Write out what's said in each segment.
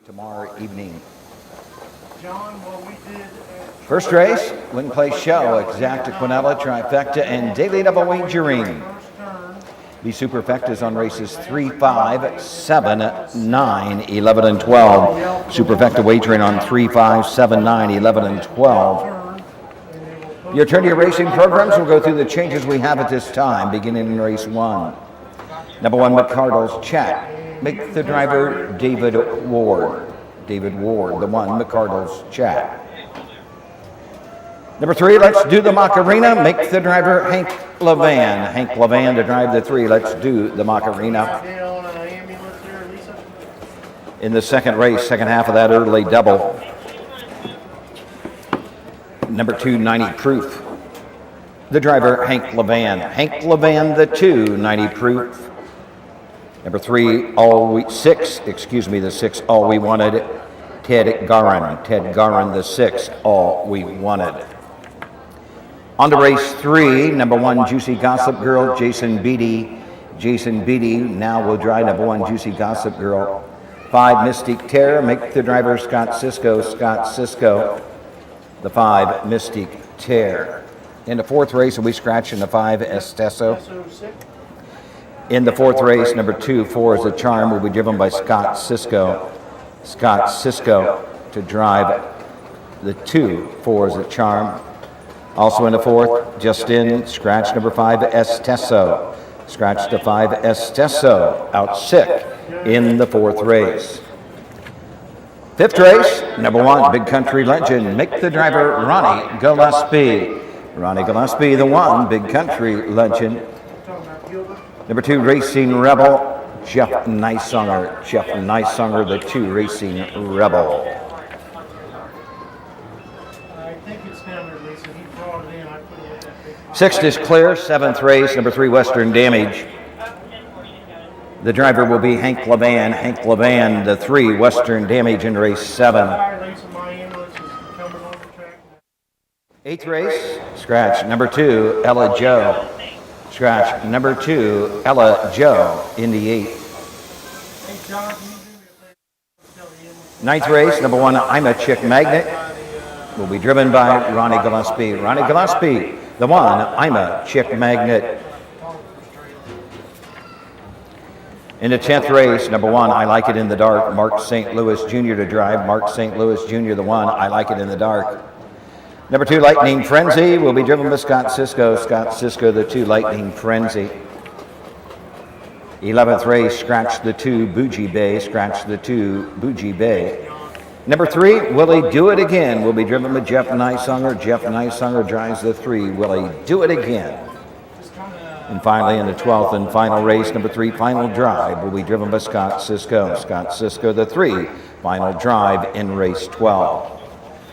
tomorrow evening. John, what we did First race, win place show, exacta quinella, trifecta, and daily double wagering. The superfectas on races 3, 5, 7, 9, 11, and 12. Superfecta wagering on 3, 5, 7, 9, 11, and 12. Your turn to your racing programs will go through the changes we have at this time, beginning in race 1. Number 1, McCardle's Chat. Make the driver David Ward. David Ward, the 1, McCardle's Chat. Number 3, let's do the Macarena. Make the driver Hank Levan. Hank Levan to drive the 3. Let's do the Macarena. In the second race, second half of that early double. Number 2, 90 Proof. The driver Hank Levan. Hank Levan, the 2, 90 Proof. Number 3, the 6, All We Wanted. Ted Garin. Ted Garin, the 6, All We Wanted. On to race 3, number 1, Juicy Gossip Girl, Jason Beatty. Jason Beatty now will drive number 1, Juicy Gossip Girl. 5, Mystic Terror, make the driver Scott Cisco. Scott Cisco, the 5, Mystic Terror. In the fourth race, we scratch in the 5, Esteso. In the fourth race, number 2, 4 is a Charm, will be driven by Scott Cisco. Scott Cisco to drive the 2, 4 is a Charm. Also in the fourth, just in, scratch number 5, Esteso. Scratch the 5, Esteso, out sick in the fourth race. Fifth race, number 1, Big Country Legend. Make the driver Ronnie Gillespie. Ronnie Gillespie, the 1, Big Country Legend. Number 2, Racing Rebel, Jeff Nicesonger. Jeff Nicesonger, the 2, Racing Rebel. Sixth is clear, seventh race, number 3, Western Damage. The driver will be Hank Levan. Hank Levan, the 3, Western Damage in race 7. Eighth race, scratch number 2, Ella Joe. Scratch number 2, Ella Joe in the 8th. Ninth race, number 1, I'm a Chick Magnet, will be driven by Ronnie Gillespie. Ronnie Gillespie, the 1, I'm a Chick Magnet. In the 10th race, number 1, I Like It in the Dark, Mark St. Louis Jr. to drive. Mark St. Louis Jr., the 1, I Like It in the Dark. Number 2, Lightning Frenzy, will be driven by Scott Cisco. Scott Cisco, the 2, Lightning Frenzy. 11th race, scratch the 2, Bougie Bay. Scratch the 2, Bougie Bay. Number 3, Willie Do It Again, will be driven by Jeff Nicesonger. Jeff Nicesonger drives the 3, Willie Do It Again. And finally, in the 12th and final race, number 3, Final Drive, will be driven by Scott Cisco. Scott Cisco, the 3, Final Drive in race 12.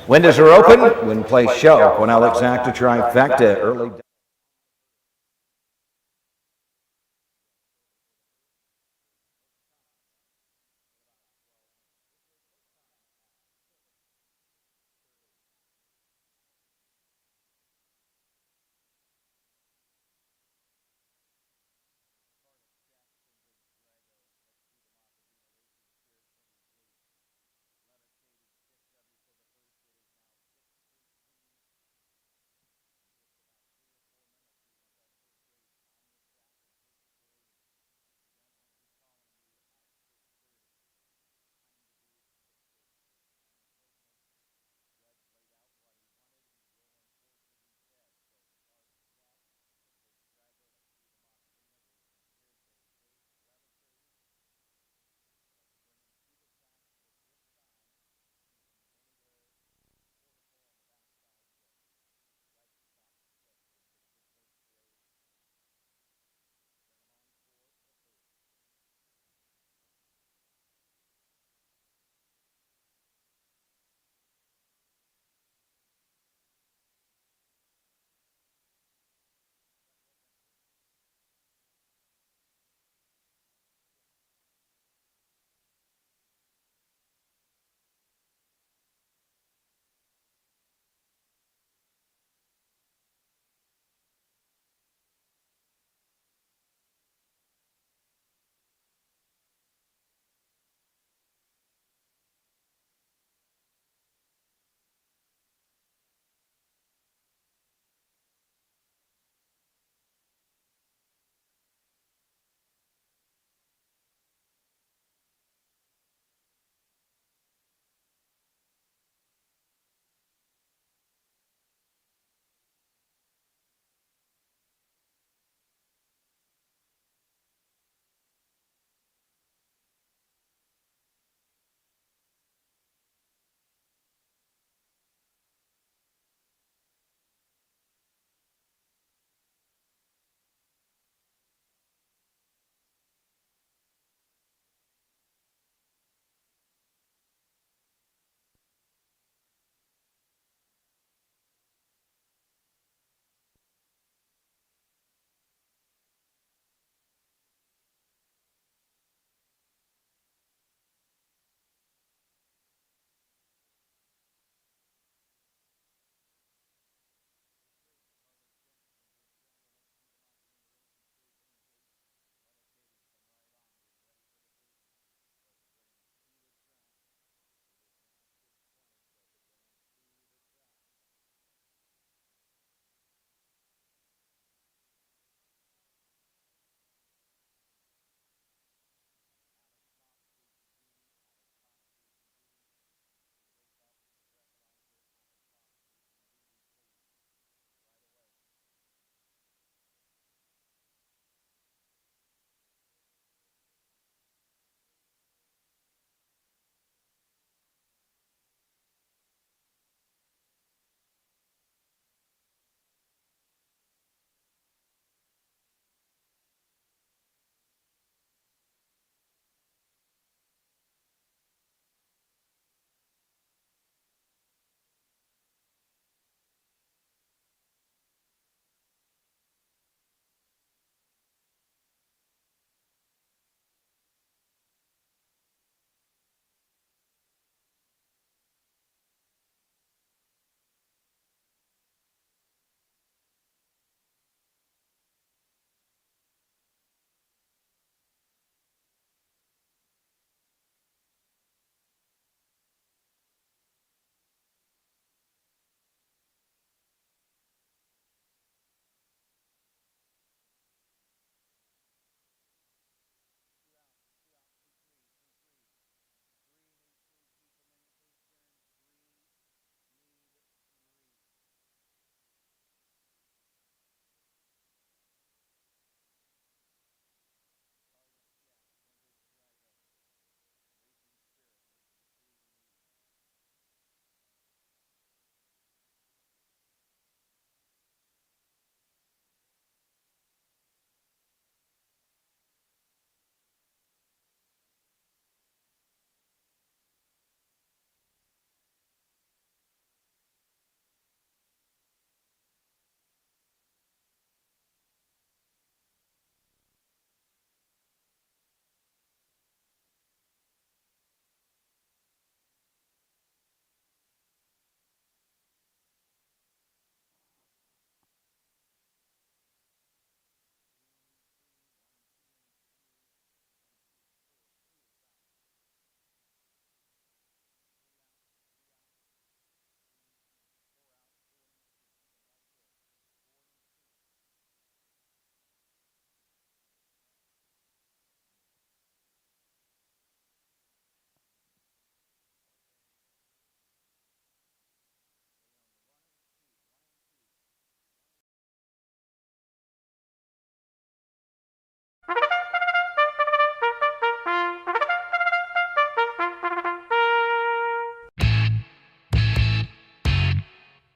Windows are open, win place show, Quinella exacta trifecta, early.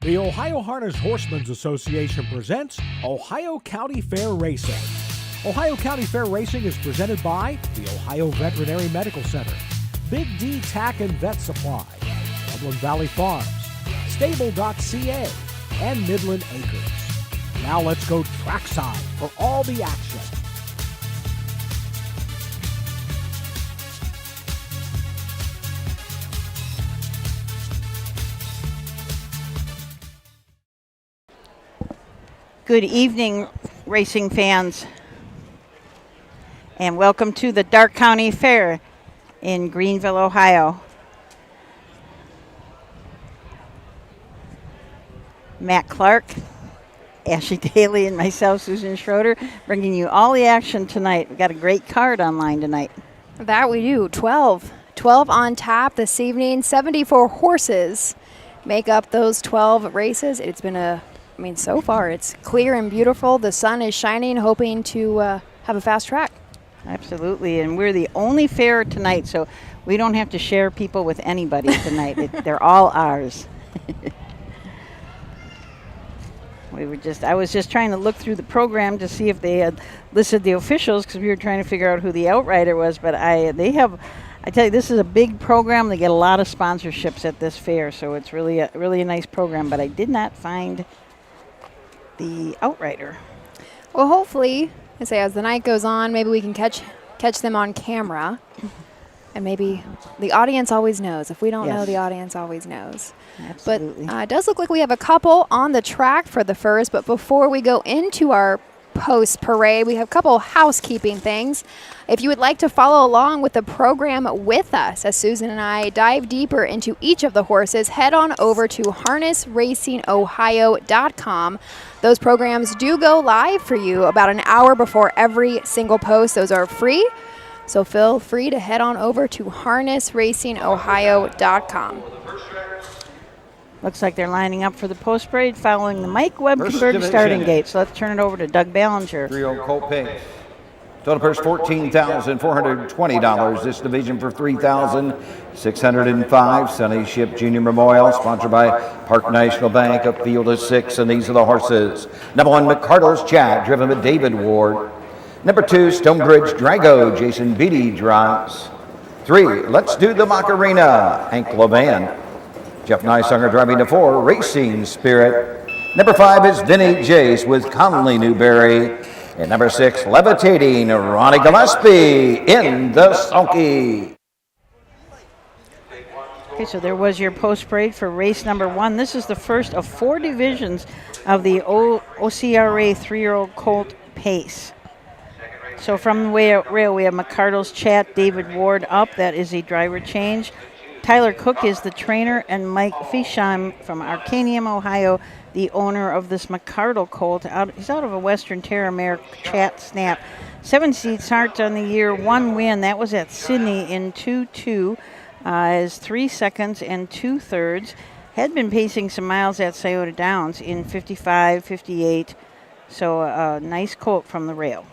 The Ohio Harness Horsemen's Association presents Ohio County Fair Racing. Ohio County Fair Racing is presented by the Ohio Veterinary Medical Center, Big D Tack and Vet Supply, Dublin Valley Farms, Stable.ca, and Midland Acres. Now let's go trackside for all the action. Good evening, racing fans, and welcome to the Dark County Fair in Greenville, Ohio. Matt Clark, Ashley Daly, and myself, Susan Schroeder, bringing you all the action tonight. We've got a great card online tonight. That we do. 12 on tap this evening. 74 horses make up those 12 races. It's been so far it's clear and beautiful. The sun is shining, hoping to have a fast track. Absolutely, and we're the only fair tonight, so we don't have to share people with anybody tonight. They're all ours. I was just trying to look through the program to see if they had listed the officials, because we were trying to figure out who the outrider was, but I tell you, this is a big program. They get a lot of sponsorships at this fair, so it's really a nice program, but I did not find the outrider. Well, hopefully, I say as the night goes on, maybe we can catch them on camera, and maybe the audience always knows. If we don't know, the audience always knows. Absolutely. But it does look like we have a couple on the track for the first. But before we go into our post parade, we have a couple housekeeping things. If you would like to follow along with the program with us, as Susan and I dive deeper into each of the horses, head on over to harnessracingohio.com. Those programs do go live for you about an hour before every single post. Those are free, so feel free to head on over to harnessracingohio.com. Looks like they're lining up for the post parade following the Mike Webb First converted division. starting gate. So let's turn it over to Doug Ballinger. 3-year-old Colt Pace. Total purse $14,420. This division for $3,605. Sunny Ship Junior Memorial, sponsored by Park National Bank. Up field is 6, and these are the horses. Number 1, McCardle's Chat, driven by David Ward. Number 2, Stonebridge Drago, Jason Beatty drives. 3, Let's Do the Macarena, Hank Levan. Jeff Nysunger driving to 4, Racing Spirit. Number 5 is Vinny Jace with Conley Newberry. And number 6, Levitating, Ronnie Gillespie in the sulky. Okay, so there was your post parade for race number 1. This is the first of 4 divisions of the OCRA 3-year-old Colt Pace. So from the rail, we have McCardle's Chat, David Ward up. That is a driver change. Tyler Cook is the trainer, and Mike Fisham from Arcanium, Ohio, the owner of this McCardle Colt. He's out of a Western Terramare Chat Snap. 7 seat starts on the year, 1 win. That was at Sydney in 2-2, as 3 seconds and 2/3. Had been pacing some miles at Scioto Downs in 55, 58. So a nice colt from the rail.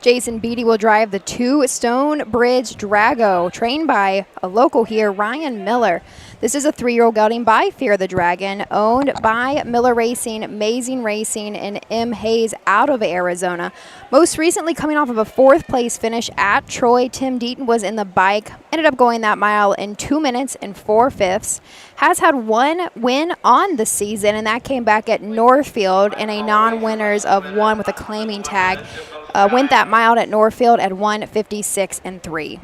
Jason Beatty will drive the 2 Stonebridge Drago, trained by a local here, Ryan Miller. This is a 3-year-old gelding by Fear the Dragon, owned by Miller Racing, Amazing Racing, and M. Hayes out of Arizona. Most recently coming off of a 4th place finish at Troy, Tim Deaton was in the bike, ended up going that mile in 2 minutes and 4/5. Has had 1 win on the season, and that came back at Northfield in a non-winners of 1 with a claiming tag. Went that mile at Northfield at 1:56 and 3.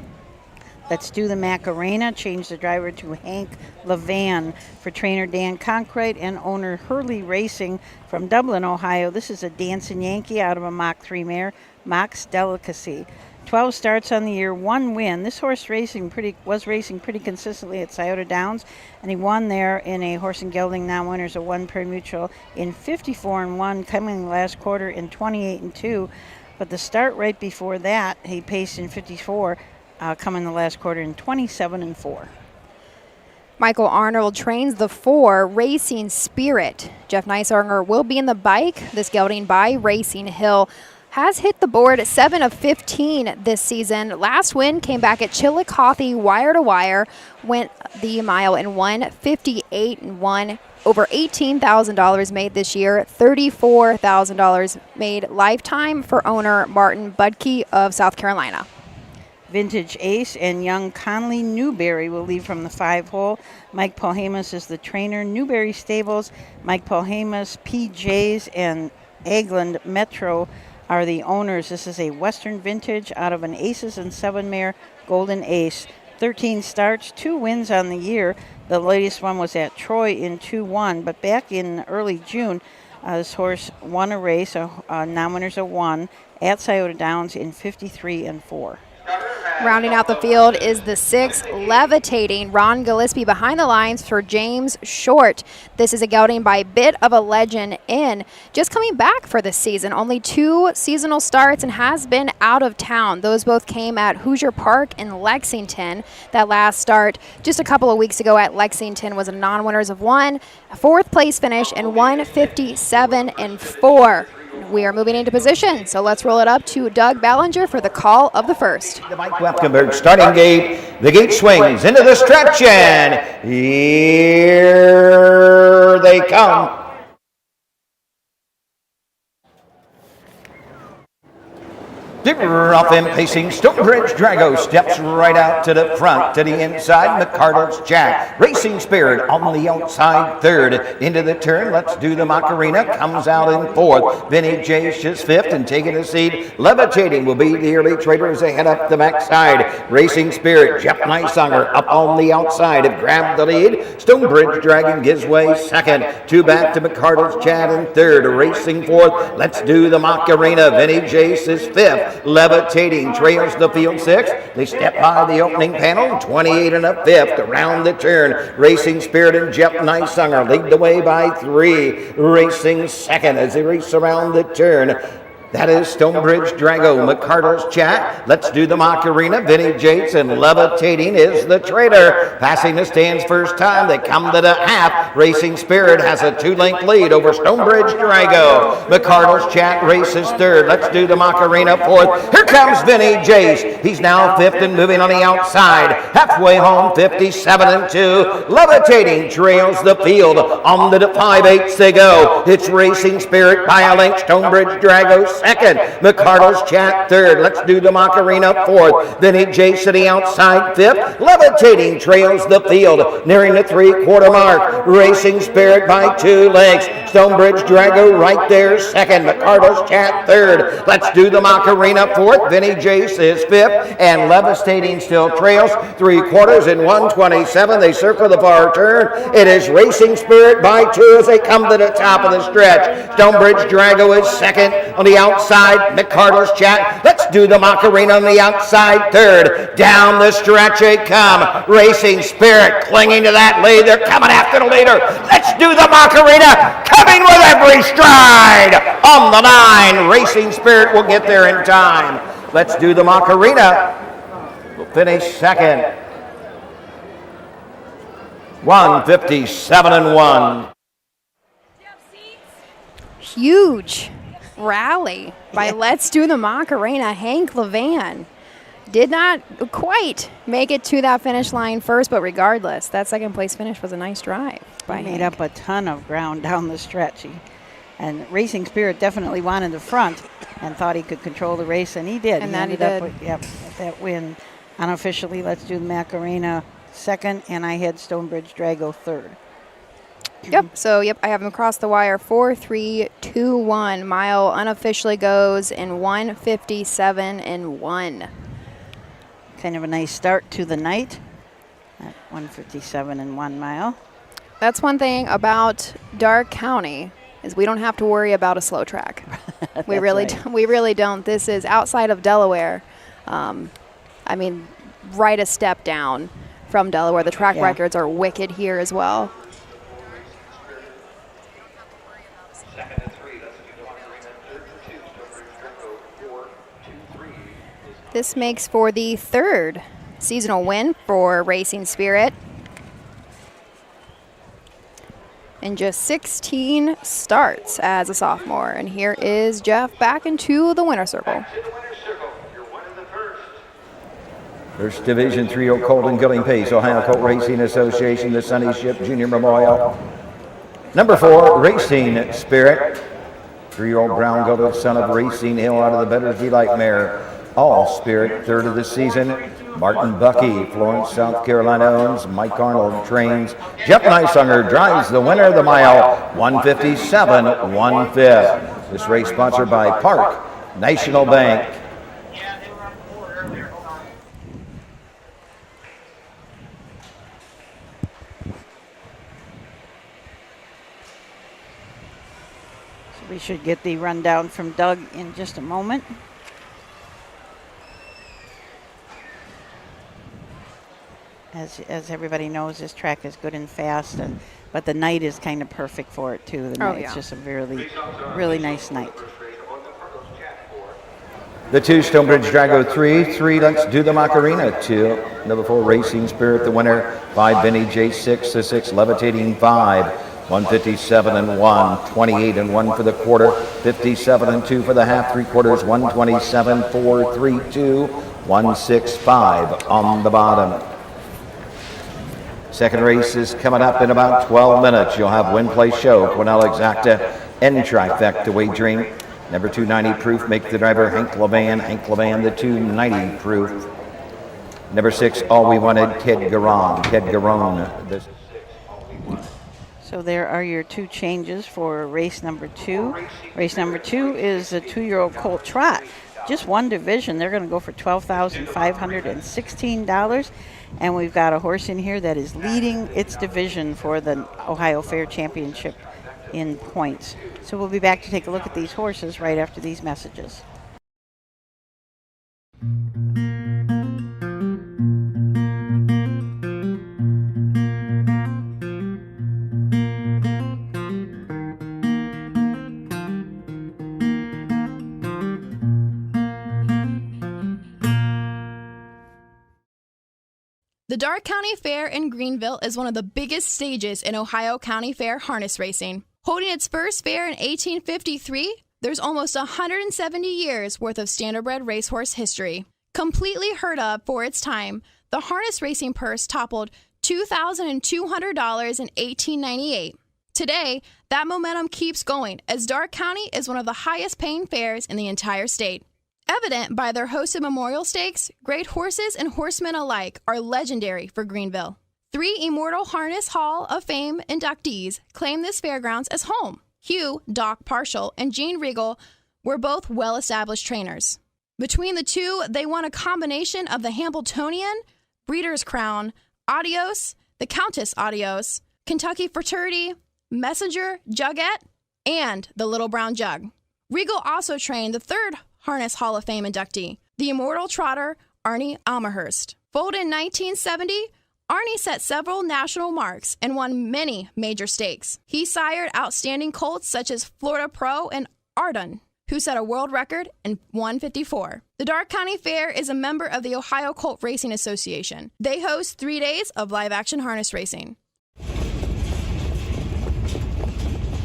Let's Do the Macarena. Change the driver to Hank Levan for trainer Dan Conkright and owner Hurley Racing from Dublin, Ohio. This is a Dancing Yankee out of a Mach 3 mare, Mock's Delicacy. 12 starts on the year, 1 win. This horse was racing pretty consistently at Scioto Downs, and he won there in a horse and gelding non-winners of 1 pari-mutuel in 54-1, coming in the last quarter in 28-2. But the start right before that, he paced in 54, coming the last quarter in 27-4. Michael Arnold trains the 4 Racing Spirit. Jeff Nysunger will be in the bike. This gelding by Racing Hill. has hit the board 7 of 15 this season. Last win came back at Chillicothe wire to wire, went the mile in 1:58 and 1. Over $18,000 made this year, $34,000 made lifetime for owner Martin Budke of South Carolina. Vintage Ace and young Conley Newberry will lead from the 5-hole. Mike Polhamus is the trainer. Newberry Stables, Mike Polhamus, PJs, and Agland Metro are the owners. This is a Western Vintage out of an Aces and 7 mare Golden Ace. 13 starts, 2 wins on the year. The latest one was at Troy in 2-1, but back in early June, this horse won a race, non-winners of 1, at Scioto Downs in 53 and 4. Rounding out the field is the 6, Levitating, Ron Gillespie behind the lines for James Short. This is a gelding by Bit of a Legend in. Just coming back for this season, only 2 seasonal starts and has been out of town. Those both came at Hoosier Park in Lexington. That last start just a couple of weeks ago at Lexington was a non-winners of 1, a 4th place finish, and 1:57 and 4. We are moving into position, so let's roll it up to Doug Ballinger for the call of the first. The Mike Welkenberg starting gate. The gate swings into the stretch, and here they come. Off in pacing, Stonebridge Drago steps right out to the front, to the inside, McCardle's Jack. Racing Spirit on the outside, 3rd. Into the turn, Let's Do the Macarena, comes out in 4th. Vinny Jace is 5th and taking a seat. Levitating will be the early trader as they head up the backside. Racing Spirit, Jeff Neisanger up on the outside have grabbed the lead. Stonebridge Dragon gives way 2nd. 2 back to McCardle's Chad in 3rd. Racing 4th, Let's Do the Macarena. Vinny Jace is 5th. Levitating trails the field 6th. They step by the opening panel, 28 and a 5th. Around the turn, Racing Spirit and Jeff Neisanger lead the way by 3. Racing 2nd as they race around the turn. That is Stonebridge Drago, McCardle's Chat. Let's Do the Macarena. Vinny Jates and Levitating is the trader. Passing the stands first time. They come to the half. Racing Spirit has a 2-length lead over Stonebridge Drago. McCardle's Chat races 3rd. Let's Do the Macarena 4th. Here comes Vinny Jace. He's now 5th and moving on the outside. Halfway home, 57 and 2. Levitating trails the field. On the 5/8 they go. It's Racing Spirit by a length. Stonebridge Drago 2nd. McCardle's Chat 3rd. Let's Do the Macarena 4th. Vinny Jace to the outside 5th. Levitating trails the field. Nearing the 3/4 mark. Racing Spirit by 2 lengths. Stonebridge Drago right there 2nd. McCardle's Chat 3rd. Let's Do the Macarena 4th. Vinny Jace is 5th. And Levitating still trails 3/4 in 1:27. They circle the far turn. It is Racing Spirit by 2 as they come to the top of the stretch. Stonebridge Drago is 2nd. On the outside, McCardle's Chat. Let's Do the Macarena on the outside 3rd. Down the stretch they come. Racing Spirit clinging to that lead. They're coming after the leader. Let's Do the Macarena coming with every stride. On the 9, Racing Spirit will get there in time. Let's Do the Macarena will finish 2nd. 1:57 and 1. Huge rally by Let's Do the Macarena. Hank Levan did not quite make it to that finish line first, but regardless, that 2nd place finish was a nice drive by He Hank. made up a ton of ground down the stretch. And Racing Spirit definitely wanted the front and thought he could control the race, and he did. And that he ended up did. with, with that win. Unofficially, Let's Do the Macarena 2nd, and I had Stonebridge Drago 3rd. Yep. So, I have him across the wire. 4-3-2-1. Mile unofficially goes in 1:57 and 1. Kind of a nice start to the night at 1:57 and 1 mile. That's one thing about Darke County is we don't have to worry about a slow track. we really right. we really don't. This is outside of Delaware. Right a step down from Delaware. The track records are wicked here as well. This makes for the 3rd seasonal win for Racing Spirit. in just 16 starts as a sophomore. And here is Jeff back into the winner's circle. First Division 3-year-old Colt and Gelding Pace, Ohio Colt Racing Association, the Sunny Ship Junior Memorial. Number 4, Racing Spirit. 3-year-old brown gelded son of Racing Hill out of the Better's Delight mare. All Spirit, third of the season. Martin Bucky, Florence, South Carolina owns. Mike Arnold trains. Jeff Neisanger drives the winner of the mile, 157 1/5. This race sponsored by Park National Bank. We should get the rundown from Doug in just a moment. As everybody knows, this track is good and fast, but the night is kind of perfect for it too. It's just a really, really nice night. The 2, Stonebridge Drago 3, Let's Do the Macarena 2, number 4, Racing Spirit, the winner, 5, Benny J6, the 6, Levitating 5. 157 1, 28 1 for the quarter, 57 2 for the half, 3/4, 127 4, 3 2, 165 on the bottom. Second race is coming up in about 12 minutes. You'll have Win Play Show, Cornell Exacta, and Trifecta wagering. Number 290 proof, make the driver Hank Levan the 290 proof. Number 6, All We Wanted, Ted Garon. So there are your 2 changes for race number 2. Race number 2 is a 2-year-old Colt Trot. Just one division. They're going to go for $12,516. And we've got a horse in here that is leading its division for the Ohio Fair Championship in points. So we'll be back to take a look at these horses right after these messages. The Darke County Fair in Greenville is one of the biggest stages in Ohio County Fair harness racing. Holding its first fair in 1853, there's almost 170 years worth of standardbred racehorse history. Completely heard of for its time, the harness racing purse toppled $2,200 in 1898. Today, that momentum keeps going as Darke County is one of the highest paying fairs in the entire state. Evident by their hosted memorial stakes, great horses and horsemen alike are legendary for Greenville. 3 Immortal Harness Hall of Fame inductees claim this fairgrounds as home. Hugh, Doc Partial, and Gene Regal were both well-established trainers. Between the 2, they won a combination of the Hambletonian, Breeder's Crown, Adios, the Countess Adios, Kentucky Fraternity, Messenger, Jugette, and the Little Brown Jug. Regal also trained the 3rd Harness Hall of Fame inductee, the Immortal Trotter, Arnie Almahurst. Folded in 1970, Arnie set several national marks and won many major stakes. He sired outstanding colts such as Florida Pro and Ardun, who set a world record in 154. The Darke County Fair is a member of the Ohio Colt Racing Association. They host 3 days of live-action harness racing.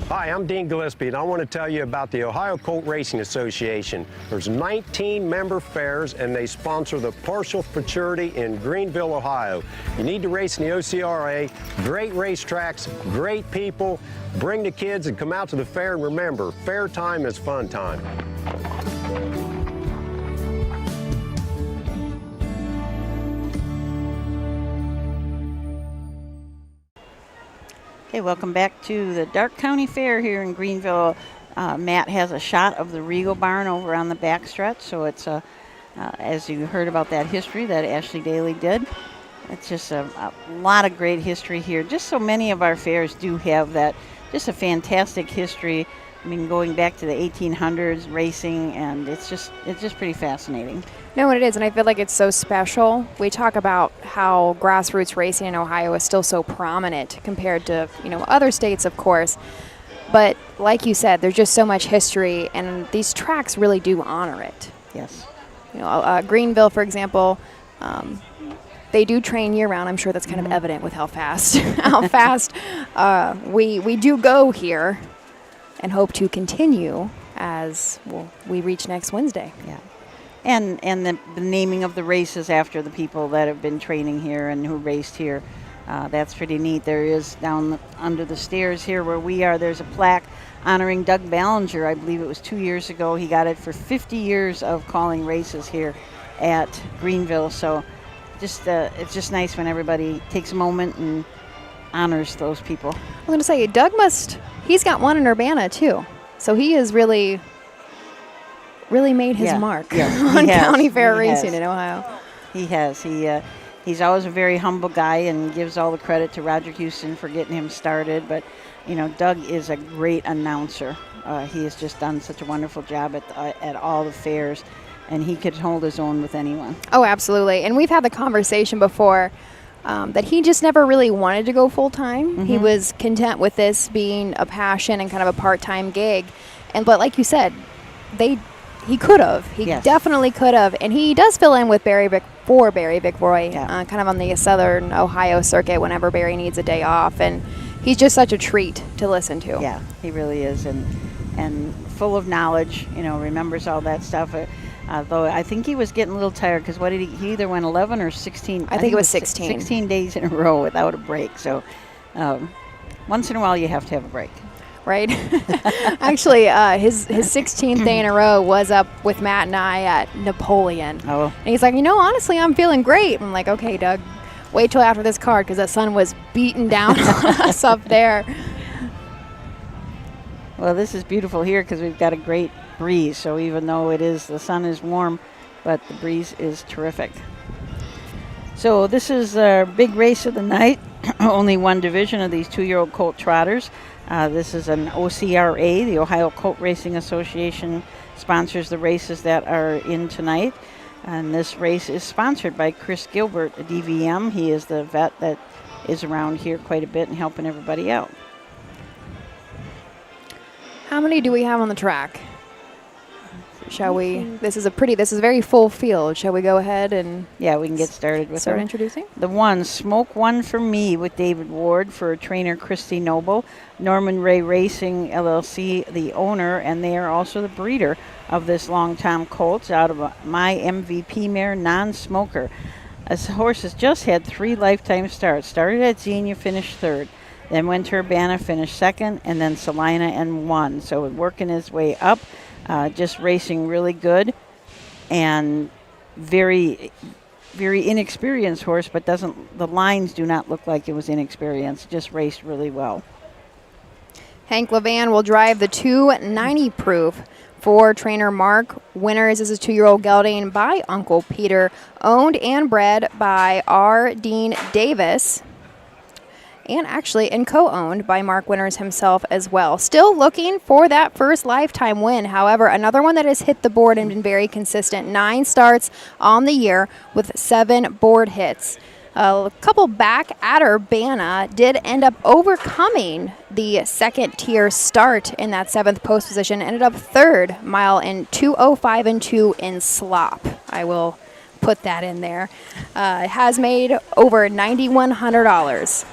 Hi, I'm Dean Gillespie, and I want to tell you about the Ohio Colt Racing Association. There's 19 member fairs, and they sponsor the Partial Futurity in Greenville, Ohio. You need to race in the OCRA. Great racetracks, great people. Bring the kids and come out to the fair, and remember, fair time is fun time. Okay, welcome back to the Darke County Fair here in Greenville. Matt has a shot of the Regal barn over on the back stretch, so it's as you heard about that history that Ashley Daly did. It's just a lot of great history here. Just so many of our fairs do have that, just a fantastic history. I mean, going back to the 1800s racing, and it's just pretty fascinating. No, it is, and I feel like it's so special. We talk about how grassroots racing in Ohio is still so prominent compared to, other states, of course. But like you said, there's just so much history, and these tracks really do honor it. Yes. Greenville, for example, they do train year round. I'm sure that's kind of evident with how fast how fast we do go here, and hope to continue as we reach next Wednesday. Yeah. And the naming of the races after the people that have been training here and who raced here. That's pretty neat. There is down under the stairs here where we are, there's a plaque honoring Doug Ballinger. I believe it was 2 years ago. He got it for 50 years of calling races here at Greenville. So it's just nice when everybody takes a moment and honors those people. I'm going to say, Doug he's got one in Urbana too. So he has really made his mark on county fair racing in Ohio. He has. He's always a very humble guy and gives all the credit to Roger Houston for getting him started. But, Doug is a great announcer. He has just done such a wonderful job at all the fairs, and he could hold his own with anyone. Oh, absolutely. And we've had the conversation before that he just never really wanted to go full-time. Mm-hmm. He was content with this being a passion and kind of a part-time gig. But like you said, he could have. He definitely could have. And he does fill in with Barry Vickroy, kind of on the Southern Ohio circuit whenever Barry needs a day off. And he's just such a treat to listen to. Yeah, he really is. And full of knowledge, remembers all that stuff. Though I think he was getting a little tired because he either went 11 or 16. I think it was 16. 16 days in a row without a break. So once in a while you have to have a break. Right? Actually, his 16th day in a row was up with Matt and I at Napoleon. Oh. And he's like, honestly, I'm feeling great. I'm like, okay, Doug, wait till after this card because the sun was beating down on us up there. Well, this is beautiful here because we've got a great breeze. So even though the sun is warm, but the breeze is terrific. So this is our big race of the night. Only one division of these 2-year-old colt trotters. This is an OCRA, the Ohio Colt Racing Association, sponsors the races that are in tonight. And this race is sponsored by Chris Gilbert, a DVM. He is the vet that is around here quite a bit and helping everybody out. How many do we have on the track? Shall we? This is a very full field. Shall we go ahead and we can get started with introducing? The one, Smoke One for Me with David Ward for trainer Christy Noble, Norman Ray Racing LLC, the owner, and they are also the breeder of this Long Tom Colts out of my MVP mare, Non-Smoker. This horse has just had 3 lifetime starts. Started at Xenia, finished 3rd. Then went to Urbana, finished 2nd, and then Salina and won. So working his way up. Just racing really good and very, very inexperienced horse, but the lines do not look like it was inexperienced. Just raced really well. Hank Levan will drive the 290 proof for trainer Mark. Winners is a 2-year-old gelding by Uncle Peter, owned and bred by R. Dean Davis. And co-owned by Mark Winters himself as well. Still looking for that first lifetime win. However, another one that has hit the board and been very consistent. 9 starts on the year with 7 board hits. A couple back at Urbana did end up overcoming the 2nd tier start in that 7th post position. Ended up 3rd mile in 2:05 and 2 in slop. I will put that in there. It has made over $9,100.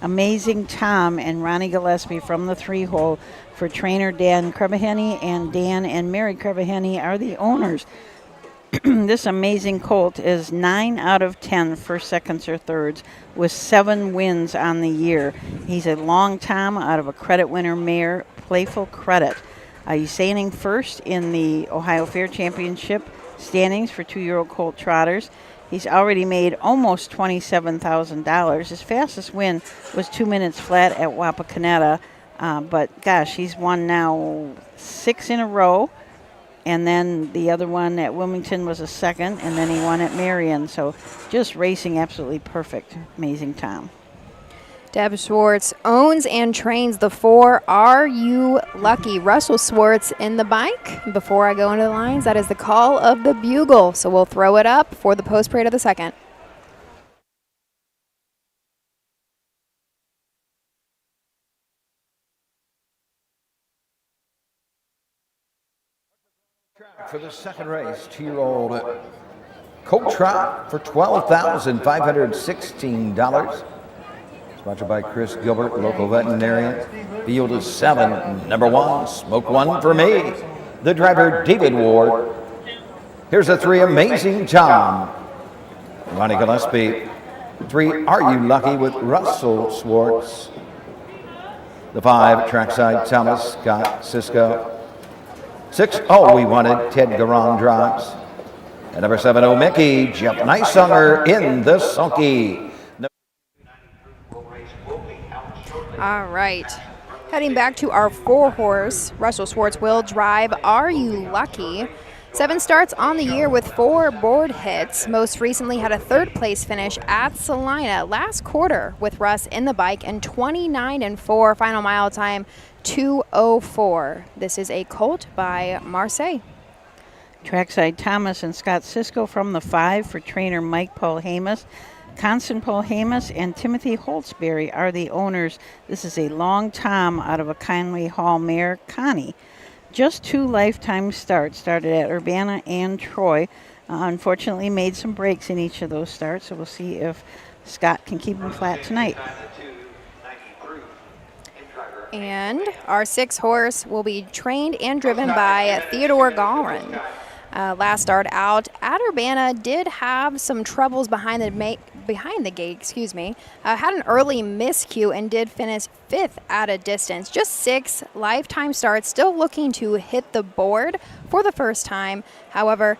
Amazing Tom and Ronnie Gillespie from the 3-hole for trainer Dan Krebehenny, and Dan and Mary Krebehenny are the owners. This amazing colt is 9 out of 10 first, seconds, or thirds with 7 wins on the year. He's a long Tom out of a credit winner mare, Playful Credit. He's standing first in the Ohio Fair Championship standings for 2-year-old colt trotters. He's already made almost $27,000. His fastest win was 2 minutes flat at Wapakoneta. But gosh, he's won now 6 in a row. And then the other one at Wilmington was a 2nd, and then he won at Marion. So just racing absolutely perfect. Amazing Tom. Deb Schwartz owns and trains the 4 Are You Lucky? Russell Schwartz in the bike. Before I go into the lines, that is the call of the bugle. So we'll throw it up for the post parade of the 2nd. For the 2nd race, 2-year-old Colt Trot for $12,516. Sponsored by Chris Gilbert, local veterinarian. Field is 7. Number 1, Smoke One for Me. The driver, David Ward. Here's the 3, Amazing Tom. Ronnie Gillespie. 3, Are You Lucky with Russell Swartz. The 5, Trackside Thomas Scott Cisco. 6, All We Wanted, Ted Garon drives. And number 7, Oh Mickey, Jeff Nicesunger in the sulky. All right. Heading back to our 4-horse, Russell Swartz will drive Are You Lucky? 7 starts on the year with 4 board hits. Most recently had a 3rd place finish at Salina last quarter with Russ in the bike and 29-4. Final mile time 2:04. This is a colt by Marseille. Trackside Thomas and Scott Cisco from the 5 for trainer Mike Polhamus. Constant Polhamus and Timothy Holtzberry are the owners. This is a long Tom out of a Kindly Hall mare, Connie. Just 2 lifetime starts, started at Urbana and Troy. Unfortunately made some breaks in each of those starts, so we'll see if Scott can keep him flat tonight. And our 6-horse will be trained and driven by Theodore Gallren. Last start out at Urbana did have some troubles behind the gate. Had an early miscue and did finish 5th at a distance. Just 6 lifetime starts, still looking to hit the board for the first time. However,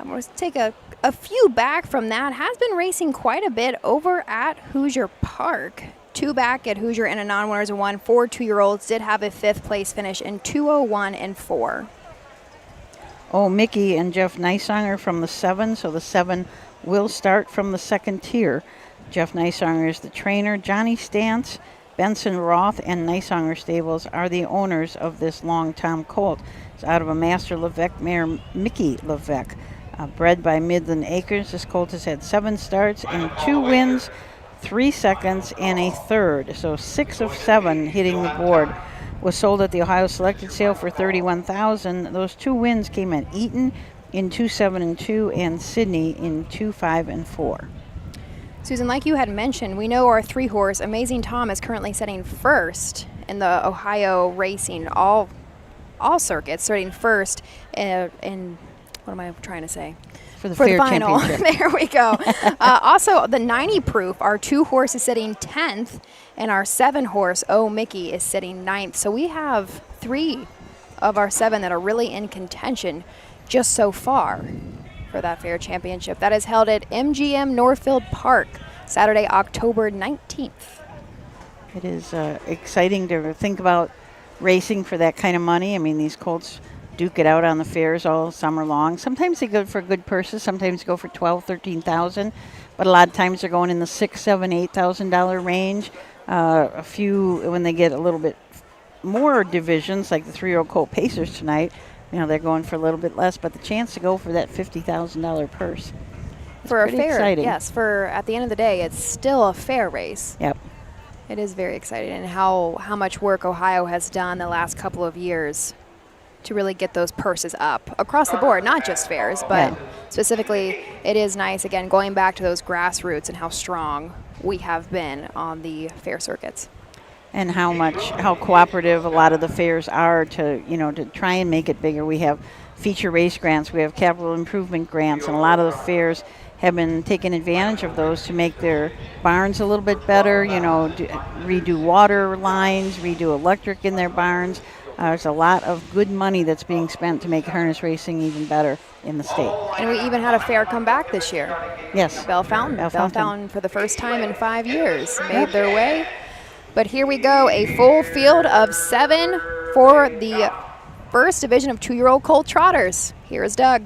we'll take a few back from that. Has been racing quite a bit over at Hoosier Park. 2 back at Hoosier and a non-winners of 1. 4 2-year-olds did have a 5th place finish in 2:01-4. Oh, Mickey and Jeff Nicesunger from the 7, so the 7 will start from the 2nd tier. Jeff Nicesunger is the trainer. Johnny Stantz, Benson Roth, and Nicesunger Stables are the owners of this long Tom colt. It's out of a Master Levesque mare, Mickey Levesque. Bred by Midland Acres, this colt has had 7 starts and 2 wins, 3 seconds, and a 3rd. So 6 of 7 hitting the board. Was sold at the Ohio Selected Sale for $31,000. Those 2 wins came at Eaton in 2-7-2 and Sydney in 2-5-4. Susan, like you had mentioned, we know our 3-horse Amazing Tom is currently setting 1st in the Ohio racing all circuits, starting 1st in what am I trying to say? For the final. championship. There we go. Also, the 90 proof, our 2-horse is sitting 10th, and our 7-horse, Oh Mickey, is sitting 9th. So we have 3 of our 7 that are really in contention just so far for that fair championship. That is held at MGM Northfield Park, Saturday, October 19th. It is exciting to think about racing for that kind of money. I mean, these colts duke it out on the fairs all summer long. Sometimes they go for good purses. Sometimes they go for $12,000, $13,000. But a lot of times they're going in the $6,000, $7,000, $8,000 range. A few, when they get a little bit more divisions, like the 3-year-old Colt Pacers tonight, they're going for a little bit less. But the chance to go for that $50,000 purse is for a pretty fair, exciting. yes. For at the end of the day, it's still a fair race. Yep. It is very exciting, and how much work Ohio has done the last couple of years to really get those purses up across the board, not just fairs, but specifically it is nice, again, going back to those grassroots and how strong we have been on the fair circuits. And how cooperative a lot of the fairs are to try and make it bigger. We have feature race grants, we have capital improvement grants, and a lot of the fairs have been taking advantage of those to make their barns a little bit better, redo water lines, redo electric in their barns. There's a lot of good money that's being spent to make harness racing even better in the state. And we even had a fair come back this year. Yes. Bell Fountain for the first time in 5 years made their way. But here we go, a full field of 7 for the first division of 2-year-old Colt Trotters. Here is Doug.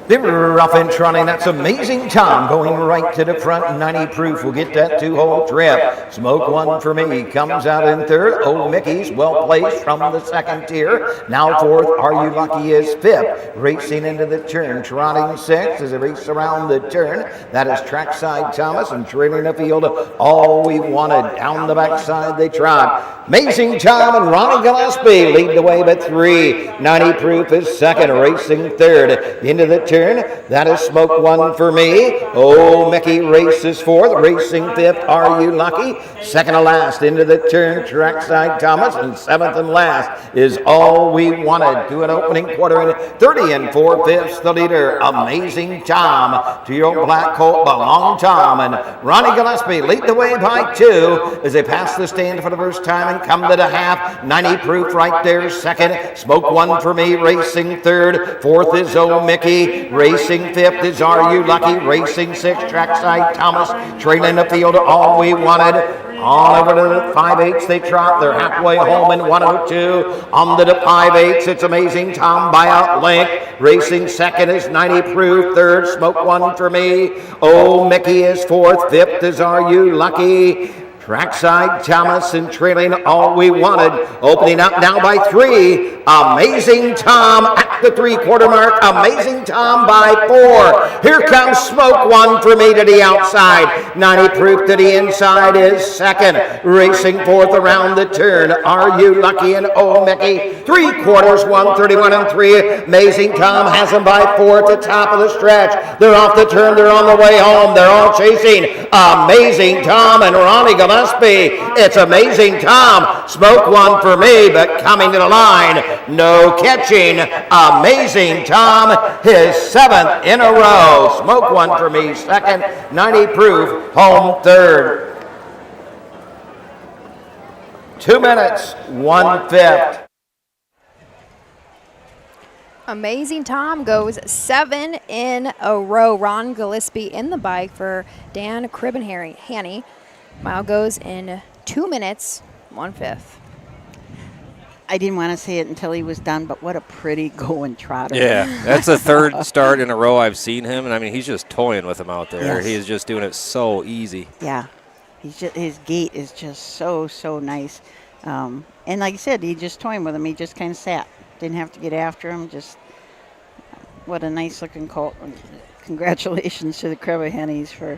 The rough and trotting, that's Amazing Tom going right to the front. 90 proof will get that 2-hole trip. Smoke One for Me comes out in third. Old Mickey's well placed from the second tier. Now fourth, Are You Lucky is fifth. Racing into the turn, trotting sixth as they race around the turn. That is Trackside Thomas, and trailing the field, All We Wanted. Down the backside they trot. Amazing Tom and Ronnie Gillespie lead the way, but 3. 90 proof is second, racing third. Into the turn, that is Smoke One for Me. Oh, Mickey races fourth, racing fifth, Are You Lucky? Second to last into the turn, Trackside Thomas, and seventh and last is All We Wanted. To an opening quarter in 30 and 4/5 the leader, Amazing Tom. To your black colt, Belong Tom, and Ronnie Gillespie lead the way by 2 as they pass the stand for the first time and come to the half. 90 proof right there, second. Smoke One for Me racing third. Fourth is Old Mickey. Racing fifth is Are You Lucky? Racing sixth, Trackside Thomas. Trailing the field, All We Wanted. On over to the 5/8 they trot. They're halfway home in 102. On to the 5/8, it's Amazing Tom by outlink. Racing second is 90 proof. Third, Smoke One for Me. Old Mickey is fourth. Fifth is Are You Lucky? Trackside Thomas, and trailing All We Wanted. Opening up now by 3. Amazing Tom at the 3/4 mark. Amazing Tom by 4. Here comes Smoke One for Me to the outside. 90 proof to the inside is second. Racing fourth around the turn. Are You Lucky and Old Mickey. 3/4, 131 and 3. Amazing Tom has them by 4 at the top of the stretch. They're off the turn. They're on the way home. They're all chasing Amazing Tom and Ronnie Gillespie. It's Amazing Tom. Smoke One for Me, but coming to the line. No catching. Amazing Tom, his 7th in a row. Smoke One for Me, second. 90 proof, home third. 2 minutes, 1/5. Amazing Tom goes 7 in a row. Ron Gillespie in the bike for Dan Cribbenhanny. Mile goes in 2 minutes, 1/5. I didn't want to say it until he was done, but what a pretty going trotter. Yeah, that's the third start in a row I've seen him, and I mean, he's just toying with him out there. Yes. He's just doing it so easy. Yeah, his gait is just so nice. And like I said, he just toying with him. He just kind of sat. Didn't have to get after him. Just what a nice looking colt. Congratulations to the Cribbenhannys for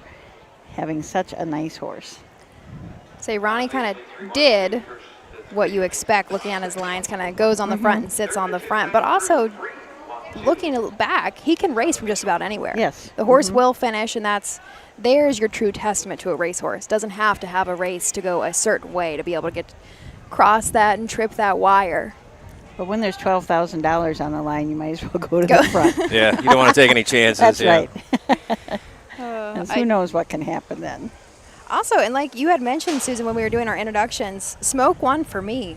having such a nice horse. Say Ronnie kind of did what you expect looking at his lines, kind of goes on the front and sits on the front, but also looking back, he can race from just about anywhere. Yes. The horse will finish, and there's your true testament to a racehorse. Doesn't have to have a race to go a certain way to be able to get cross that and trip that wire. But when there's $12,000 on the line, you might as well go to the front. Yeah, you don't want to take any chances. That's yeah. right. 'Cause who knows what can happen then. Also, and like you had mentioned, Susan, when we were doing our introductions, Smoke One for Me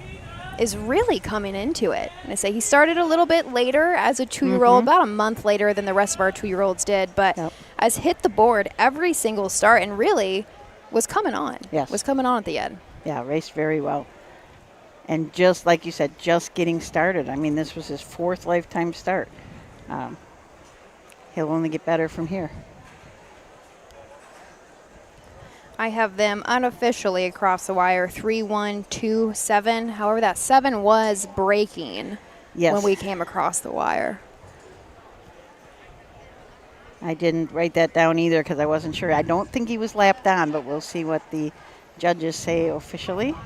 is really coming into it. And I say he started a little bit later as a 2-year-old, about a month later than the rest of our 2-year-olds did, but has hit the board every single start and really was coming on. Yes. Was coming on at the end. Yeah, raced very well. And just like you said, just getting started. I mean, this was his 4th lifetime start. He'll only get better from here. I have them unofficially across the wire 3-1-2-7. However, that 7 was breaking when we came across the wire. I didn't write that down either because I wasn't sure. I don't think he was lapped on, but we'll see what the judges say officially.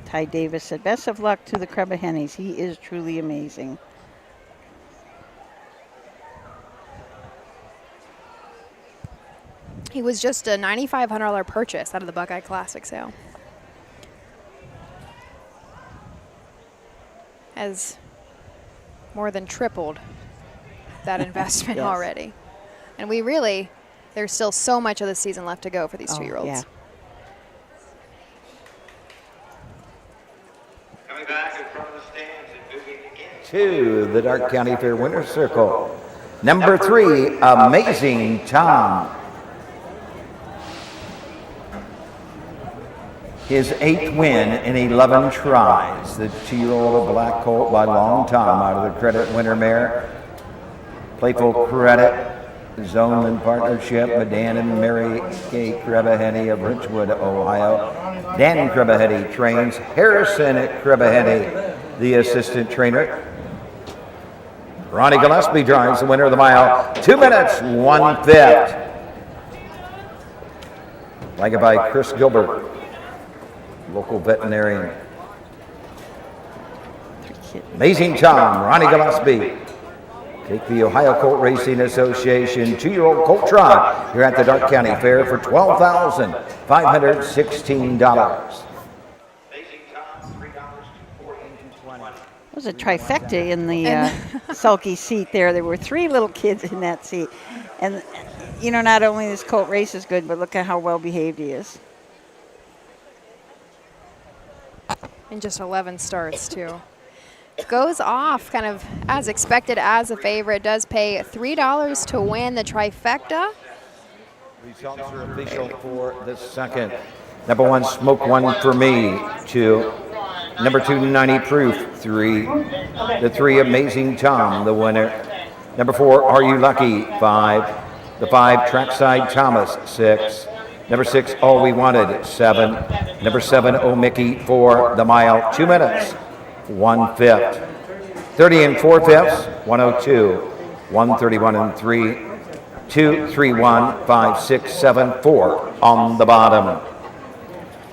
Ty Davis said, best of luck to the Cribbenhannys. He is truly amazing. He was just a $9,500 purchase out of the Buckeye Classic sale. Has more than tripled that investment already. And there's still so much of the season left to go for these 2-year-olds. Yeah. Coming back in front of the stands and moving again. To the Dark County Fair Winner's Circle. Number 3, Amazing Tom. His 8th win in 11 tries. The 2-year-old Black Colt by Long Tom out of the Credit Winter Mare. Playful Credit, Zone in partnership with Dan and Mary K. Crebahenny of Richwood, Ohio. Dan Crebahenny trains Harrison Crebahenny, the assistant trainer. Ronnie Gillespie drives the winner of the mile, 2 minutes, 1/5. Flagged by Chris Gilbert, local veterinarian. Amazing Tom, Ronnie Gillespie. Take the Ohio Colt Racing Association 2-year-old Colt Trot here at the Darke County Fair for $12,516. It was a trifecta in the sulky seat there. There were 3 little kids in that seat. And, you know, not only this colt race is good, but look at how well behaved he is. And just 11 starts, too. Goes off kind of as expected as a favorite. Does pay $3 to win the trifecta. Results are official for the second. Number 1, Smoke One for Me. 2. Number 2, 90 Proof. 3. The 3, Amazing Tom, the winner. Number 4, Are You Lucky? 5. The 5, Trackside Thomas. 6. Number 6, All We Wanted. 7. Number 7, Oh Mickey for the mile. 2 minutes, 1/5. 30 and 4/5, 102. 131 and 3. 2, 3, 1, 5, 6, 7, 4 on the bottom.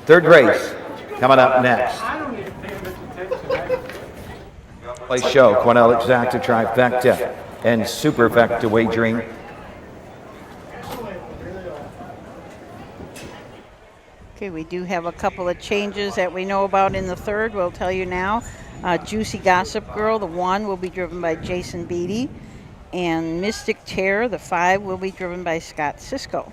Third race coming up next. Play show, Cornell Exacta Trifecta and Superfecta wagering. Okay, we do have a couple of changes that we know about in the third. We'll tell you now. Juicy Gossip Girl, the 1, will be driven by Jason Beatty. And Mystic Terror, the 5, will be driven by Scott Sisko.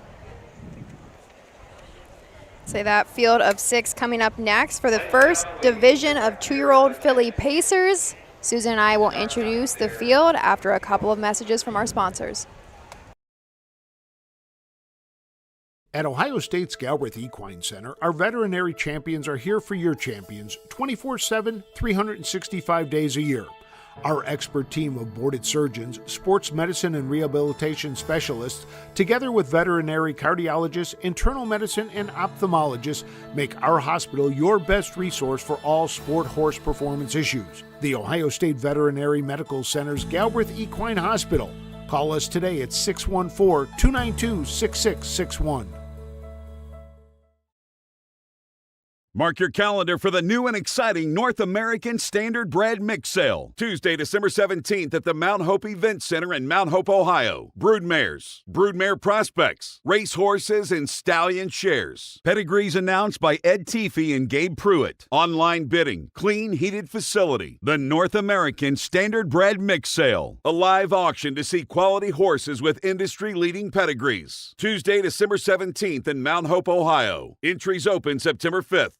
Say that field of 6 coming up next for the first division of 2-year-old filly pacers. Susan and I will introduce the field after a couple of messages from our sponsors. At Ohio State's Galbraith Equine Center, our veterinary champions are here for your champions 24/7, 365 days a year. Our expert team of boarded surgeons, sports medicine and rehabilitation specialists, together with veterinary cardiologists, internal medicine, and ophthalmologists, make our hospital your best resource for all sport horse performance issues. The Ohio State Veterinary Medical Center's Galbraith Equine Hospital. Call us today at 614-292-6661. Mark your calendar for the new and exciting North American Standard Bred Mix Sale. Tuesday, December 17th at the Mount Hope Event Center in Mount Hope, Ohio. Broodmares, broodmare prospects, race horses, and stallion shares. Pedigrees announced by Ed Teefee and Gabe Pruitt. Online bidding, clean, heated facility. The North American Standard Bred Mix Sale. A live auction to see quality horses with industry-leading pedigrees. Tuesday, December 17th in Mount Hope, Ohio. Entries open September 5th.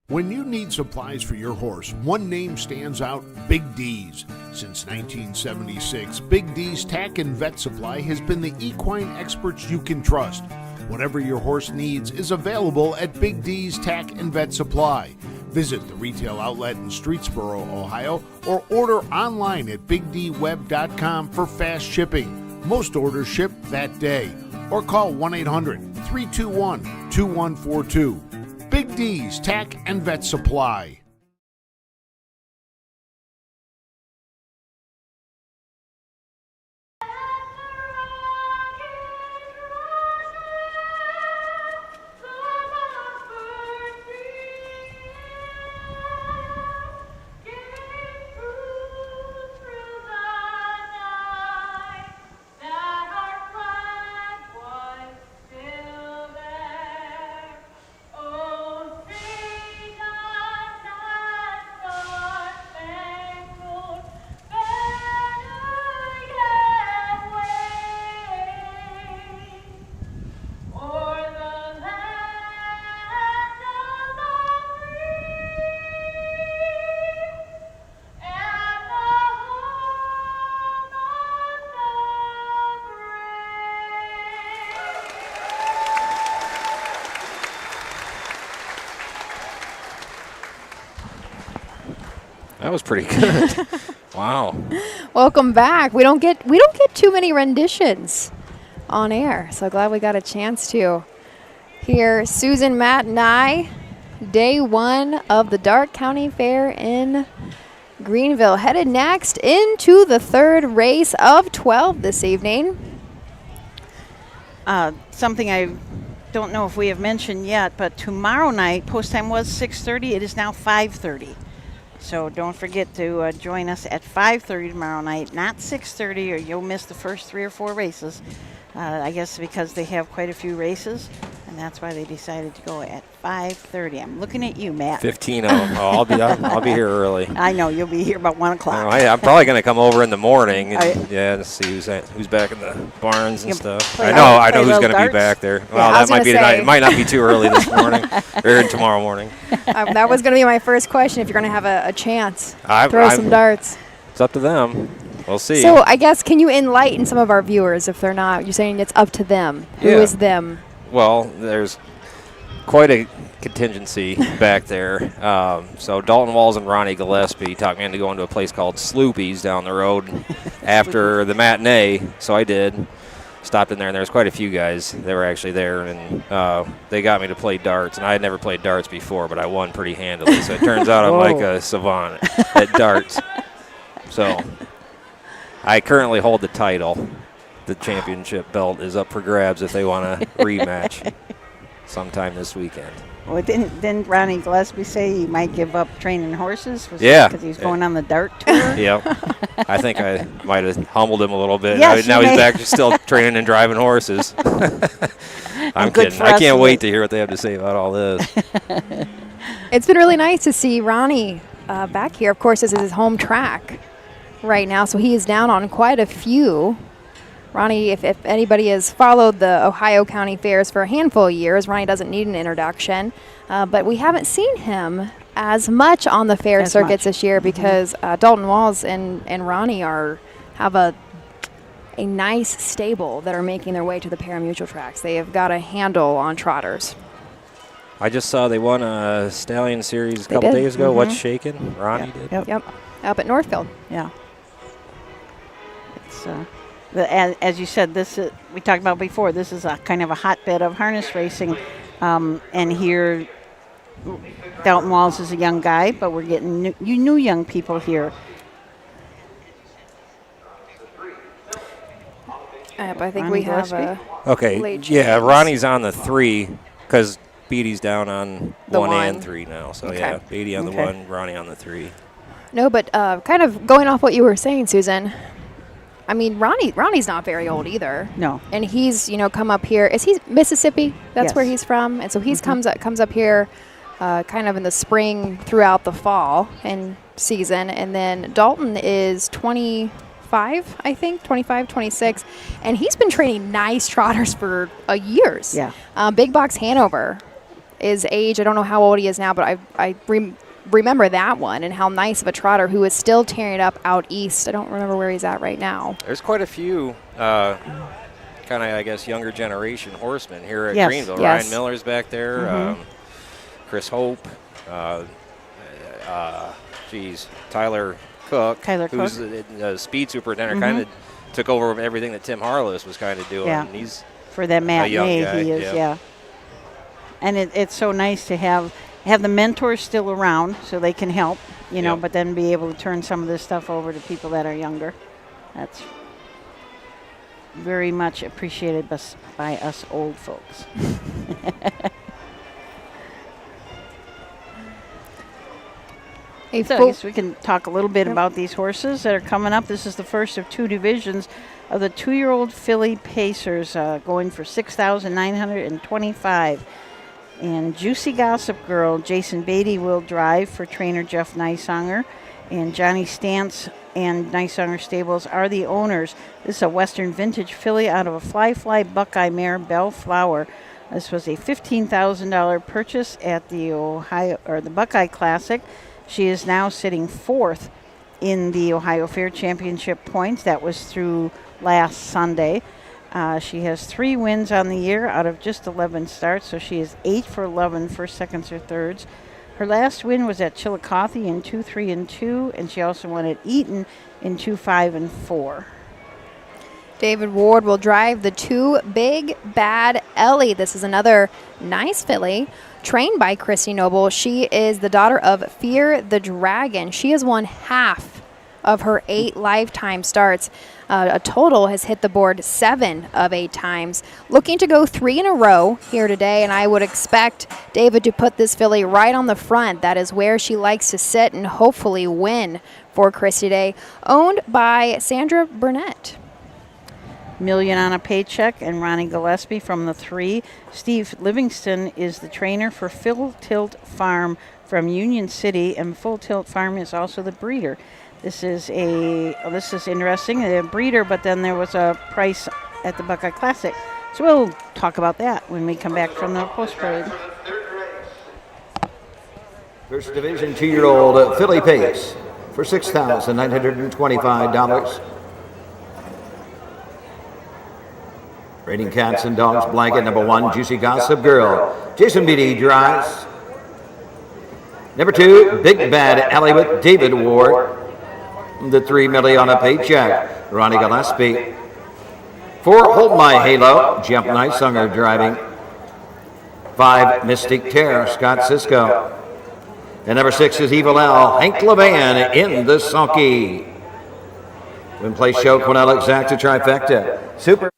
When you need supplies for your horse, one name stands out: Big D's. Since 1976, Big D's Tack and Vet Supply has been the equine experts you can trust. Whatever your horse needs is available at Big D's Tack and Vet Supply. Visit the retail outlet in Streetsboro, Ohio, or order online at bigdweb.com for fast shipping. Most orders ship that day. Or call 1-800-321-2142. Big D's Tack and Vet Supply. was pretty good. Wow. Welcome back. We don't get too many renditions on air, so glad we got a chance to hear Susan, Matt, and I. Day 1 of the Darke County Fair in Greenville. Headed next into the 3rd race of 12 this evening. Something I don't know if we have mentioned yet, but tomorrow night, post time was 6:30. It is now 5:30. So don't forget to join us at 5:30 tomorrow night, not 6:30, or you'll miss the first 3 or 4 races. I guess because they have quite a few races, and that's why they decided to go at 5:30. I'm looking at you, Matt. 15. I'll be here early. I know you'll be here about 1 o'clock. I'm probably going to come over in the morning and to see who's back in the barns and stuff. I know who's going to be back there. Well, that might be tonight. It might not be too early this morning or tomorrow morning. That was going to be my first question. If you're going to have a chance, throw some darts. It's up to them. We'll see. So I guess, can you enlighten some of our viewers if they're not? You're saying it's up to them. Who is them? Well, there's quite a contingency back there. So Dalton Walls and Ronnie Gillespie talked me into going to a place called Sloopy's down the road after the matinee. So I did. Stopped in there, and there was quite a few guys that were actually there, and they got me to play darts. And I had never played darts before, but I won pretty handily. So it turns out I'm like a savant at darts. So I currently hold the title. The championship belt is up for grabs if they want a rematch sometime this weekend. Well, didn't Ronnie Gillespie say he might give up training horses? Because he's going on the dart tour? Yeah. I think I might have humbled him a little bit. Yes, now he's back still training and driving horses. I'm kidding. I can't wait to hear what they have to say about all this. It's been really nice to see Ronnie back here. Of course, this is his home track right now, so he is down on quite a few. Ronnie, if anybody has followed the Ohio County Fairs for a handful of years, Ronnie doesn't need an introduction. But we haven't seen him as much on the fair circuits this year because Dalton Walls and Ronnie have a nice stable that are making their way to the parimutuel tracks. They have got a handle on trotters. I just saw they won a Stallion Series a couple days ago. What's shaking? Ronnie did. Yep. Up at Northfield. Yeah. It's as you said, we talked about before. This is a kind of a hotbed of harness racing, and here Dalton Walls is a young guy, but we're getting new young people here. I think we have a Ronnie's on the 3 because Beatty's down on the 1 and 3 now. So Beatty on the 1, Ronnie on the 3. No, but kind of going off what you were saying, Susan. I mean, Ronnie's not very old either. No. And he's, come up here. Is he Mississippi? That's where he's from. And so he comes up here kind of in the spring throughout the fall and season. And then Dalton is 25, I think, 25, 26. And he's been training nice trotters for years. Yeah. Big Box Hanover is age. I don't know how old he is now, but I remember that one and how nice of a trotter who is still tearing it up out east. I don't remember where he's at right now. There's quite a few kind of, I guess, younger generation horsemen here at Greenville. Ryan Miller's back there, Chris Hope, Tyler Cook, who's the speed superintendent, kind of took over everything that Tim Harless was kind of doing. Yeah. And he's for that matinee, he is, And it's so nice to have the mentors still around so they can help, but then be able to turn some of this stuff over to people that are younger. That's very much appreciated by us old folks. So I guess we can talk a little bit about these horses that are coming up. This is the first of 2 divisions of the 2-year-old filly pacers going for $6,925. And Juicy Gossip Girl, Jason Beatty will drive for trainer Jeff Nysonger. And Johnny Stantz and Nysonger Stables are the owners. This is a Western Vintage filly out of a Fly Buckeye mare, Bellflower. This was a $15,000 purchase at the Buckeye Classic. She is now sitting 4th in the Ohio Fair Championship points. That was through last Sunday. She has 3 wins on the year out of just 11 starts, so she is 8 for 11 first, seconds, or thirds. Her last win was at Chillicothe in 2-3-2, and she also won at Eaton in 2-5-4. David Ward will drive the 2 Big Bad Ellie. This is another nice filly trained by Christy Noble. She is the daughter of Fear the Dragon. She has won half of her 8 lifetime starts. A total has hit the board 7 of 8 times. Looking to go 3 in a row here today, and I would expect David to put this filly right on the front. That is where she likes to sit and hopefully win for Christy today. Owned by Sandra Burnett. Million on a Paycheck and Ronnie Gillespie from the 3. Steve Livingston is the trainer for Full Tilt Farm from Union City, and Full Tilt Farm is also the breeder. This is interesting, a breeder, but then there was a price at the Buckeye Classic. So we'll talk about that when we come back from the post parade. First Division 2-year-old Philly Pace for $6,925. Rating Cats and Dogs blanket number 1, Juicy Gossip Girl. Jason Beatty drives. Number 2, Big Bad Alley with David Ward. The 3, Millie on a Paycheck, Ronnie Gillespie. 4, Hold My Halo, Jeff Nightsunger driving. 5, Mystic Terror, Scott Cisco. And number 6 is Evil L, Hank Levan in the sulky. Win place show, Quinella Exacta trifecta. Super.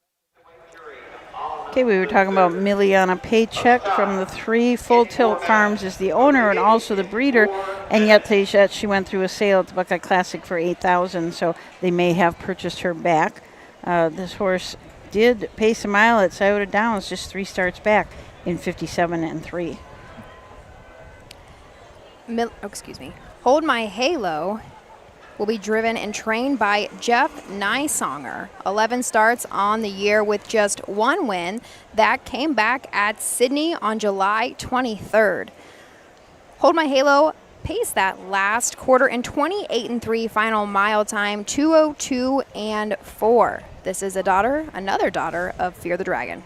Okay, we were talking about Millie on a Paycheck from the 3. Full Tilt Farms is the owner and also the breeder, and yet she went through a sale at the Buckeye Classic for $8,000, so they may have purchased her back. This horse did pace a mile at Scioto Downs, just 3 starts back in 57-3. Hold My Halo will be driven and trained by Jeff Neisonger. 11 starts on the year with just 1 win. That came back at Sydney on July 23rd. Hold My Halo paced that last quarter in 28-3 final mile time, 2:02.4. This is another daughter of Fear the Dragon.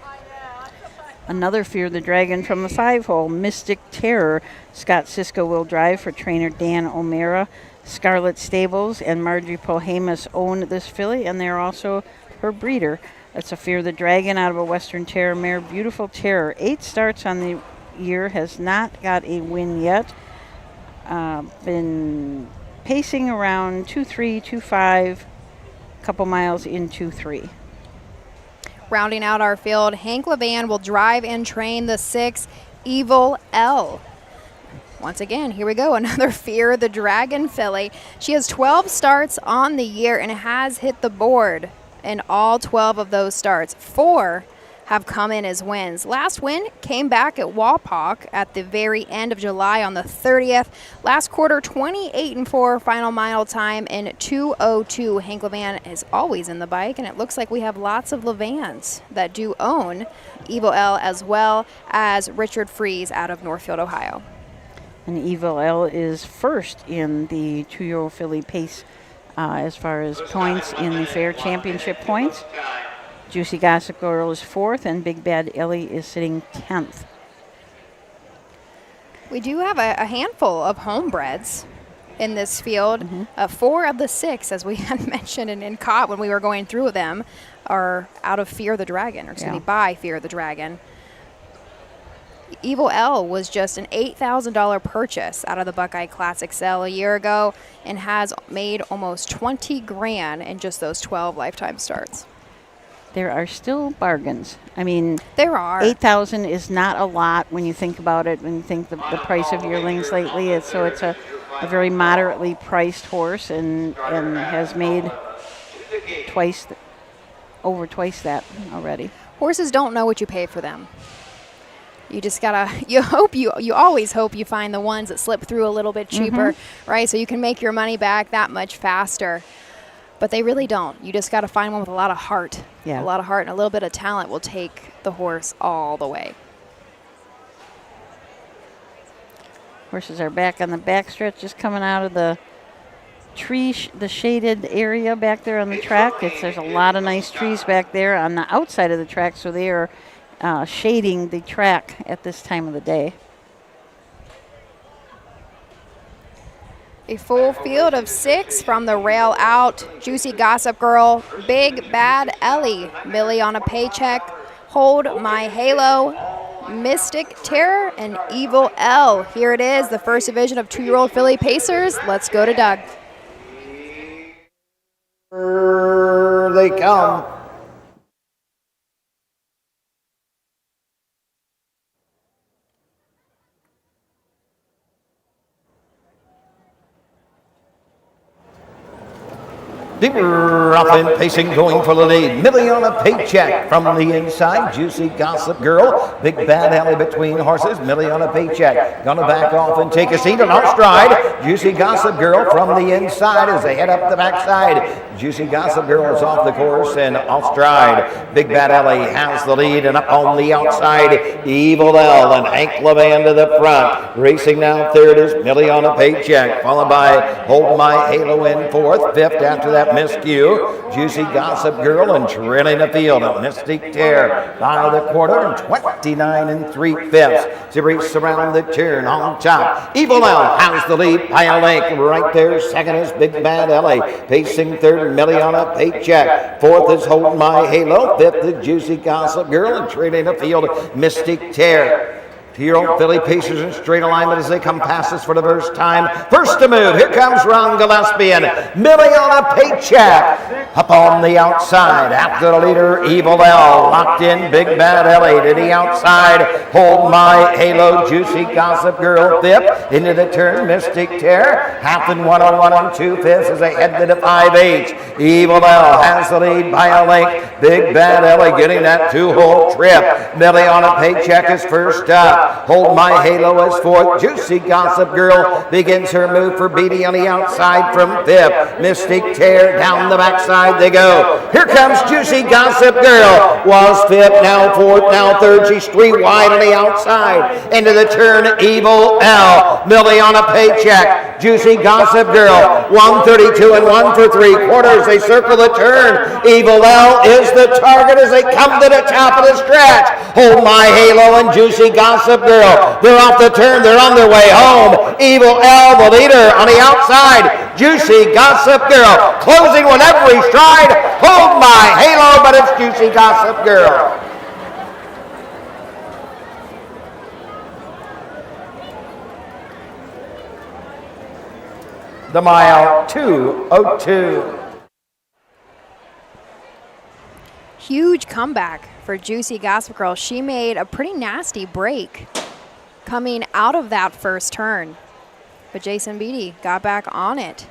Another Fear the Dragon from the 5-hole, Mystic Terror. Scott Cisco will drive for trainer Dan O'Mara. Scarlet Stables and Marjorie Pohamus own this filly, and they're also her breeder. It's a Fear the Dragon out of a Western Terror mare, Beautiful Terror. 8 starts on the year, has not got a win yet. Been pacing around 2-3, 2-5, a couple miles in 2-3. Rounding out our field, Hank Levan will drive and train the 6, Evil L. Once again, here we go, another Fear the Dragon filly. She has 12 starts on the year and has hit the board in all 12 of those starts. 4 have come in as wins. Last win came back at Wapak at the very end of July on the 30th. Last quarter, 28-4 final mile time in 2:02. Hank Levan is always in the bike, and it looks like we have lots of Levans that do own Evil L, as well as Richard Fries out of Northfield, Ohio. And Evil L is first in the 2-year-old filly pace as far as points in the fair championship points. Juicy Gossip Girl is 4th, and Big Bad Ellie is sitting 10th. We do have a handful of homebreds in this field. 4 of the 6, as we had mentioned and caught when we were going through them, are out of Fear the Dragon, or excuse me, by Fear the Dragon. Evil L was just an $8,000 purchase out of the Buckeye Classic sale a year ago and has made almost $20,000 in just those 12 lifetime starts. There are still bargains. I mean, there are. $8,000 is not a lot when you think about it, when you think the price of yearlings lately. It's a very moderately priced horse and has made over twice that already. Horses don't know what you pay for them. You just gotta, you always hope you find the ones that slip through a little bit cheaper, right? So you can make your money back that much faster. But they really don't. You just gotta find one with a lot of heart. Yeah. A lot of heart and a little bit of talent will take the horse all the way. Horses are back on the backstretch, just coming out of the the shaded area back there on the track. There's a lot of nice trees back there on the outside of the track, so they are shading the track at this time of the day. A full field of 6 from the rail out. Juicy Gossip Girl, Big Bad Ellie, Millie on a Paycheck, Hold My Halo, Mystic Terror, and Evil L. Here it is, the first division of 2-year-old filly pacers. Let's go to Doug. Here they come. Deeper up and pacing, going for the lead. Millie on a Paycheck from the inside. Juicy Gossip Girl. Big Bad Alley between horses. Millie on a Paycheck. Gonna back off and take a seat and off stride. Juicy Gossip Girl from the inside as they head up the backside. Juicy Gossip Girl is off the course and off stride. Big Bad Alley has the lead, and up on the outside, Evil L and Hank Levan to the front. Racing now third is Millie on a Paycheck, followed by Hold My Halo in fourth. Fifth after that, Miscue, Juicy Gossip Girl, and trailing the field of Mystic Terror by the quarter, and 29 3/5. To race around the turn on top. Evil L has the lead by a length. Right there, second is Big Bad Ellie. Pacing third, Millie on a Paycheck. Fourth is Hold My Halo. Fifth is Juicy Gossip Girl, and trailing the field of Mystic Terror. 2-year-old filly pacers in straight alignment as they come past us for the first time. First to move, here comes Ron Gillespie and Millie on a Paycheck. Up on the outside, after the leader, Evil L. Locked in, Big Bad Ellie to the outside. Hold My Halo, Juicy Gossip Girl, fifth. Into the turn, Mystic Terror. Half and 101 and 2/5 as they head to the 5/8. Evil L has the lead by a length. Big Bad Ellie getting that 2-hole trip. Millie on a Paycheck is first up. Hold My Halo is fourth. Juicy Gossip Girl begins her move for Beatty on the outside from fifth. Mystic Terror down the backside they go. Here comes Juicy Gossip Girl. Was fifth, now fourth, now third. She's 3 wide on the outside. Into the turn, Evil L. Millie on a Paycheck. Juicy Gossip Girl. 132 and 1 for 3/4. They circle the turn. Evil L is the target as they come to the top of the stretch. Hold My Halo and Juicy Gossip Girl. They're off the turn. They're on their way home. Evil L, the leader, on the outside. Juicy Gossip Girl closing with every stride. Hold My Halo, but it's Juicy Gossip Girl. The mile 2:02. Huge comeback for Juicy Gossip Girl. She made a pretty nasty break coming out of that first turn. But Jason Beatty got back on it.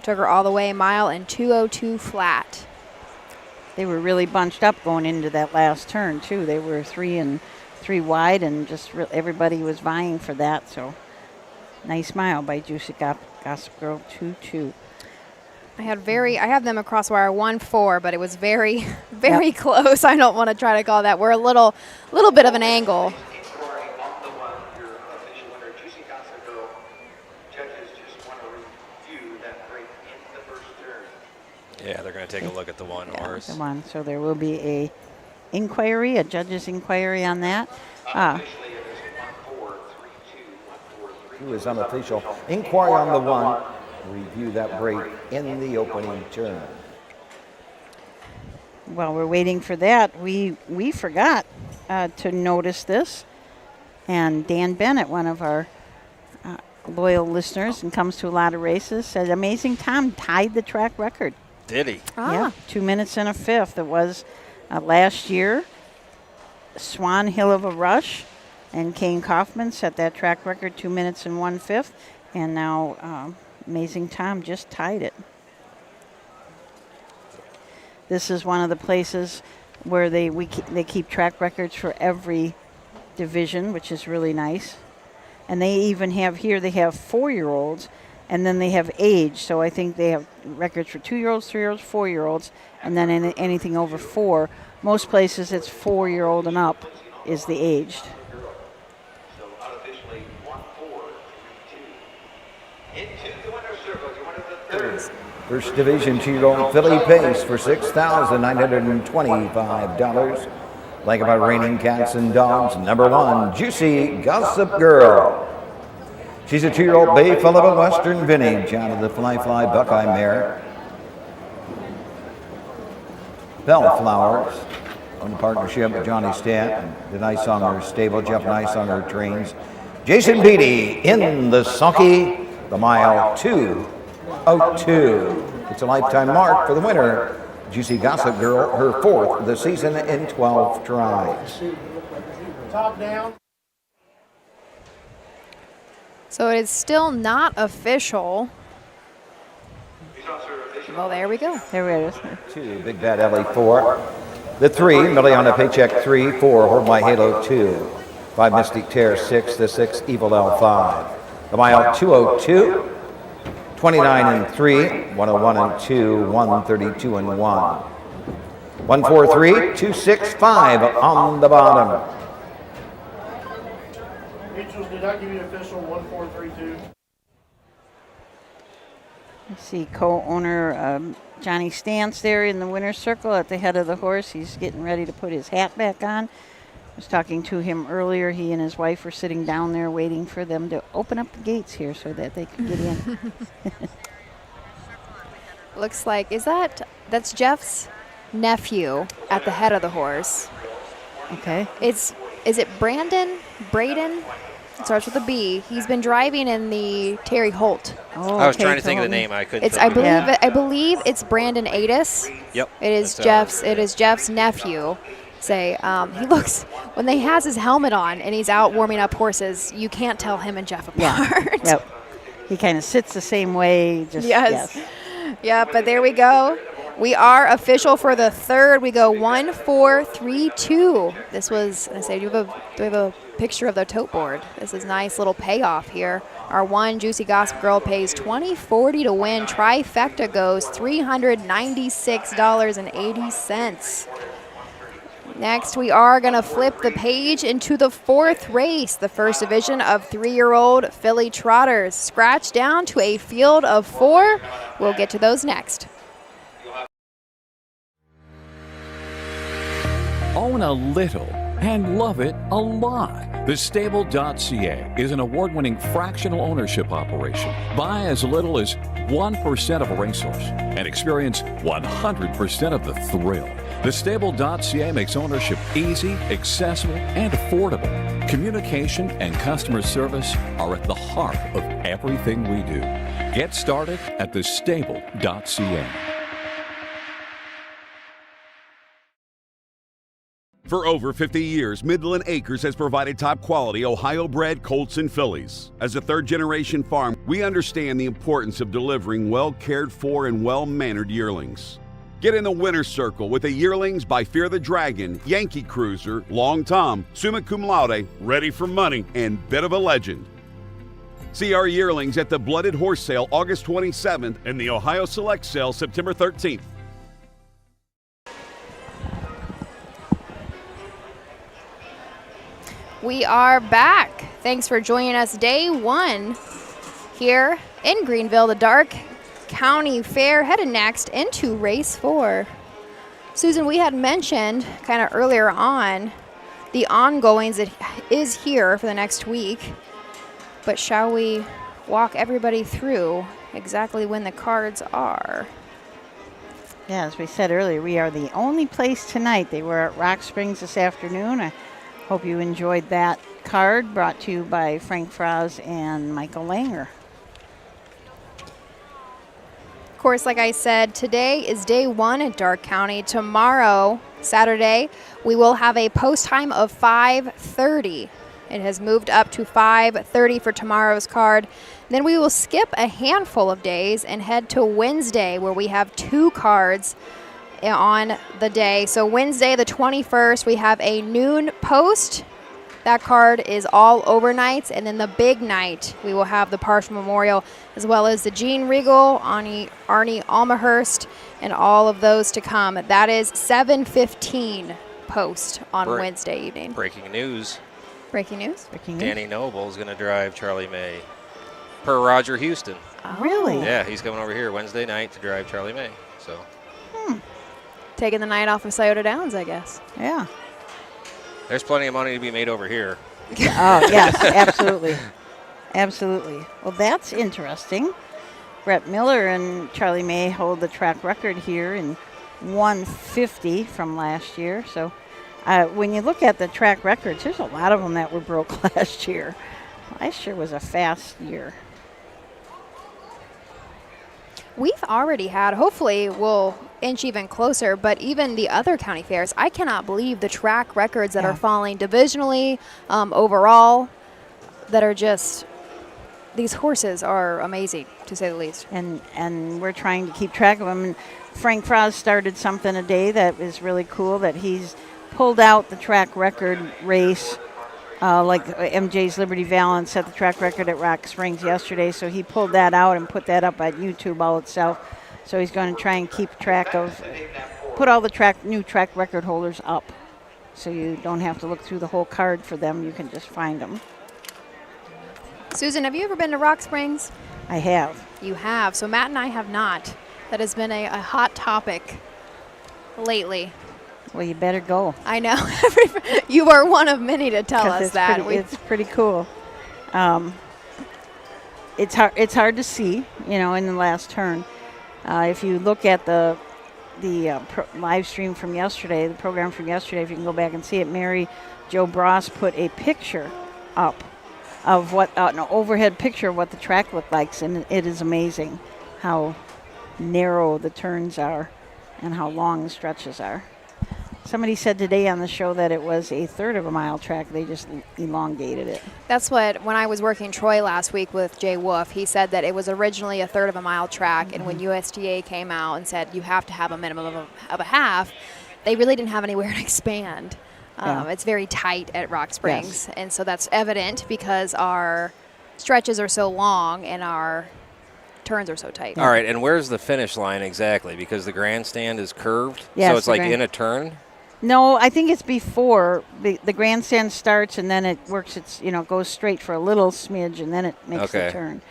Took her all the way a mile and 2:02 flat. They were really bunched up going into that last turn, too. They were 3 wide, and just everybody was vying for that. So nice mile by Juicy Gossip Girl, 2-2. I have them across wire 1-4, but it was very, very close. I don't want to try to call that. We're a little bit of an angle. Yeah, they're going to take a look at the one horse. The one. So there will be a judge's inquiry on that. Who is unofficial? Inquiry on the one. Review that break in the opening turn. While we're waiting for that, we forgot to notice this. And Dan Bennett, one of our loyal listeners and comes to a lot of races, said Amazing Tom tied the track record. Did he? Yeah, 2 minutes and a fifth. It was last year. Swan Hill of a Rush and Kane Kaufman set that track record, 2 minutes and 1/5. And now Amazing Tom just tied it. This is one of the places where they keep track records for every division, which is really nice. And they even have here, they have 4-year-olds, and then they have age. So I think they have records for 2-year-olds, 3-year-olds, 4-year-olds, and then anything over 4. Most places it's 4-year-old and up is the aged. First Division 2-year-old filly pace for $6,925. Like about Raining Cats and Dogs, number 1, Juicy Gossip Girl. She's a 2-year-old bay full of a Western vintage out of the Fly Buckeye mare. Bellflowers, on the partnership with Johnny Stanton, the Nicehonger stable. Jeff Nicehonger trains. Jason Beatty in the sulky, the mile 2:02. It's a lifetime mark for the winner, Juicy Gossip Girl, her 4th of the season in 12 tries. Top down. So it is still not official. Well, there we go. There it is. 2, Big Bad Ellie 4. The 3, Miliana Paycheck 3, 4, Hold My Halo 2. 5, Mystic Tear 6, the 6, Evil L 5. The mile 2:02. 29 and 3, 101 and 2, 132 and 1. 143, 265 on the bottom. Mitchell's, did I give you an official 1432? You see co-owner Johnny Stantz there in the winner's circle at the head of the horse. He's getting ready to put his hat back on. I was talking to him earlier. He and his wife were sitting down there waiting for them to open up the gates here so that they could get in. Looks like, that's Jeff's nephew at the head of the horse. Okay. Is it Braden? It starts with a B. He's been driving in the Terry Holt. Oh, I was trying to think of the name. I couldn't. I believe it's Brandon Adis. Yep. It is Jeff's nephew. He looks, when he has his helmet on and he's out warming up horses, you can't tell him and Jeff apart. Yep. He kind of sits the same way. Yes. Yeah, but there we go. We are official for the 3rd. We go 1-4-3-2. This was, do we have a picture of the tote board? This is nice little payoff here. Our 1 Juicy Gossip Girl pays $20.40 to win. Trifecta goes $396.80. Next, we are going to flip the page into the 4th race, the first division of 3-year-old filly trotters. Scratch down to a field of 4. We'll get to those next. Own a little and love it a lot. TheStable.ca is an award-winning fractional ownership operation. Buy as little as 1% of a racehorse and experience 100% of the thrill. TheStable.ca makes ownership easy, accessible, and affordable. Communication and customer service are at the heart of everything we do. Get started at TheStable.ca. For over 50 years, Midland Acres has provided top-quality Ohio-bred colts and fillies. As a third-generation farm, we understand the importance of delivering well-cared-for and well-mannered yearlings. Get in the winner's circle with the yearlings by Fear the Dragon, Yankee Cruiser, Long Tom, Summa Cum Laude, Ready for Money, and Bit of a Legend. See our yearlings at the Blooded Horse Sale August 27th and the Ohio Select Sale September 13th. We are back. Thanks for joining us day 1 here in Greenville, the Dark County Fair, headed next into race 4. Susan, we had mentioned kind of earlier on the ongoings that is here for the next week, but shall we walk everybody through exactly when the cards are? Yeah, as we said earlier, we are the only place tonight. They were at Rock Springs this afternoon. I hope you enjoyed that card, brought to you by Frank Fraz and Michael Langer. Of course, like I said, today is day 1 at Dark County. Tomorrow, Saturday, we will have a post time of 5:30. It has moved up to 5:30 for tomorrow's card. Then we will skip a handful of days and head to Wednesday, where we have 2 cards on the day. So Wednesday the 21st, we have a noon post. That card is all overnights. And then the big night, we will have the partial memorial, as well as the Gene Regal, Arnie Almahurst, and all of those to come. That is 7:15 post on Wednesday evening. Breaking news. Breaking news? Danny Noble is going to drive Charlie May, per Roger Houston. Oh. Really? Yeah, he's coming over here Wednesday night to drive Charlie May. So. Taking the night off of Scioto Downs, I guess. Yeah. There's plenty of money to be made over here. Oh, yes, absolutely. Absolutely. Well, that's interesting. Brett Miller and Charlie May hold the track record here in 150 from last year. So when you look at the track records, there's a lot of them that were broke last year. Last year was a fast year. We've already had, hopefully we'll inch even closer, but even the other county fairs, I cannot believe the track records that are falling divisionally, overall, that are just, these horses are amazing, to say the least. And we're trying to keep track of them. And Frank Frost started something today that is really cool, that he's pulled out the track record race, like MJ's Liberty Valance set the track record at Rock Springs yesterday, so he pulled that out and put that up at YouTube all itself. So he's going to try and keep track of, put all the new track record holders up, so you don't have to look through the whole card for them. You can just find them. Susan, have you ever been to Rock Springs? I have. You have. So Matt and I have not. That has been a hot topic lately. Well, you better go. I know. You are one of many to tell us that. It's pretty cool. It's hard to see, in the last turn. If you look at the live stream from yesterday, the program from yesterday, if you can go back and see it, Mary Jo Bross put a picture up of an overhead picture of what the track looked like, and it is amazing how narrow the turns are and how long the stretches are. Somebody said today on the show that it was a third of a mile track. They just elongated it. That's when I was working Troy last week with Jay Wolf, he said that it was originally a third of a mile track, and when USDA came out and said you have to have a minimum of a half, they really didn't have anywhere to expand. It's very tight at Rock Springs, and so that's evident because our stretches are so long and our turns are so tight. All right, and where's the finish line exactly? Because the grandstand is curved, yes, so it's like in a turn? No, I think it's before the grandstand starts, and then it works. Goes straight for a little smidge, and then it makes the turn.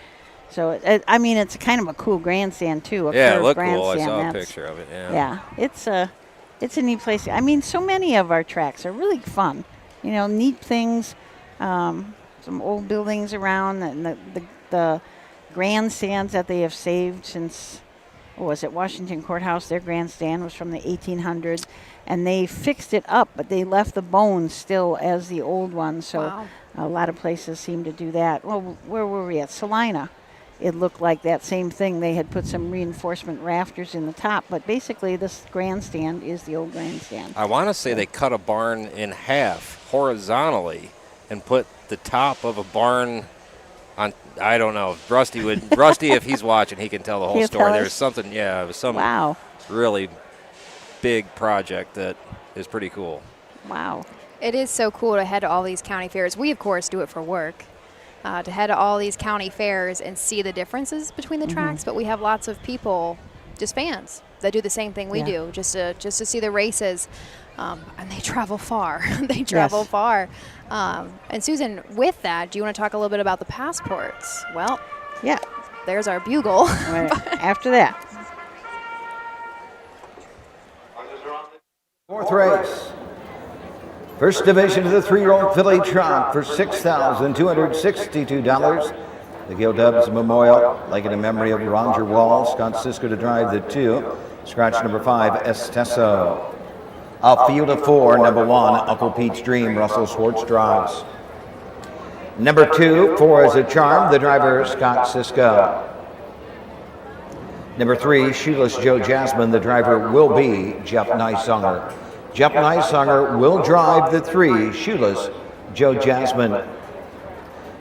So it's kind of a cool grandstand too. Yeah, it looked cool. I saw a picture of it. Yeah, it's a neat place. So many of our tracks are really fun. Neat things. Some old buildings around, and the grandstands that they have saved since. Was it Washington Courthouse? Their grandstand was from the 1800s, and they fixed it up, but they left the bones still as the old one. So a lot of places seem to do that. Well, where were we at? Salina. It looked like that same thing. They had put some reinforcement rafters in the top, but basically this grandstand is the old grandstand. I want to say they cut a barn in half horizontally and put the top of a barn on. I don't know. Rusty, if he's watching, he can tell the whole story. There's something, it was some really big project that is pretty cool. Wow. It is so cool to head to all these county fairs. We, of course, do it for work, to head to all these county fairs and see the differences between the tracks, but we have lots of people, just fans, that do the same thing we do, just to see the races. And they travel far. Far. And Susan, with that, do you want to talk a little bit about the passports? Well, there's our bugle. After that. Fourth race. First division of the 3-year-old filly trot for $6,262. The Gil Dubs Memorial, like in memory of Roger Wall, Scott Sisko to drive the 2. Scratch number 5, Esteso. A field of 4, number 1, Uncle Pete's Dream, Russell Schwartz drives. Number 2, 4 is a charm, the driver, Scott Sisko. Number 3, Shoeless Joe Jasmine, the driver will be Jeff Neisanger. Jeff Neisanger will drive the 3, Shoeless Joe Jasmine.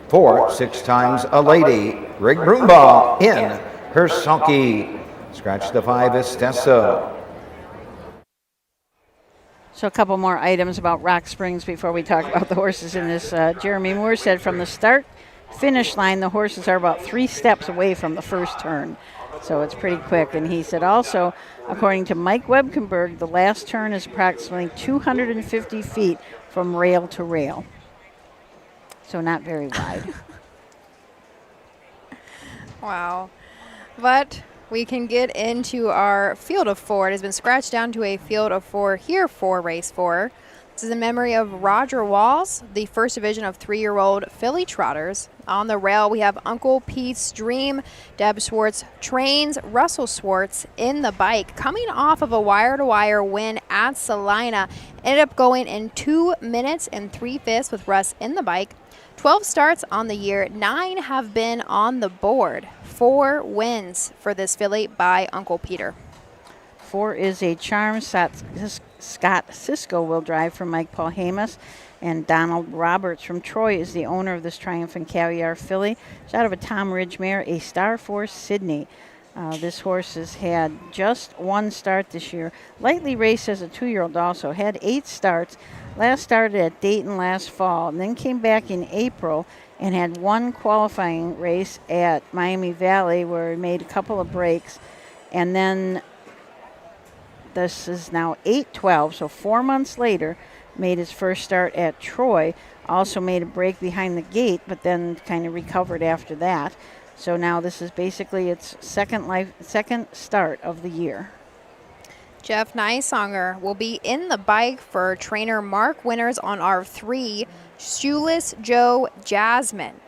4, 6 times a lady, Rick Broombaugh in her sulky. Scratch the 5, Esteso. So a couple more items about Rock Springs before we talk about the horses in this. Jeremy Moore said from the start-finish line, the horses are about 3 steps away from the first turn. So it's pretty quick. And he said also, according to Mike Webkenberg, the last turn is approximately 250 feet from rail to rail. So not very wide. Wow. But we can get into our field of 4. It has been scratched down to a field of 4 here for race 4. This is in memory of Roger Walls, the first division of 3-year-old filly trotters. On the rail, we have Uncle Pete's Dream. Deb Schwartz trains Russell Schwartz in the bike. Coming off of a wire-to-wire win at Salina, ended up going in 2 minutes and 3/5 with Russ in the bike. 12 starts on the year, 9 have been on the board. 4 wins for this filly by Uncle Peter. 4 is a charm. Scott Cisco will drive for Mike Paul Hamas. And Donald Roberts from Troy is the owner of this Triumphant Caviar filly. It's out of a Tom Ridge mare, a Star Force Sydney. This horse has had just 1 start this year. Lightly raced as a 2-year-old also. Had 8 starts. Last started at Dayton last fall, and then came back in April and had 1 qualifying race at Miami Valley where he made a couple of breaks. And then this is now 8-12, so 4 months later, made his first start at Troy. Also made a break behind the gate, but then kind of recovered after that. So now this is basically its second start of the year. Jeff Nysonger will be in the bike for trainer Mark Winters on R3, Shoeless Joe Jasmine.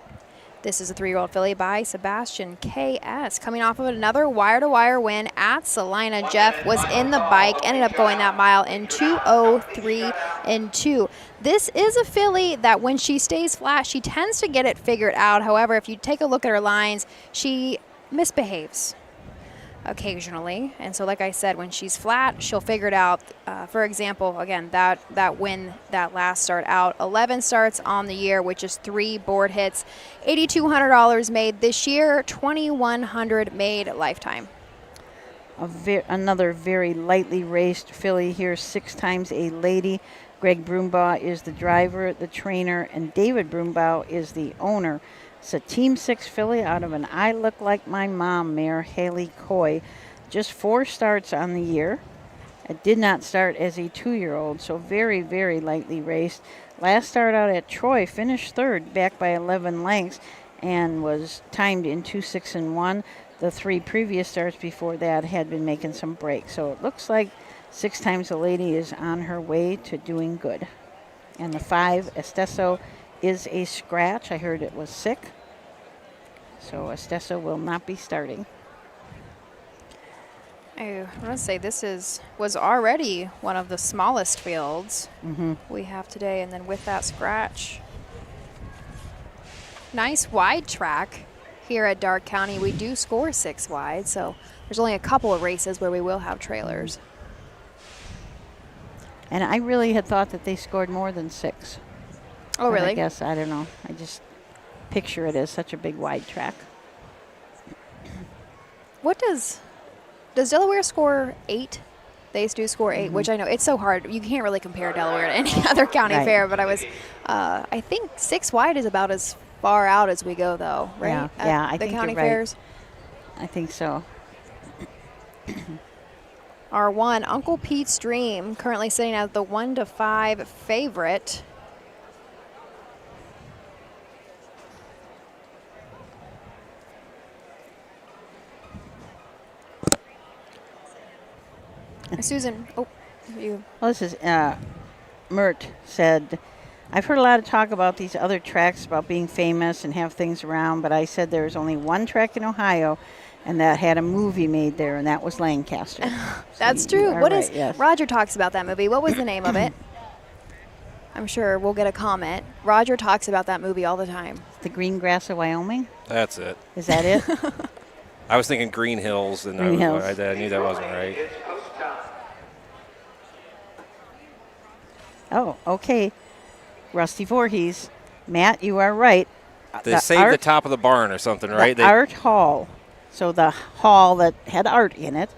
This is a 3-year-old filly by Sebastian K.S. Coming off of another wire-to-wire win at Salina, Jeff was in the bike, ended up going that mile in 2:03 and 2. This is a filly that when she stays flat, she tends to get it figured out. However, if you take a look at her lines, she misbehaves occasionally. And so like I said, when she's flat, she'll figure it out. For example, again, that win, that last start out, 11 starts on the year, which is 3 board hits, $8,200 made this year, $2,100 made lifetime. Another very lightly raced filly here, 6 times a lady. Greg Broombaugh is the driver, the trainer, and David Broombaugh is the owner. It's a Team 6 filly out of an I Look Like My Mom mare, Haley Coy. Just 4 starts on the year. It did not start as a 2-year-old, so very, very lightly raced. Last start out at Troy, finished 3rd, back by 11 lengths, and was timed in 2:06 and 1. The 3 previous starts before that had been making some breaks. So it looks like 6 times a lady is on her way to doing good. And the 5, Esteso, is a scratch. I heard it was sick. So Esteso will not be starting. I want to say this was already one of the smallest fields we have today, and then with that scratch. Nice wide track here at Darke County. We do score 6 wide, so there's only a couple of races where we will have trailers. And I really had thought that they scored more than 6. Oh, really? I guess, I don't know. I just picture it as such a big wide track. What does Delaware score 8? They do score 8, which I know it's so hard. You can't really compare Delaware to any other county fair, but I think 6 wide is about as far out as we go, though, right? Yeah, I think the county you're right. fairs. I think so. R1, Uncle Pete's Dream, currently sitting at the 1-5 favorite. Susan, you. Well, this is Mert said, I've heard a lot of talk about these other tracks about being famous and have things around, but I said there's only one track in Ohio and that had a movie made there, and that was Lancaster. That's so true. What right, is yes. Roger talks about that movie. What was the name of it? I'm sure we'll get a comment. Roger talks about that movie all the time. The Green Grass of Wyoming? That's it. Is that it? I was thinking Green Hills, and Green Hills. I knew that wasn't right. Oh, okay. Rusty Voorhees. Matt, you are right. They saved the top of the barn or something, right? The art hall. So the hall that had art in it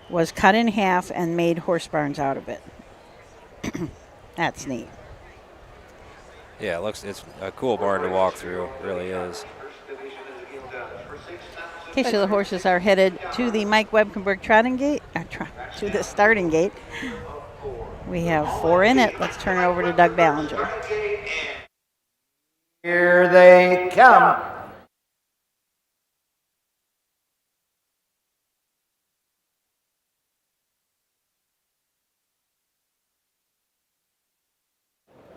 was cut in half and made horse barns out of it. That's neat. Yeah, it's a cool barn to walk through. It really is. Okay, so the horses are headed to the Mike Webkenberg trotting gate, to the starting gate. We have 4 in it. Let's turn it over to Doug Ballinger. Here they come.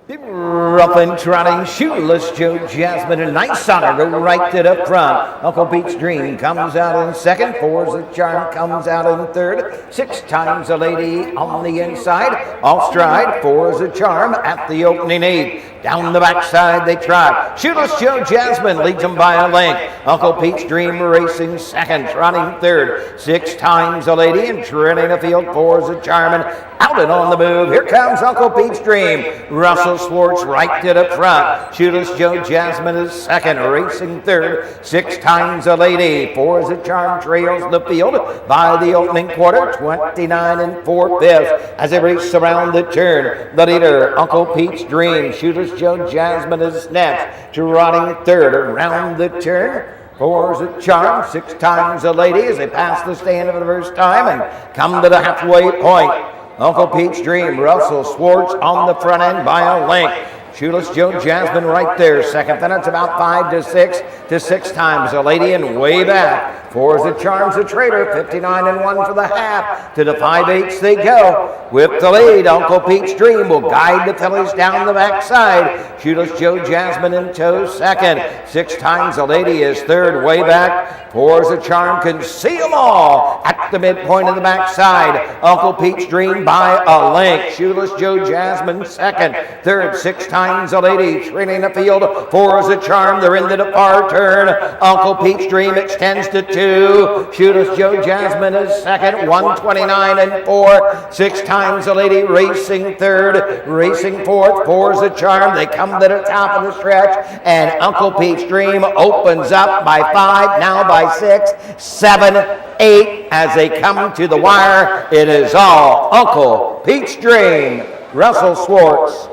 Rough and trotting, shoeless Joe Jasmine, and nice honor go right to the front. Uncle Pete's Dream comes out in second. Four's a Charm comes out in third. 6 times a lady on the inside. Off stride, 4's a Charm at the opening 8. Down the backside they trot. Shoeless Joe Jasmine leads them by a length. Uncle Pete's Dream racing second, trotting third. 6 times a lady and treading the field. 4's a Charm and out and on the move. Here comes Uncle Pete's Dream. Russell Swartz right to the front. Shoeless Joe Jasmine is second, racing third. 6 times a lady. 4's a Charm trails the field by the opening quarter. 29 4/5 as they race around the turn. The leader, Uncle Pete's Dream. Shoeless Joe Jasmine is next, trotting third around the turn. 4's a Charm, 6 times a lady as they pass the stand for the first time and come to the halfway point. Uncle Pete's Dream, Russell Swartz on the front end by a length. Shoeless Joe Jasmine right there, second. Then it's about 5 to 6 to 6 times a lady and way back. 4's a Charm's a Trader, 59 1 for the half. To the 5/8 they go. With the lead, Uncle Pete's Dream will guide the fillies down the backside. Shoeless Joe Jasmine in tow second. 6 times a lady is third, way back. 4's a Charm can see them all at the midpoint of the backside. Uncle Pete's Dream by a length. Shoeless Joe Jasmine second. Third, 6 times a lady trailing the field. 4's a Charm, they're into the far turn. Uncle Pete's Dream extends to 2. Shoeless Joe Jasmine is second, 129 4. 6 times a lady racing third, racing fourth. 4's a Charm, they come to the top of the stretch, and Uncle Pete's Dream opens up by 5, now by 6, 7, 8 as they come to the wire. It is all Uncle Pete's Dream. Russell Swartz,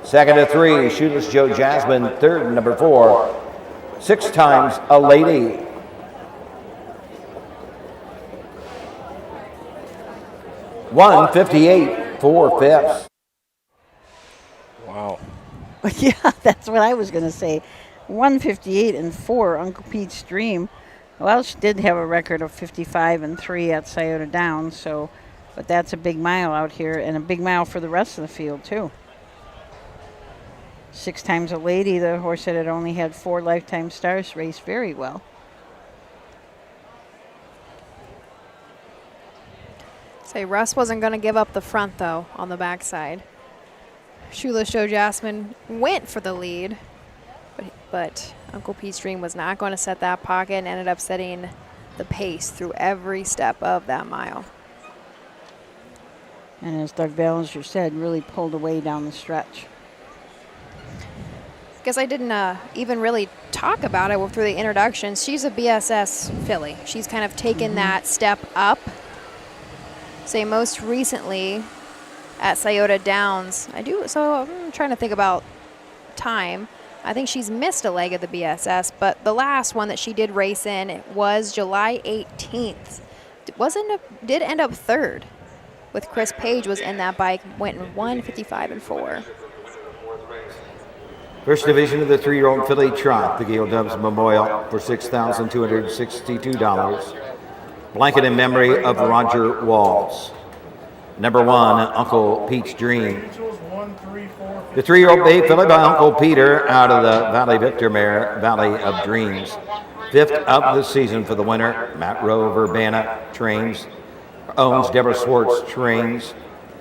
second to 3. Shoeless Joe Jasmine, third, number 4. 6 times a lady. $158 4/5. Wow. Yeah, that's what I was going to say. 158 4, Uncle Pete's Dream. Welsh did have a record of 55 3 at Scioto Downs, so, but that's a big mile out here and a big mile for the rest of the field too. 6 times a lady, the horse that had only had 4 lifetime stars, raced very well. Say Russ wasn't going to give up the front, though, on the backside. Shoeless Joe Jasmine went for the lead, but Uncle Pete's Dream was not going to set that pocket and ended up setting the pace through every step of that mile. And as Doug Ballinger said, really pulled away down the stretch. Guess I didn't even really talk about it through the introductions. She's a BSS filly. She's kind of taken that step up. Say most recently at Scioto Downs. So I'm trying to think about time. I think she's missed a leg at the BSS, but the last one that she did race in was July 18th. Did end up third with Chris Page was in that bike, went in 155 4. First division of the 3-year-old filly trot, the Gail Dubs Memorial for $6,262. Blanket in memory of Roger Walls. Number 1, Uncle Pete's Dream. The 3-year-old bay filly by Uncle Peter out of the Valley Victor mare, Valley of Dreams. 5th of the season for the winner. Matt Rowe of Urbana trains. Owns Deborah Swartz trains.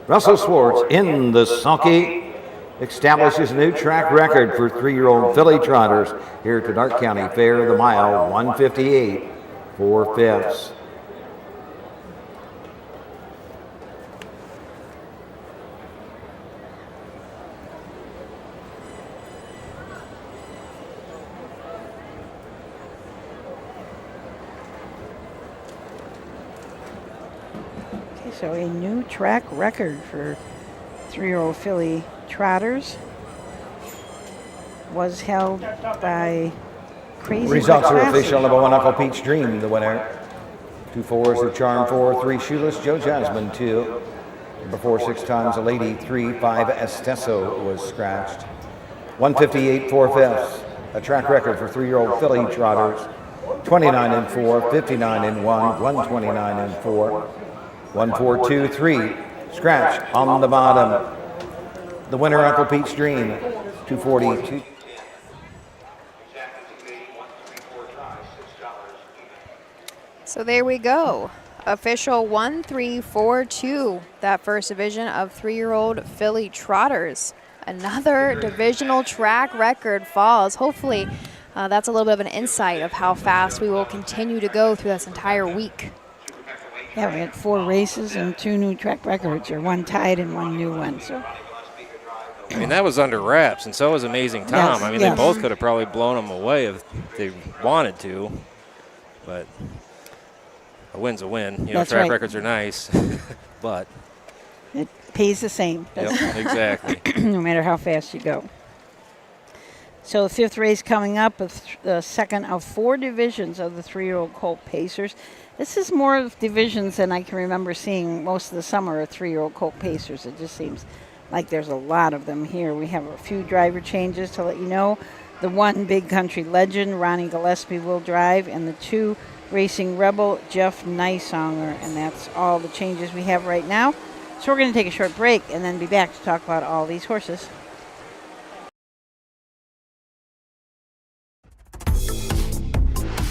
Russell Swartz in the sulky establishes a new track record for 3-year-old filly trotters here at the Darke County Fair. The mile, 158 4/5. So a new track record for 3-year-old filly trotters was held by Crazy. Results are official. Number 1, Uncle Pete's Dream, the winner. 2 4's the Charm, 4 3 Shoeless Joe Jasmine, 2. Number 4, 6 times a lady, 3 5 Esteso was scratched. 158 4/5. A track record for 3-year-old filly trotters. 29 4, 59 1, 129 4. 1 4 2 3. Scratch on the bottom. The winner, Uncle Pete's Dream, 242. So there we go. Official 1-3-4-2. That first division of 3-year-old filly trotters. Another divisional track record falls. Hopefully that's a little bit of an insight of how fast we will continue to go through this entire week. Yeah, we had 4 races and 2 new track records, or 1 tied and 1 new one. So, I mean, that was under wraps, and so was Amazing Tom. Yes, I mean, yes. they both could have probably blown them away if they wanted to, but a win's a win. You know, That's track right. records are nice, but it pays the same. yep, exactly. No matter how fast you go. So the 5th race coming up, the second of 4 divisions of the 3-year-old colt pacers. This is more of divisions than I can remember seeing most of the summer of 3-year-old colt pacers. It just seems like there's a lot of them here. We have a few driver changes to let you know. The 1 Big Country Legend, Ronnie Gillespie, will drive, and the 2 Racing Rebel, Jeff Nysonger, and that's all the changes we have right now. So we're going to take a short break and then be back to talk about all these horses.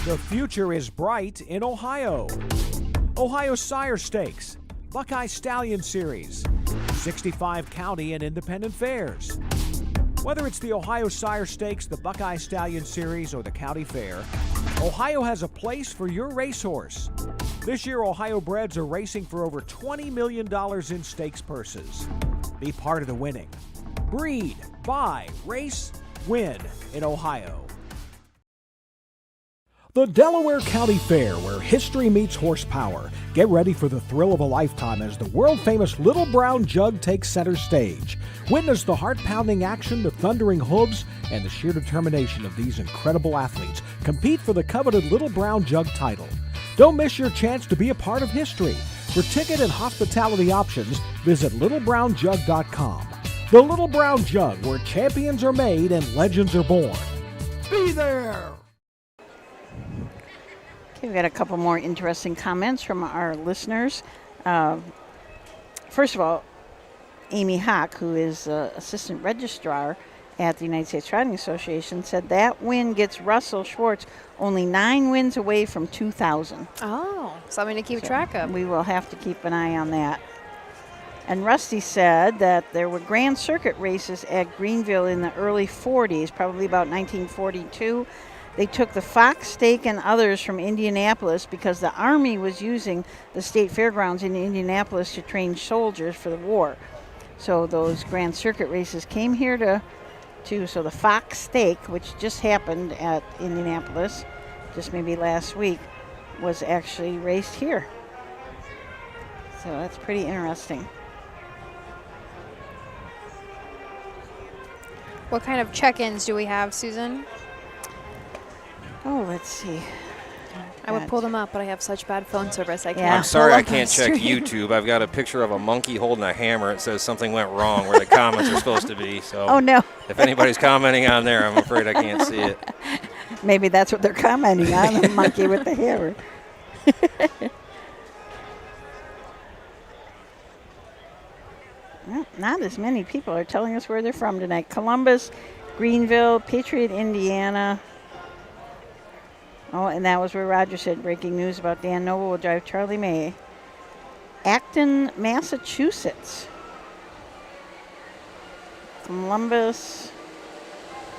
The future is bright in Ohio. Ohio Sire Stakes, Buckeye Stallion Series, 65 county and independent fairs. Whether it's the Ohio Sire Stakes, the Buckeye Stallion Series, or the County Fair, Ohio has a place for your racehorse. This year, Ohio breds are racing for over $20 million in stakes purses. Be part of the winning. Breed, buy, race, win in Ohio. The Delaware County Fair, where history meets horsepower. Get ready for the thrill of a lifetime as the world-famous Little Brown Jug takes center stage. Witness the heart-pounding action, the thundering hooves, and the sheer determination of these incredible athletes compete for the coveted Little Brown Jug title. Don't miss your chance to be a part of history. For ticket and hospitality options, visit littlebrownjug.com. The Little Brown Jug, where champions are made and legends are born. Be there! Okay, we've got a couple more interesting comments from our listeners. First of all, Amy Hawk, who is assistant registrar at the United States Riding Association, said that win gets Russell Schwartz only 9 wins away from 2,000. Oh, something to keep track of. We will have to keep an eye on that. And Rusty said that there were Grand Circuit races at Greenville in the early 40s, probably about 1942. They took the Fox Stake and others from Indianapolis because the Army was using the state fairgrounds in Indianapolis to train soldiers for the war. So those Grand Circuit races came here so the Fox Stake, which just happened at Indianapolis, just maybe last week, was actually raced here. So that's pretty interesting. What kind of check-ins do we have, Susan? Oh, let's see. I would pull them up, but I have such bad phone service I can't. Yeah. I'm sorry pull I up can't on check stream. YouTube. I've got a picture of a monkey holding a hammer. It says something went wrong where the comments are supposed to be. So Oh, no. if anybody's commenting on there, I'm afraid I can't see it. Maybe that's what they're commenting on, the monkey with the hammer. Well, not as many people are telling us where they're from tonight. Columbus, Greenville, Patriot, Indiana. Oh, and that was where Roger said breaking news about Dan Noble will drive Charlie May. Acton, Massachusetts. Columbus,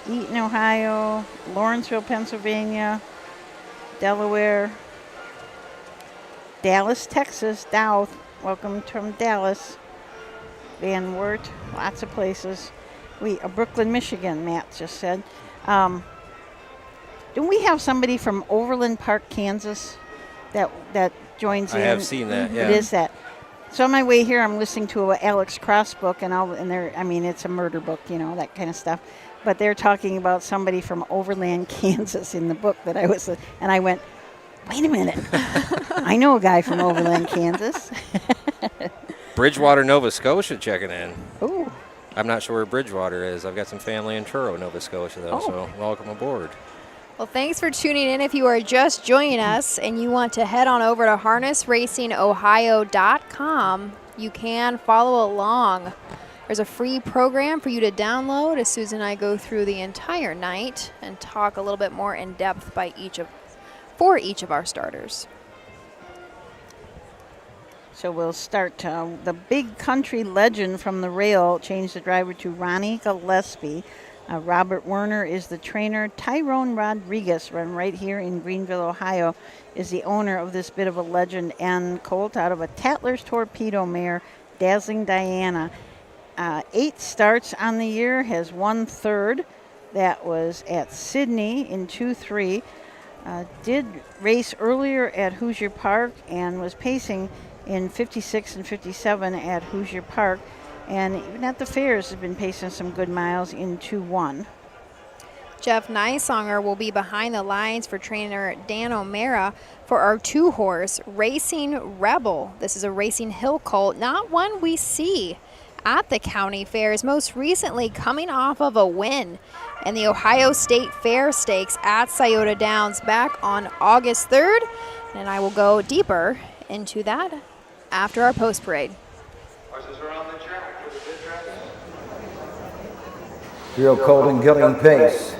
Eaton, Ohio, Lawrenceville, Pennsylvania, Delaware, Dallas, Texas, Dow, welcome from Dallas, Van Wert, lots of places. Brooklyn, Michigan, Matt just said. Don't we have somebody from Overland Park, Kansas that joins in? I have seen that, yeah. It is that. So on my way here, I'm listening to an Alex Cross book, and it's a murder book, that kind of stuff. But they're talking about somebody from Overland, Kansas in the book that I was, and I went, wait a minute. I know a guy from Overland, Kansas. Bridgewater, Nova Scotia checking in. Ooh. I'm not sure where Bridgewater is. I've got some family in Truro, Nova Scotia, though, so welcome aboard. Well, thanks for tuning in. If you are just joining us and you want to head on over to harnessracingohio.com, you can follow along. There's a free program for you to download as Susan and I go through the entire night and talk a little bit more in depth for each of our starters. So we'll start. The big country legend from the rail changed the driver to Ronnie Gillespie. Robert Werner is the trainer. Tyrone Rodriguez, run right here in Greenville, Ohio, is the owner of this bit of a legend and colt out of a Tatler's Torpedo mare, Dazzling Diana. 8 starts on the year, has 1/3. That was at Sydney in 2-3. Did race earlier at Hoosier Park and was pacing in 56 and 57 at Hoosier Park. And even at the fairs has been pacing some good miles in 2-1. Jeff Nysonger will be behind the lines for trainer Dan O'Mara for our 2-horse Racing Rebel. This is a Racing Hill colt, not one we see at the county fairs, most recently coming off of a win in the Ohio State Fair Stakes at Scioto Downs back on August 3rd. And I will go deeper into that after our post parade. Horses are on the track for the pit track. 3-year-old colt and gelding pace.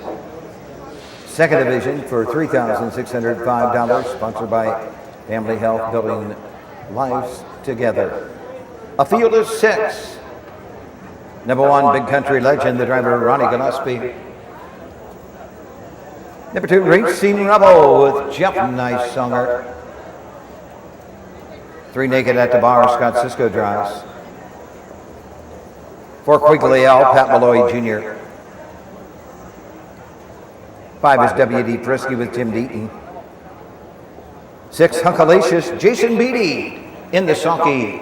Second division for $3,605, sponsored by Family Health, building lives together. A field of 6. Number 1, big country legend, the driver Ronnie Gillespie. Number 2, Racing Rebel with Jeff Nysonger. 3, Naked at the Bar, Scott Cisco drives. 4, Quigley L, Pat Malloy Jr. 5 is W.D. Frisky with Tim Deaton. 6, Hunkalicious, Jason Beatty in the sulky.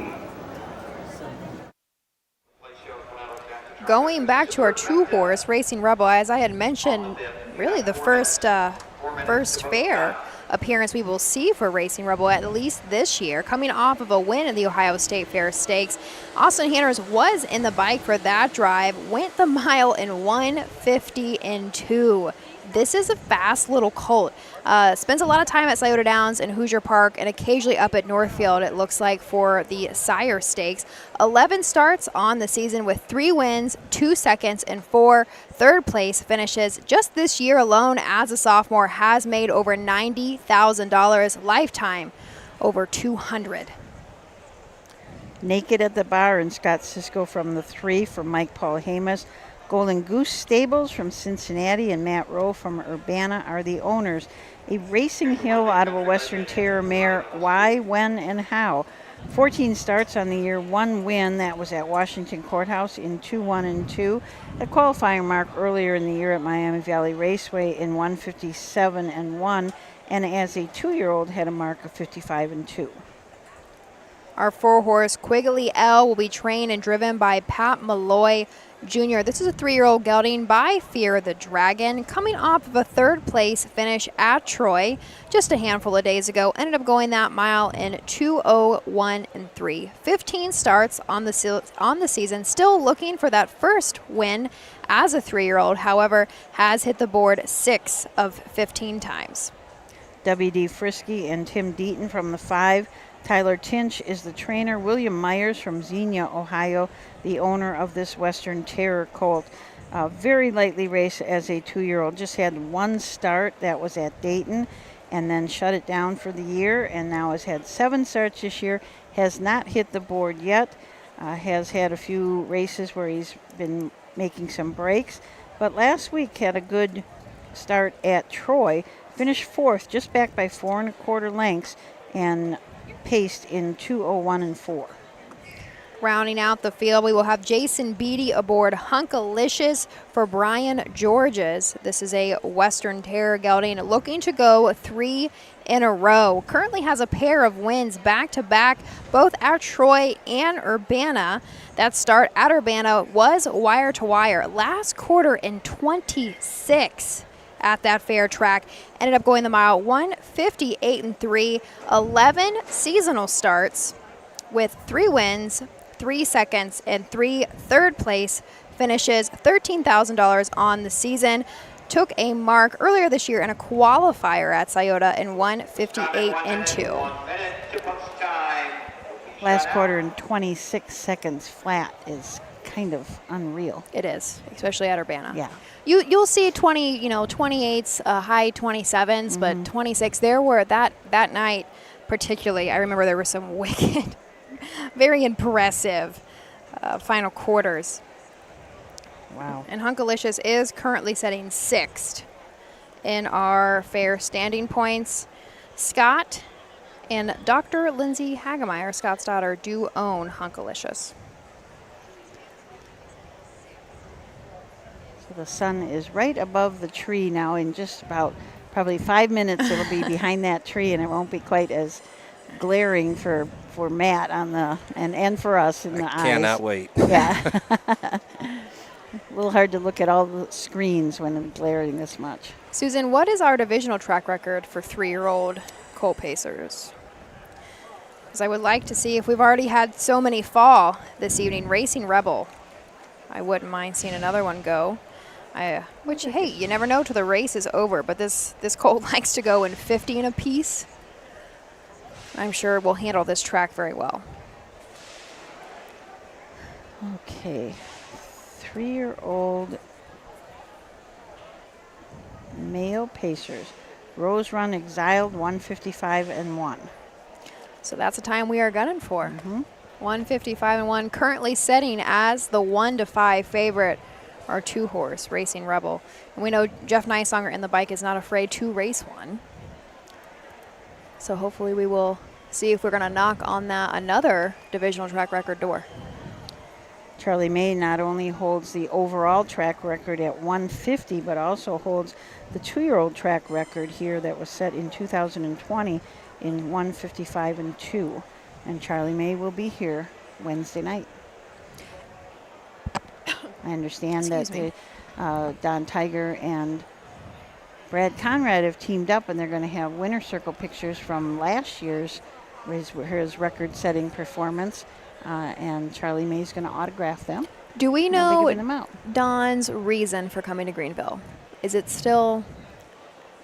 Going back to our 2-horse Racing Rebel, as I had mentioned, really the first fair appearance we will see for Racing Rebel, at least this year, coming off of a win in the Ohio State Fair Stakes. Austin Hanners was in the bike for that drive, went the mile in 1:50.2. This is a fast little colt. Spends a lot of time at Scioto Downs and Hoosier Park and occasionally up at Northfield, it looks like, for the Sire Stakes. 11 starts on the season with 3 wins, 2 seconds, and 4 third-place finishes. Just this year alone, as a sophomore, has made over $90,000 lifetime, over $200,000. Naked at the Bar and Scott Cisco from the 3 for Mike Paul Hamas. Golden Goose Stables from Cincinnati and Matt Rowe from Urbana are the owners. A Racing Hill out of a Western Terrier mare, Why, When, and How. 14 starts on the year, 1 win. That was at Washington Courthouse in 2-1 and 2. A qualifying mark earlier in the year at Miami Valley Raceway in 1:57 and 1. And as a 2-year-old had a mark of 55 and 2. Our 4-horse Quigley L will be trained and driven by Pat Malloy Jr. This is a 3-year-old gelding by Fear the Dragon, coming off of a 3rd-place finish at Troy just a handful of days ago. Ended up going that mile in 2:01 and 3. 15 starts on the season, still looking for that first win as a 3-year-old. However, has hit the board 6 of 15 times. W.D. Frisky and Tim Deaton from the 5. Tyler Tinch is the trainer. William Myers from Xenia, Ohio, the owner of this Western Terror colt. Very lightly raced as a 2-year-old. Just had 1 start. That was at Dayton, and then shut it down for the year, and now has had 7 starts this year. Has not hit the board yet. Has had a few races where he's been making some breaks. But last week had a good start at Troy. Finished 4th, just back by 4 1/4 lengths, and paced in 2:01 and 4. Rounding out the field, we will have Jason Beatty aboard Hunkalicious for Brian Georges. This is a Western Terror gelding looking to go 3 in a row. Currently has a pair of wins back-to-back, both at Troy and Urbana. That start at Urbana was wire-to-wire. Last quarter in 26 at that fair track. Ended up going the mile 1:58 and 3. 11 seasonal starts with 3 wins, 3 seconds, and 3 third-place finishes. $13,000 on the season. Took a mark earlier this year in a qualifier at Scioto in 1:58 and 2. Last quarter in 26 seconds flat is kind of unreal. It is, especially at Urbana. Yeah. You'll see 28s, high 27s, but 26. There were that night particularly. I remember there were some wicked, very impressive final quarters. Wow. And Hunkalicious is currently setting 6th in our fair standing points. Scott and Dr. Lindsay Hagemeyer, Scott's daughter, do own Hunkalicious. So the sun is right above the tree now. In just about probably 5 minutes, it'll be behind that tree, and it won't be quite as glaring for Matt on the and for us in the eyes. Cannot wait. Yeah. A little hard to look at all the screens when it's glaring this much. Susan, what is our divisional track record for 3-year-old colt pacers? Because I would like to see, if we've already had so many fall this evening, Racing Rebel, I wouldn't mind seeing another one go. Which, hey, you never know till the race is over, but this colt likes to go in 50 and a piece. I'm sure we'll handle this track very well. Okay. 3-year-old male pacers. Rose Run Exiled 155-1. So that's the time we are gunning for. 155-1, currently setting as the 1-5 favorite, our 2-horse Racing Rebel. And we know Jeff Nysonger in the bike is not afraid to race one. So hopefully we will see if we're going to knock on that another divisional track record door. Charlie May not only holds the overall track record at 150, but also holds the 2-year-old track record here that was set in 2020 in 155-2. And Charlie May will be here Wednesday night. I understand that Don Tiger and Brad Conrad have teamed up, and they're going to have winner circle pictures from last year's his record-setting performance. And Charlie May's going to autograph them. Do we know them out. Don's reason for coming to Greenville? Is it still?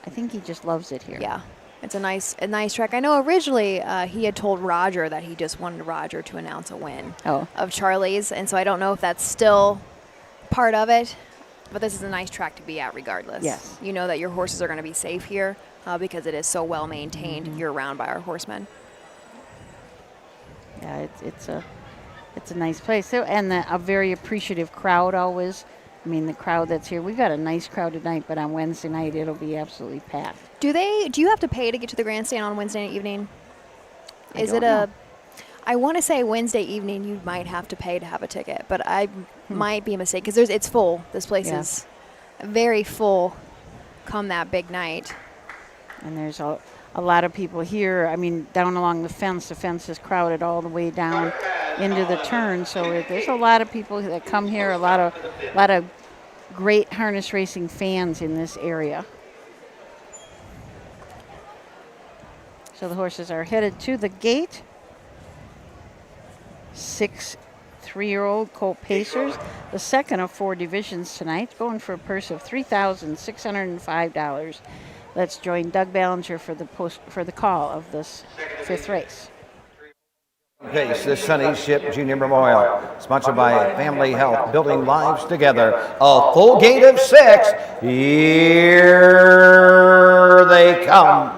I think he just loves it here. Yeah, it's a nice track. I know originally he had told Roger that he just wanted Roger to announce a win of Charlie's, and so I don't know if that's still part of it. But this is a nice track to be at regardless. Yes. You know that your horses are going to be safe here because it is so well maintained year-round by our horsemen. Yeah, it's a nice place. So, and a very appreciative crowd always. I mean, the crowd that's here. We've got a nice crowd tonight, but on Wednesday night it'll be absolutely packed. Do you have to pay to get to the grandstand on Wednesday evening? I want to say Wednesday evening you might have to pay to have a ticket, but I might be a mistake because it's full. This place is very full come that big night. And there's a lot of people here. I mean, down along the fence is crowded all the way down into the turn. So there's a lot of people that come here, a lot of great harness racing fans in this area. So the horses are headed to the gate. 6 3-year-old colt pacers, the second of 4 divisions tonight, going for a purse of $3,605. Let's join Doug Ballinger for the call of this 5th race. Case, this Sunny Ship Junior Memorial, sponsored by Family Health, building lives together. A full gate of 6. Here they come.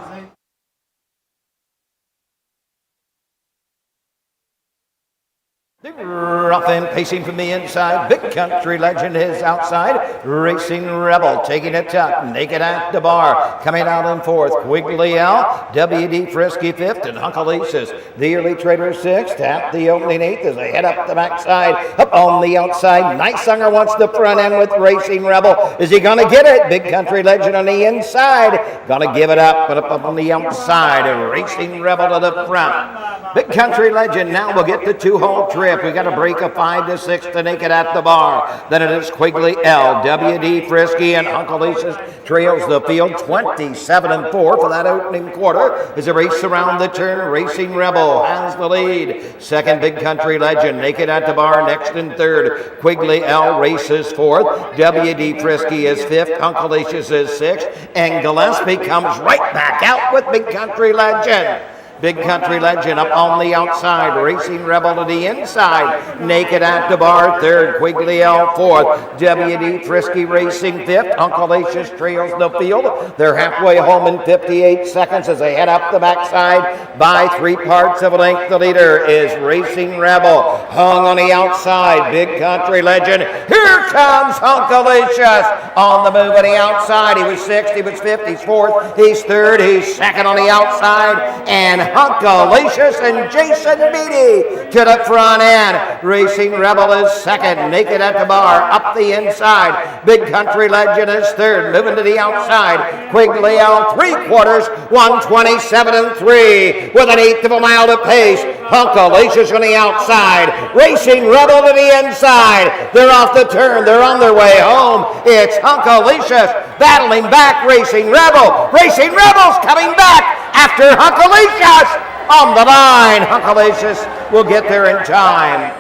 Rough and pacing from the inside, Big Country Legend is outside. Racing Rebel taking it up, naked at the bar. Coming out in 4th, Quigley L, WD Frisky 5th, and Hunkalicious. The early trader 6th, at the opening 8th as they head up the backside. Up on the outside, Nysonger wants the front end with Racing Rebel. Is he going to get it? Big Country Legend on the inside. Going to give it up, but up on the outside. Racing Rebel to the front. Big Country Legend now will get the 2-hole trip. We got a break of 5 to 6 to naked at the bar. Then it is Quigley L, WD Frisky, and Hunkalicious trails the field 27-4 for that opening quarter. As they race around the turn, Racing Rebel has the lead. Second, Big Country Legend, naked at the bar, next and third. Quigley L races 4th. WD Frisky is 5th. Hunkalicious is 6th. And Gillespie comes right back out with Big Country Legend. Big Country Legend up on the outside. Racing Rebel to the inside. Naked at the bar, third. Quigley L, fourth. WD Frisky Racing, fifth. Uncle trails the field. They're halfway home in 58 seconds as they head up the backside by 3 parts of a length. The leader is Racing Rebel. Hung on the outside. Big Country Legend. Here comes Hunkalicious on the move on the outside. He was sixth, he was fifth, he's fourth, he's third, he's second on the outside. And Hunkalicious and Jason Beatty to the front end. Racing Rebel is second. Naked at the bar, up the inside. Big Country Legend is third, moving to the outside. Quigley L, 3/4, 1:27 and 3 with an eighth of a mile to pace. Hunkalicious on the outside. Racing Rebel to the inside. They're off the turn. They're on their way home. It's Hunkalicious battling back Racing Rebel. Racing Rebel's coming back after Hunkalicious on the line. Hunkalicious will get there in time.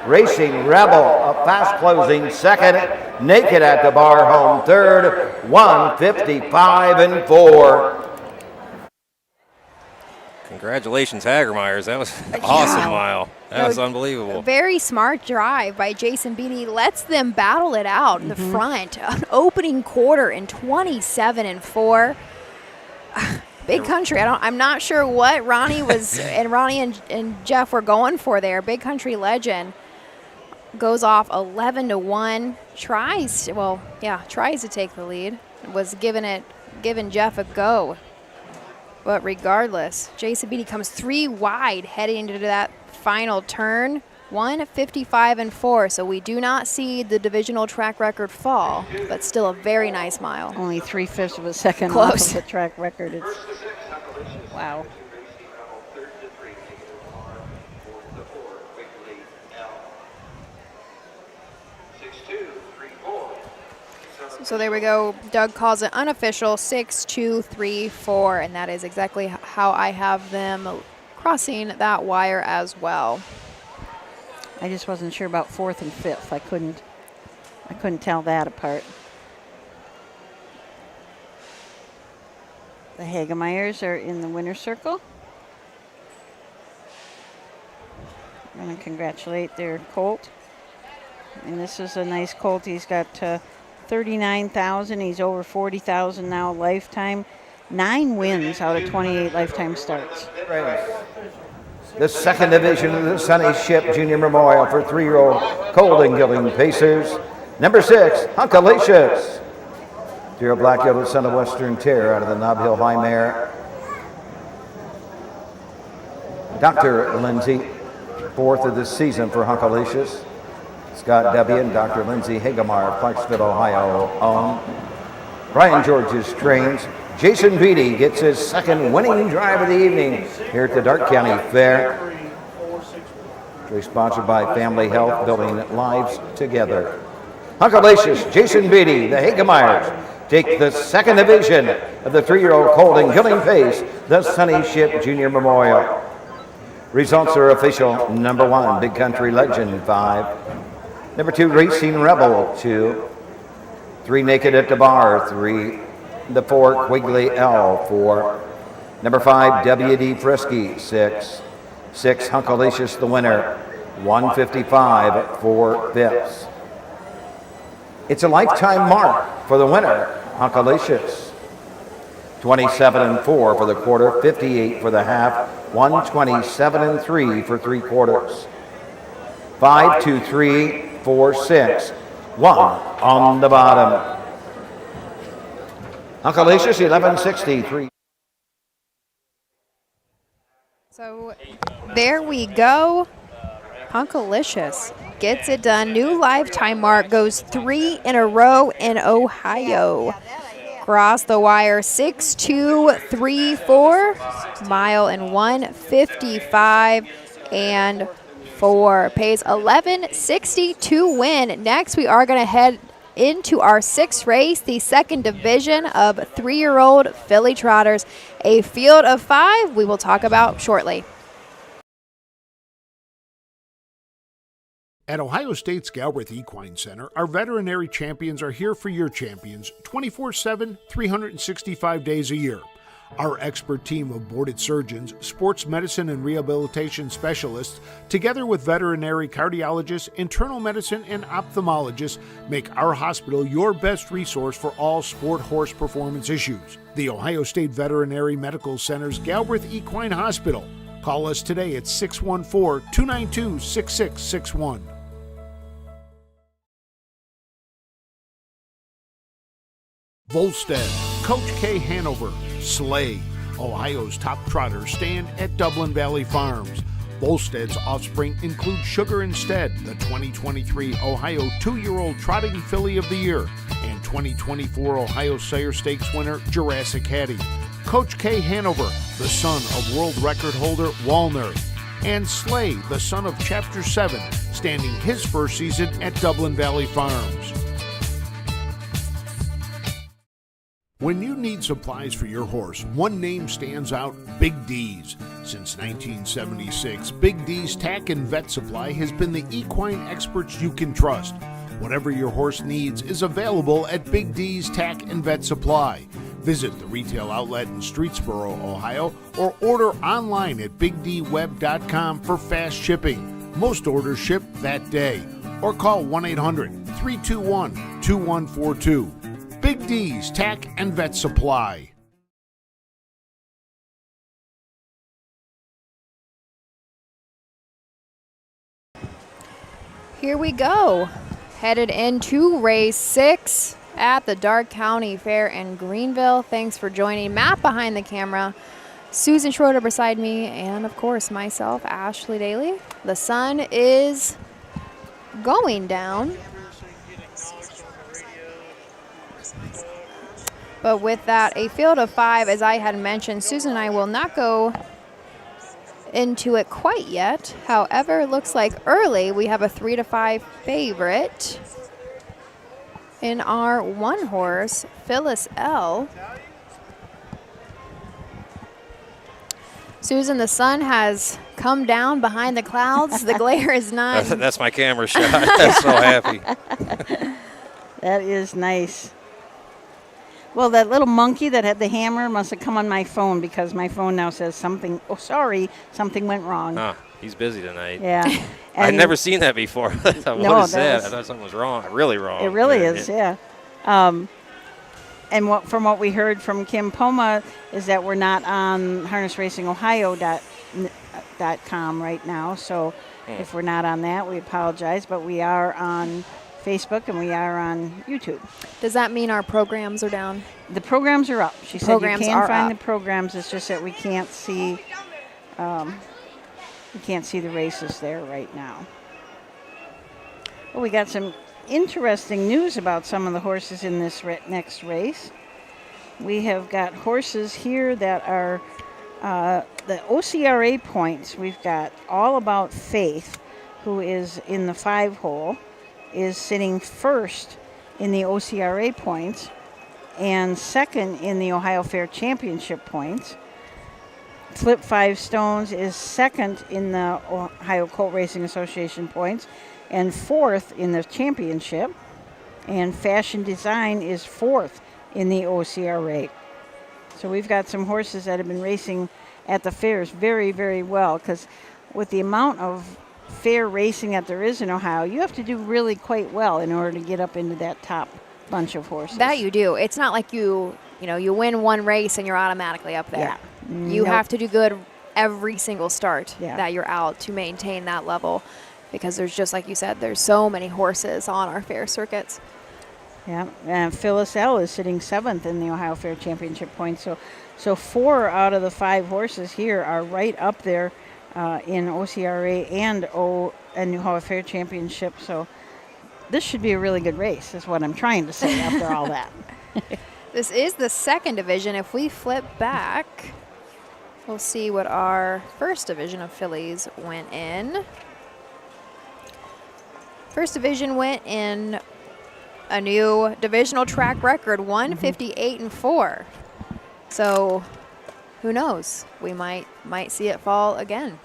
Racing Rebel, a fast closing second. Naked at the bar, home third. 1:55 and 4. Congratulations, Hagermeyers. That was an awesome mile. That was unbelievable. Very smart drive by Jason Beatty. Lets them battle it out in the front. An opening quarter in 27 and 4. Big Country. I'm not sure what Ronnie was and Ronnie and Jeff were going for there. Big Country Legend goes off 11 to 1. Tries to take the lead. Was giving Jeff a go. But regardless, Jason Beatty comes 3 wide heading into that final turn. 1:55 and 4. So we do not see the divisional track record fall, but still a very nice mile. Only 3/5 of a second Close. off of the track record. It's, wow. So there we go. Doug calls it unofficial 6-2-3-4, and that is exactly how I have them crossing that wire as well. I just wasn't sure about 4th and 5th. I couldn't tell that apart. The Hagemeyers are in the winner's circle. I'm going to congratulate their colt. And this is a nice colt. He's got 39,000. He's over 40,000 now lifetime. 9 wins out of 28 lifetime starts. The second division of the Sunny Ship Junior Memorial for 3-year-old Colt and Gilding Pacers. Number 6, Hunkalicious. 3-year-old Black Yellow Son of Western Terror out of the Nob Hill High Mare. Dr. Lindsay, 4th of the season for Hunkalicious. Scott W. and Dr. Lindsay Hagemeyer, Clarksville, Ohio, own. Brian George's trains. Jason Beatty gets his second winning drive of the evening here at the Darke County Fair. It's sponsored by Family Health, building lives together. Hunkalicious, Jason Beatty, the Hagemeyers take the second division of the 3-year-old Colt and Gilding Pace, the Sunny Ship Junior Memorial. Results are official. Number 1, Big Country Legend, 5. Number 2, Racing Rebel, 2. 3, Naked at the Bar, 3. The 4, Quigley L, 4. Number 5, WD Frisky, 6. 6, Hunkalicious, the winner, 1:55, 4/5. It's a lifetime mark for the winner, Hunkalicious. 27 and 4 for the quarter, 58 for the half, 127 and 3 for 3/4. 5, 2, 3, 4, 6. 1 on the bottom. Hunkalicious, 1163. So there we go. Hunkalicious gets it done. New lifetime mark, goes 3 in a row in Ohio. Cross the wire, 6-2-3-4. Mile in 1:55 and 4. Pays 11.60 to win. Next, we are going to head into our 6th race, the second division of 3-year-old filly trotters. A field of 5 we will talk about shortly. At Ohio State's Galbraith Equine Center, our veterinary champions are here for your champions 24/7, 365 days a year. Our expert team of boarded surgeons, sports medicine and rehabilitation specialists, together with veterinary cardiologists, internal medicine, and ophthalmologists, make our hospital your best resource for all sport horse performance issues. The Ohio State Veterinary Medical Center's Galbraith Equine Hospital. Call us today at 614-292-6661. Volstead, Coach K. Hanover, Slay, Ohio's top trotters stand at Dublin Valley Farms. Volstead's offspring include Sugar Instead, the 2023 Ohio 2-year-old Trotting Filly of the Year, and 2024 Ohio Sire Stakes winner Jurassic Hattie. Coach K. Hanover, the son of world record holder Walner, and Slay, the son of Chapter 7, standing his first season at Dublin Valley Farms. When you need supplies for your horse, one name stands out: Big D's. Since 1976, Big D's Tack and Vet Supply has been the equine experts you can trust. Whatever your horse needs is available at Big D's Tack and Vet Supply. Visit the retail outlet in Streetsboro, Ohio, or order online at bigdweb.com for fast shipping. Most orders ship that day. Or call 1-800-321-2142. Big D's Tack and Vet Supply. Here we go. Headed into race 6 at the Darke County Fair in Greenville. Thanks for joining. Matt behind the camera, Susan Schroeder beside me, and of course myself, Ashley Daly. The sun is going down. But with that, a field of 5, as I had mentioned, Susan and I will not go into it quite yet. However, it looks like early we have a 3-5 favorite in our one horse, Phyllis L. Susan, the sun has come down behind the clouds. The glare is not. That's my camera shot. I'm so happy. That is nice. Well, that little monkey that had the hammer must have come on my phone, because my phone now says something, oh, sorry, something went wrong. He's busy tonight. Yeah. I'd never seen that before. What is that? I thought something was wrong, really wrong. It really is, yeah. And from what we heard from Kim Poma is that we're not on harnessracingohio.com right now. So if we're not on that, we apologize. But we are on Facebook and we are on YouTube. Does that mean our programs are down? The programs are up. She said you can find the programs. It's just that we can't see the races there right now. Well, we got some interesting news about some of the horses in this next race. We have got horses here that are the OCRA points. We've got All About Faith, who is in the 5-hole, is sitting first in the OCRA points and second in the Ohio Fair Championship points. Flip 5 Stones is second in the Ohio Colt Racing Association points and fourth in the championship. And Fashion Design is fourth in the OCRA. So we've got some horses that have been racing at the fairs very, very well, because with the amount of fair racing that there is in Ohio, you have to do really quite well in order to get up into that top bunch of horses. That you do. It's not like you win one race and you're automatically up there. Yeah. You have to do good every single start that you're out to maintain that level, because there's, just like you said, there's so many horses on our fair circuits. Yeah, and Phyllis L. is sitting 7th in the Ohio Fair Championship points. So 4 out of the 5 horses here are right up there in OCRA and Ohio Fair Championship. So this should be a really good race, is what I'm trying to say after all that. This is the second division. If we flip back, we'll see what our first division of fillies went in. First division went in a new divisional track record, 158-4. So who knows? We might see it fall again.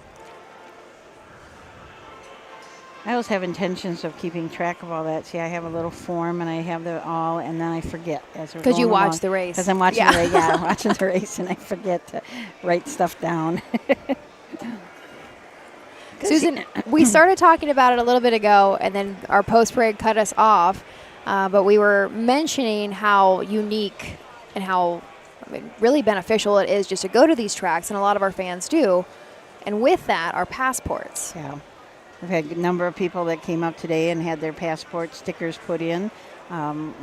I always have intentions of keeping track of all that. See, I have a little form, and I have it all, and then I forget as we're going Because you watch along. the race. Because I'm watching the race, I'm watching the race, and I forget to write stuff down. Susan, we started talking about it a little bit ago, and then our post-parade cut us off, but we were mentioning how unique and how really beneficial it is just to go to these tracks, and a lot of our fans do. And with that, our passports. Yeah. We've had a number of people that came up today and had their passport stickers put in.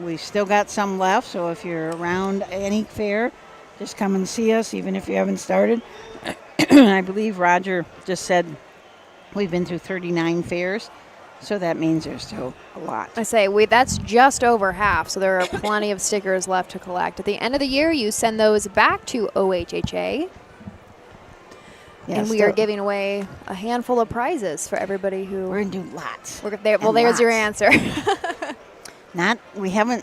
We've still got some left, so if you're around any fair, just come and see us, even if you haven't started. I believe Roger just said we've been through 39 fairs, so that means there's still a lot. I say that's just over half, so there are plenty of stickers left to collect. At the end of the year, you send those back to OHHA. Yes, and we are giving away a handful of prizes for everybody who. We're gonna do lots. Well, there's your answer. We're not going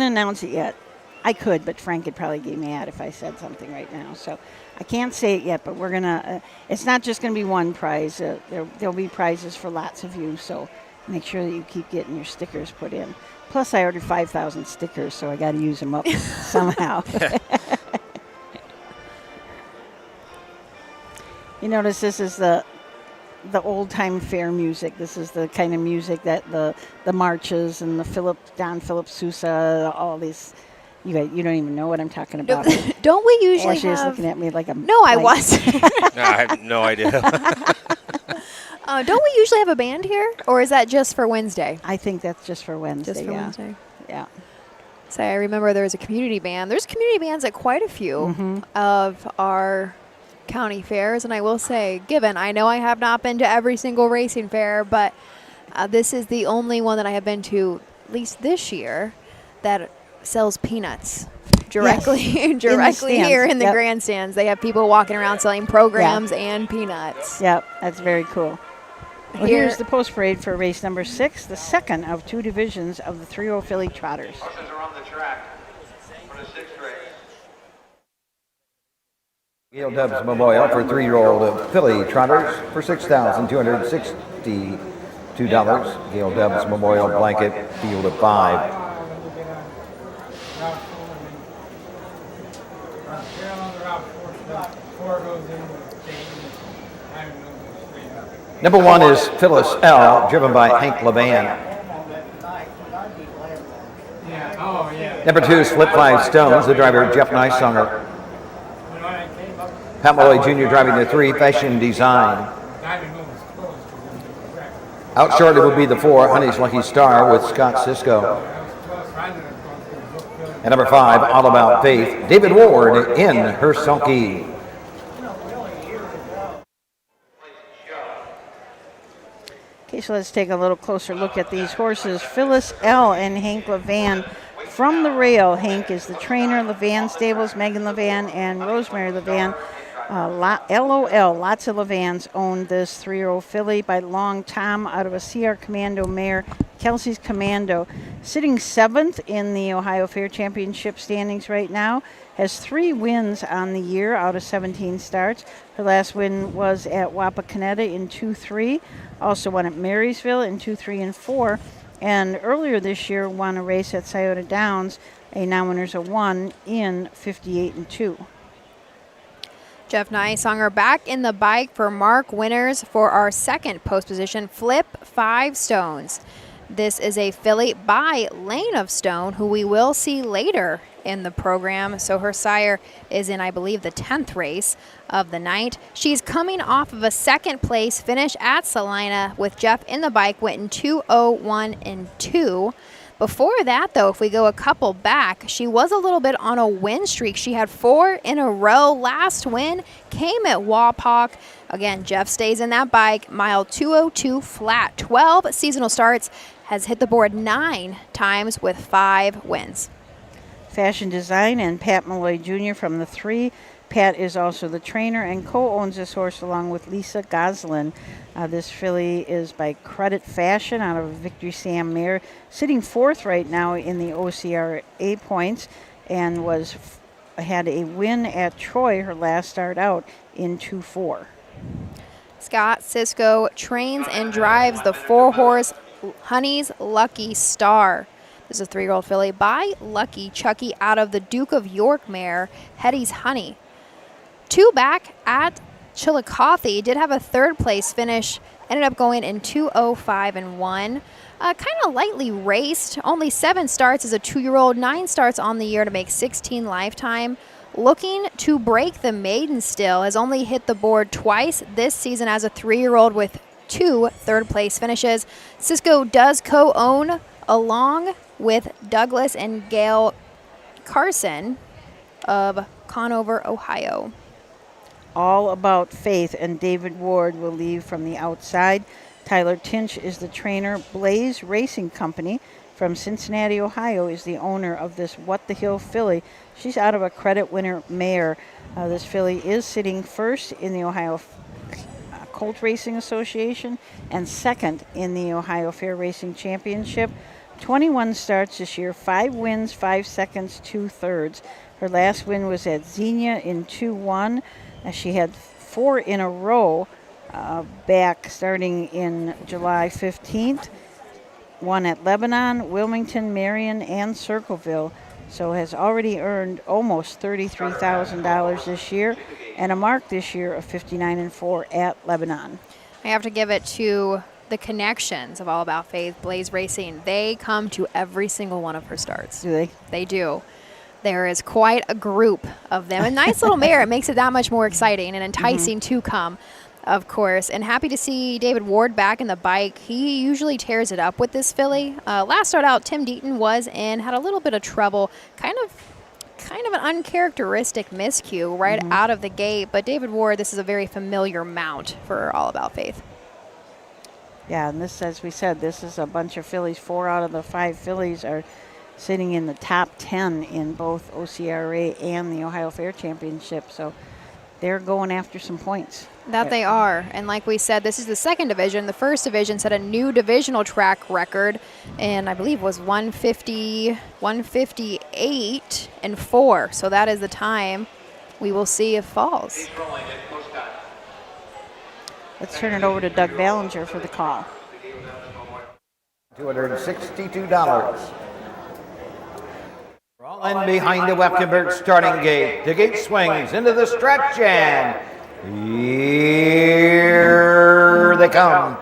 to announce it yet. I could, but Frank could probably get me out if I said something right now. So I can't say it yet, but we're gonna. It's not just going to be one prize. There'll be prizes for lots of you. So make sure that you keep getting your stickers put in. Plus, I ordered 5,000 stickers, so I got to use them up somehow. You notice this is the old-time fair music. This is the kind of music that the marches and the Don Philip Sousa, all these. You don't even know what I'm talking about. Don't we usually Ashley's looking at me like I'm. No, I wasn't. No, I have no idea. Don't we usually have a band here, or is that just for Wednesday? I think that's just for Wednesday. Just for Wednesday. Yeah. So I remember there was a community band. There's community bands at quite a few of our county fairs, and I will say, given I know I have not been to every single racing fair, but this is the only one that I have been to, at least this year, that sells peanuts directly here in the grandstands. They have people walking around selling programs and peanuts. Yep, that's very cool. Well, here's the post parade for race number 6, the second of 2 divisions of the 3-0 Philly Trotters. Horses are on the track for the 6th race. Gail Dubs Memorial for 3-year-old Philly Trotters for $6,262. Gail Dubs Memorial Blanket, field of 5. Number 1 is Phyllis L., driven by Hank Levan. Number 2 is Flip 5 Stones, the driver Jeff Nysonger. Pat Malloy Jr. driving the 3, Fashion Design. Out shortly will be the 4, Honey's Lucky Star with Scott Cisco. And number 5, All About Faith, David Ward in her sulky. Okay, so let's take a little closer look at these horses. Phyllis L. and Hank Levan from the rail. Hank is the trainer, Levan Stables, Megan Levan and Rosemary Levan. LOL, lots of Levans own this 3-year-old filly by Long Tom out of a CR Commando mare, Kelsey's Commando. Sitting 7th in the Ohio Fair Championship standings right now. Has 3 wins on the year out of 17 starts. Her last win was at Wapakoneta in 2-3. Also won at Marysville in 2-3 and 4. And earlier this year won a race at Scioto Downs, a non-winners of 1 in 58 and 2. Jeff Nysonger back in the bike for Mark Winners for our second post position, Flip 5 Stones. This is a filly by Lane of Stone, who we will see later in the program. So her sire is in, I believe, the 10th race of the night. She's coming off of a 2nd place finish at Salina with Jeff in the bike, went in 2:01 and 2. Before that, though, if we go a couple back, she was a little bit on a win streak. She had 4 in a row. Last win came at Wapak. Again, Jeff stays in that bike. Mile 202 flat. 12 seasonal starts. Has hit the board 9 times with 5 wins. Fashion Design and Pat Malloy Jr. from the 3. Pat is also the trainer and co-owns this horse along with Lisa Goslin. This filly is by Credit Fashion out of Victory Sam mare, sitting 4th right now in the OCRA points, and had a win at Troy her last start out in 2-4. Scott Cisco trains and drives the 4-horse Honey's Lucky Star. This is a 3-year-old filly by Lucky Chucky out of the Duke of York mare, Hetty's Honey. 2 back at Chillicothe, did have a 3rd place finish, ended up going in 2:05 and 1. Kind of lightly raced, only 7 starts as a 2-year-old, 9 starts on the year to make 16 lifetime. Looking to break the maiden still, has only hit the board twice this season as a 3-year-old with 2 third-place finishes. Cisco does co-own along with Douglas and Gail Carson of Conover, Ohio. All About Faith and David Ward will leave from the outside. Tyler Tinch is the trainer. Blaze Racing Company from Cincinnati, Ohio is the owner of this What the Hill filly. She's out of a credit winner mare. This filly is sitting first in the Ohio Colt Racing Association and second in the Ohio Fair Racing Championship. 21 starts this year, 5 wins, 5 seconds, 2 thirds. Her last win was at Xenia in 2-1. She had 4 in a row back starting in July 15th. One at Lebanon, Wilmington, Marion, and Circleville. So has already earned almost $33,000 this year and a mark this year of 59-4 at Lebanon. I have to give it to the connections of All About Faith, Blaze Racing. They come to every single one of her starts. Do they? They do. There is quite a group of them. A nice little mare. It makes it that much more exciting and enticing to come, of course. And happy to see David Ward back in the bike. He usually tears it up with this filly. Last start out, Tim Deaton was in, had a little bit of trouble. Kind of an uncharacteristic miscue right out of the gate. But David Ward, this is a very familiar mount for All About Faith. Yeah, and this, as we said, this is a bunch of fillies. 4 out of the 5 fillies are sitting in the top 10 in both OCRA and the Ohio Fair Championship. So they're going after some points. That they are. And like we said, this is the 2nd division. The 1st division set a new divisional track record, and I believe was 158-4. So that is the time. We will see if falls. Let's turn it over to Doug Ballinger for the call. $262. All in behind the Weckenberg starting gate. The gate swings into the stretch, and here they come.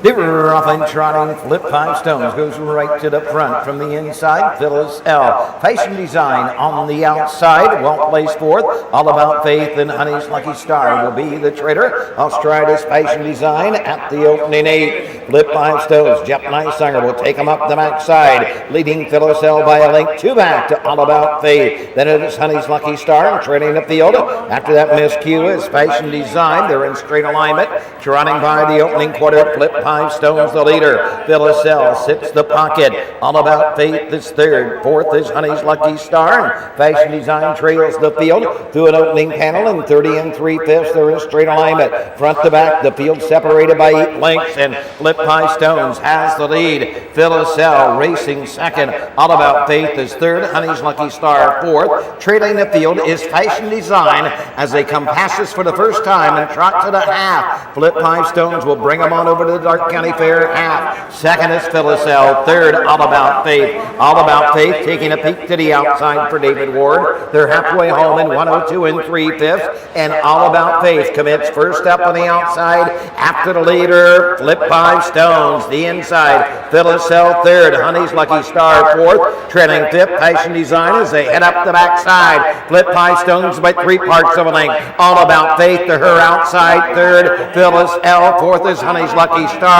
They were off and trotting, Flip 5 Stones goes right to the front from the inside. Phyllis L. Fashion Design on the outside, well placed fourth. All About Faith and Honey's Lucky Star will be the trader. Ostridus Fashion Design at the opening 8. Flip 5 Stones, Jeff Nysinger will take them up the backside, leading Phyllis L. by a length. 2 back to All About Faith. Then it is Honey's Lucky Star trailing the field. After that miscue is Fashion Design. They're in straight alignment, trotting by the opening quarter. Flip 5 Stones the leader. Phyllis L. sits the pocket. All About Faith is third. Fourth is Honey's Lucky Star. Fashion Design trails the field through an opening panel, and 30 3/5 they're in straight alignment. Front to back, the field separated by 8 lengths, and Flip 5 Stones has the lead. Phyllis L. racing second. All About Faith is third. Honey's Lucky Star fourth. Trailing the field is Fashion Design as they come passes for the first time and trot to the half. Flip 5 Stones will bring them on over to the Dark County Fair half. Second is Phyllis L. Third, All About Faith. All About Faith taking a peek to the outside for David Ward. They're halfway home in 102 3/5, and All About Faith commits first up on the outside after the leader, Flip 5 Stones. The inside, Phyllis L. Third, Honey's Lucky Star fourth, trailing fifth, Fashion Design as they head up the backside. Flip 5 Stones by 3 parts of a length. All About Faith to her outside third, Phyllis L. Fourth is Honey's Lucky Star,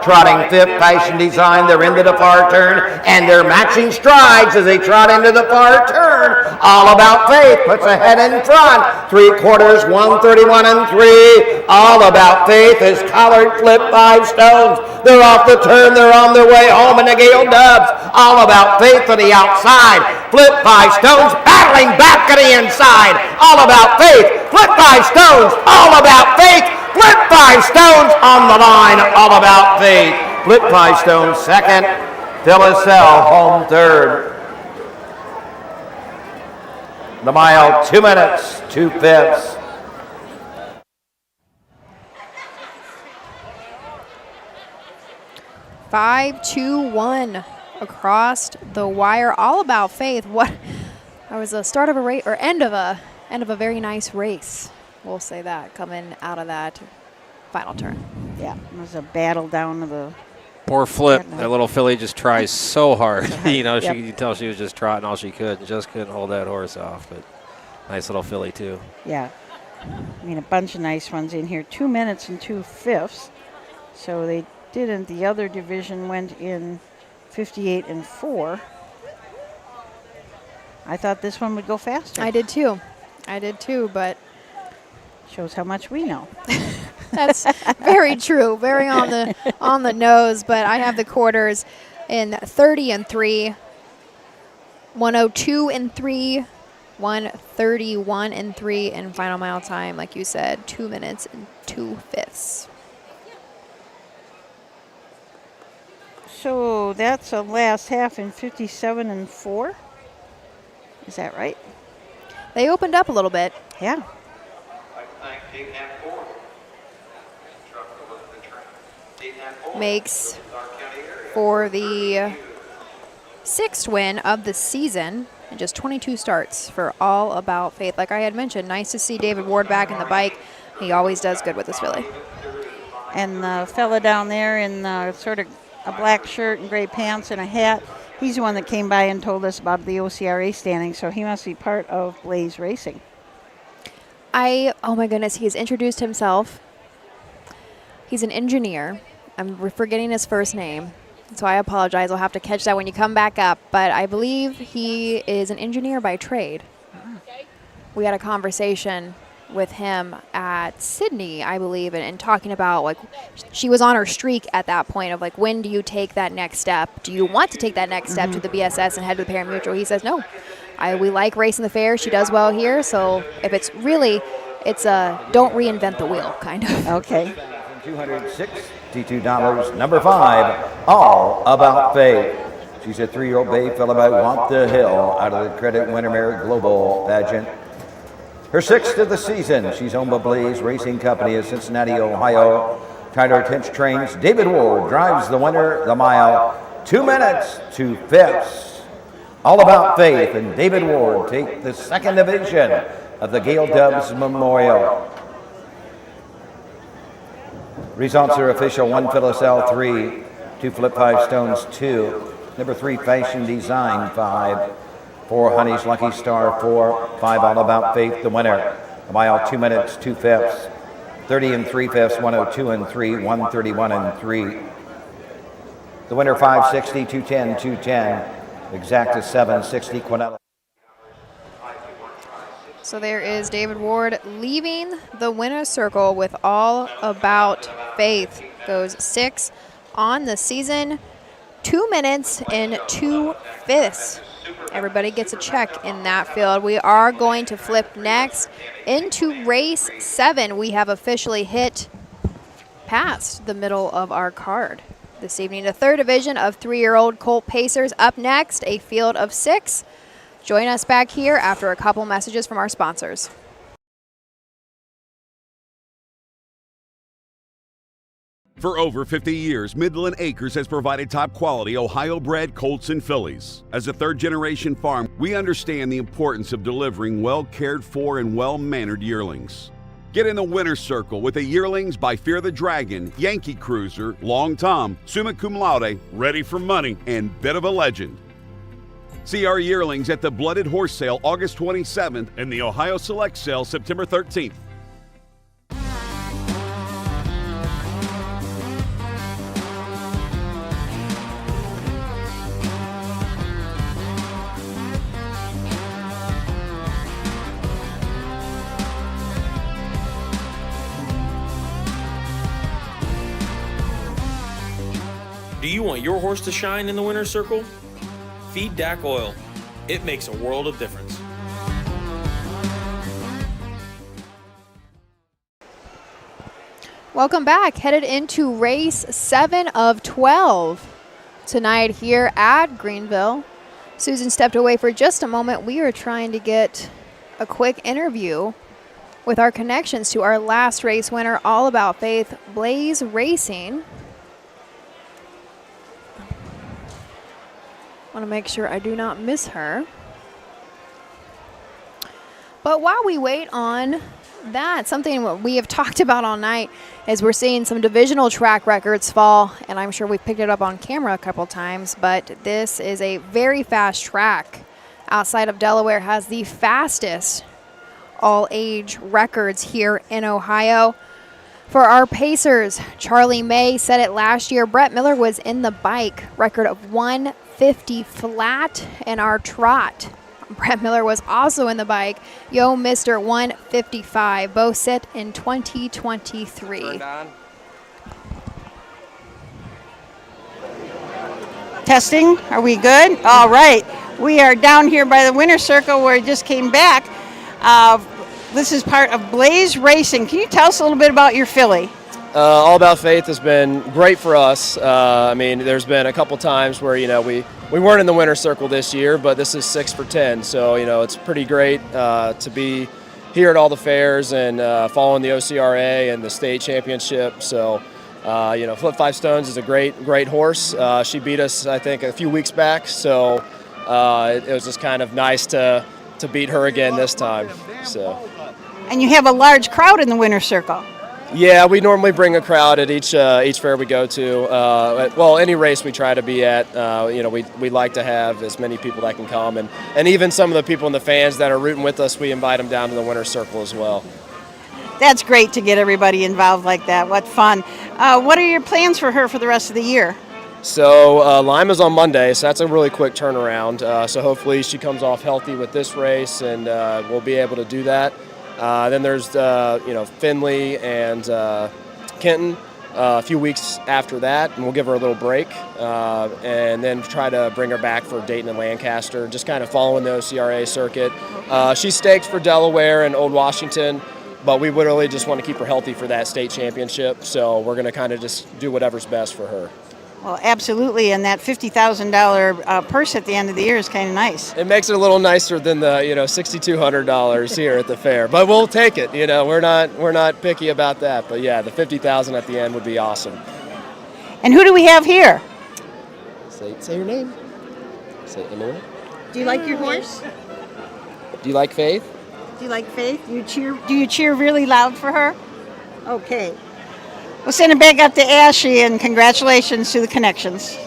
trotting fifth, Fashion Design. They're into the far turn, and they're matching strides as they trot into the far turn. All About Faith puts a head in front. 3/4, 131 3. All About Faith is collared Flip 5 Stones. They're off the turn. They're on their way home in the Gale Dubs. All About Faith to the outside. Flip 5 Stones battling back to the inside. All About Faith. Flip 5 Stones. All About Faith. Flip 5 Stones on the line. All About Faith. Flip 5 Stones second. Phyllis L. home third. the mile, 2 minutes, 2/5. Five, 2, 1 across the wire. All about faith. What? That was the start of a race, or end of a very nice race. We'll say that coming out of that final turn. Yeah, it was a battle down to the. Poor Flip. That little filly just tries so hard. You know, Yep. you can tell she was just trotting all she could and just couldn't hold that horse off. But nice little filly, too. Yeah. I mean, a bunch of nice ones in here. 2 minutes and 2/5. So they didn't. The other division went in 58 and 4. I thought this one would go faster. I did too, but shows how much we know. That's very true, very on the nose. But I have the quarters in 30 and 3, 102 and 3, 131 and 3, and final mile time, like you said, 2 minutes and 2/5. So that's a last half in 57 and 4. Is that right? They opened up a little bit. Yeah. Makes for the 6th win of the season and just 22 starts for All About Faith. Like I had mentioned, nice to see David Ward back in the bike. He always does good with this filly. And the fella down there in sort of a black shirt and gray pants and a hat, he's the one that came by and told us about the OCRA standing, so he must be part of Blaze Racing. Oh my goodness, he's introduced himself. He's an engineer. I'm forgetting his first name, so I apologize. I'll have to catch that when you come back up, but I believe he is an engineer by trade. We had a conversation with him at Sydney, I believe, and talking about, like, she was on her streak at that point of, like, when do you take that next step? Do you want to take that next step to the BSS and head to the pari-mutuel? He says, no, we like racing the fair. She does well here, so if it's really, it's a don't reinvent the wheel, kind of. Okay. $262, number 5, All About Faith. She's a 3-year-old bay fella by Want the Hill out of the Credit Wintermere Global Pageant. Her 6th of the season. She's owned by Blaze Racing Company of Cincinnati, Ohio. Tyler Tinch trains. David Ward drives the winner, the mile, 2 minutes, 2/5. All About Faith and David Ward take the 2nd division of the Gale Dubs Memorial. Results are official: 1 Phyllis L 3, 2 Flip 5 Stones 2, number 3 Fashion Design 5, 4 Honey's Lucky Star 4, 5 All About Faith the winner. A mile, 2 minutes, 2/5. 30 and 3/5, 102 and 3, 131 and 3. The winner 560, 210, 210. Exacta 760 Quinella. So there is David Ward leaving the winner's circle with All About Faith. Goes 6 on the season, 2 minutes and 2/5. Everybody gets a check in that field. We are going to flip next into race 7. We have officially hit past the middle of our card this evening. The 3rd division of 3-year-old colt pacers up next, a field of 6. Join us back here after a couple messages from our sponsors. For over 50 years, Midland Acres has provided top-quality Ohio-bred colts and fillies. As a third-generation farm, we understand the importance of delivering well-cared-for and well-mannered yearlings. Get in the winner's circle with the yearlings by Fear the Dragon, Yankee Cruiser, Long Tom, Summa Cum Laude, Ready for Money, and Bit of a Legend. See our yearlings at the Blooded Horse Sale August 27th and the Ohio Select Sale September 13th. Do you want your horse to shine in the winner's circle? Feed DAC Oil. It makes a world of difference. Welcome back. Headed into race 7 of 12 tonight here at Greenville. Susan stepped away for just a moment. We are trying to get a quick interview with our connections to our last race winner, All About Faith, Blaze Racing. Want to make sure I do not miss her. But while we wait on that, something we have talked about all night is we're seeing some divisional track records fall, and I'm sure we picked it up on camera a couple times, but this is a very fast track. Outside of Delaware, has the fastest all-age records here in Ohio. For our Pacers, Charlie May said it last year. Brett Miller was in the bike, record of 150 flat, and our trot, Brett Miller was also in the bike. Yo, Mr. 155, both set in 2023. Testing, are we good? All right. We are down here by the winner's circle where it just came back. This is part of Blaze Racing. Can you tell us a little bit about your filly? All About Faith has been great for us. I mean, there's been a couple times where, we weren't in the winner's circle this year, but this is 6 for 10. So, it's pretty great to be here at all the fairs and following the OCRA and the state championship. So, Flip Five Stones is a great horse. She beat us, I think, a few weeks back. So it was just kind of nice to beat her again this time. So. And you have a large crowd in the winner's circle. Yeah, we normally bring a crowd at each fair we go to. Any race we try to be at, we like to have as many people that can come. And even some of the people in the fans that are rooting with us, we invite them down to the winner's circle as well. That's great to get everybody involved like that. What fun. What are your plans for her for the rest of the year? So Lima's on Monday, so that's a really quick turnaround. So hopefully she comes off healthy with this race, and we'll be able to do that. Then there's Finley and Kenton a few weeks after that, and we'll give her a little break, and then try to bring her back for Dayton and Lancaster, just kind of following the OCRA circuit. She's staked for Delaware and Old Washington, but we would really just want to keep her healthy for that state championship, so we're going to kind of just do whatever's best for her. Well, absolutely, and that $50,000 purse at the end of the year is kind of nice. It makes it a little nicer than the $6,200 here at the fair, but we'll take it. We're not picky about that. But yeah, the $50,000 at the end would be awesome. And who do we have here? Say your name. Say Emily. Do you like your horse? Do you like Faith? Do you like Faith? Do you cheer really loud for her? Okay. We'll send it back up to Ashley, and congratulations to the connections.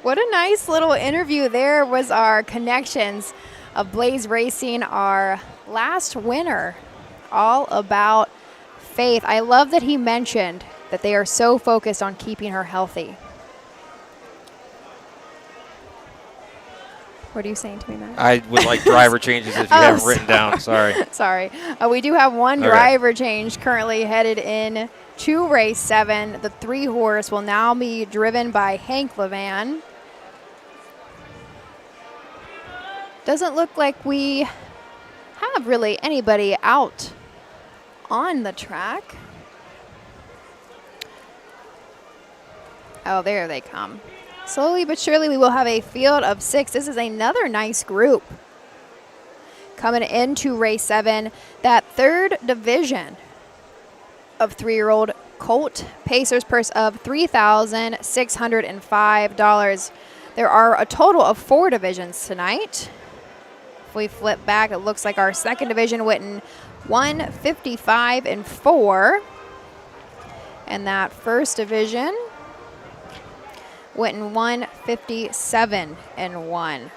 What a nice little interview there was our connections of Blaze Racing, our last winner, All About Faith. I love that he mentioned that they are so focused on keeping her healthy. What are you saying to me, Matt? I would like driver changes if you haven't written down. Sorry. Sorry. We do have one driver change currently headed in to race 7. The 3-horse will now be driven by Hank Levan. Doesn't look like we have really anybody out on the track. Oh, there they come. Slowly but surely, we will have a field of 6. This is another nice group coming into race 7. That 3rd division of 3-year-old colt Pacers purse of $3,605. There are a total of 4 divisions tonight. If we flip back, it looks like our 2nd division went in 155 and 4. And that 1st division went in 157 and 1.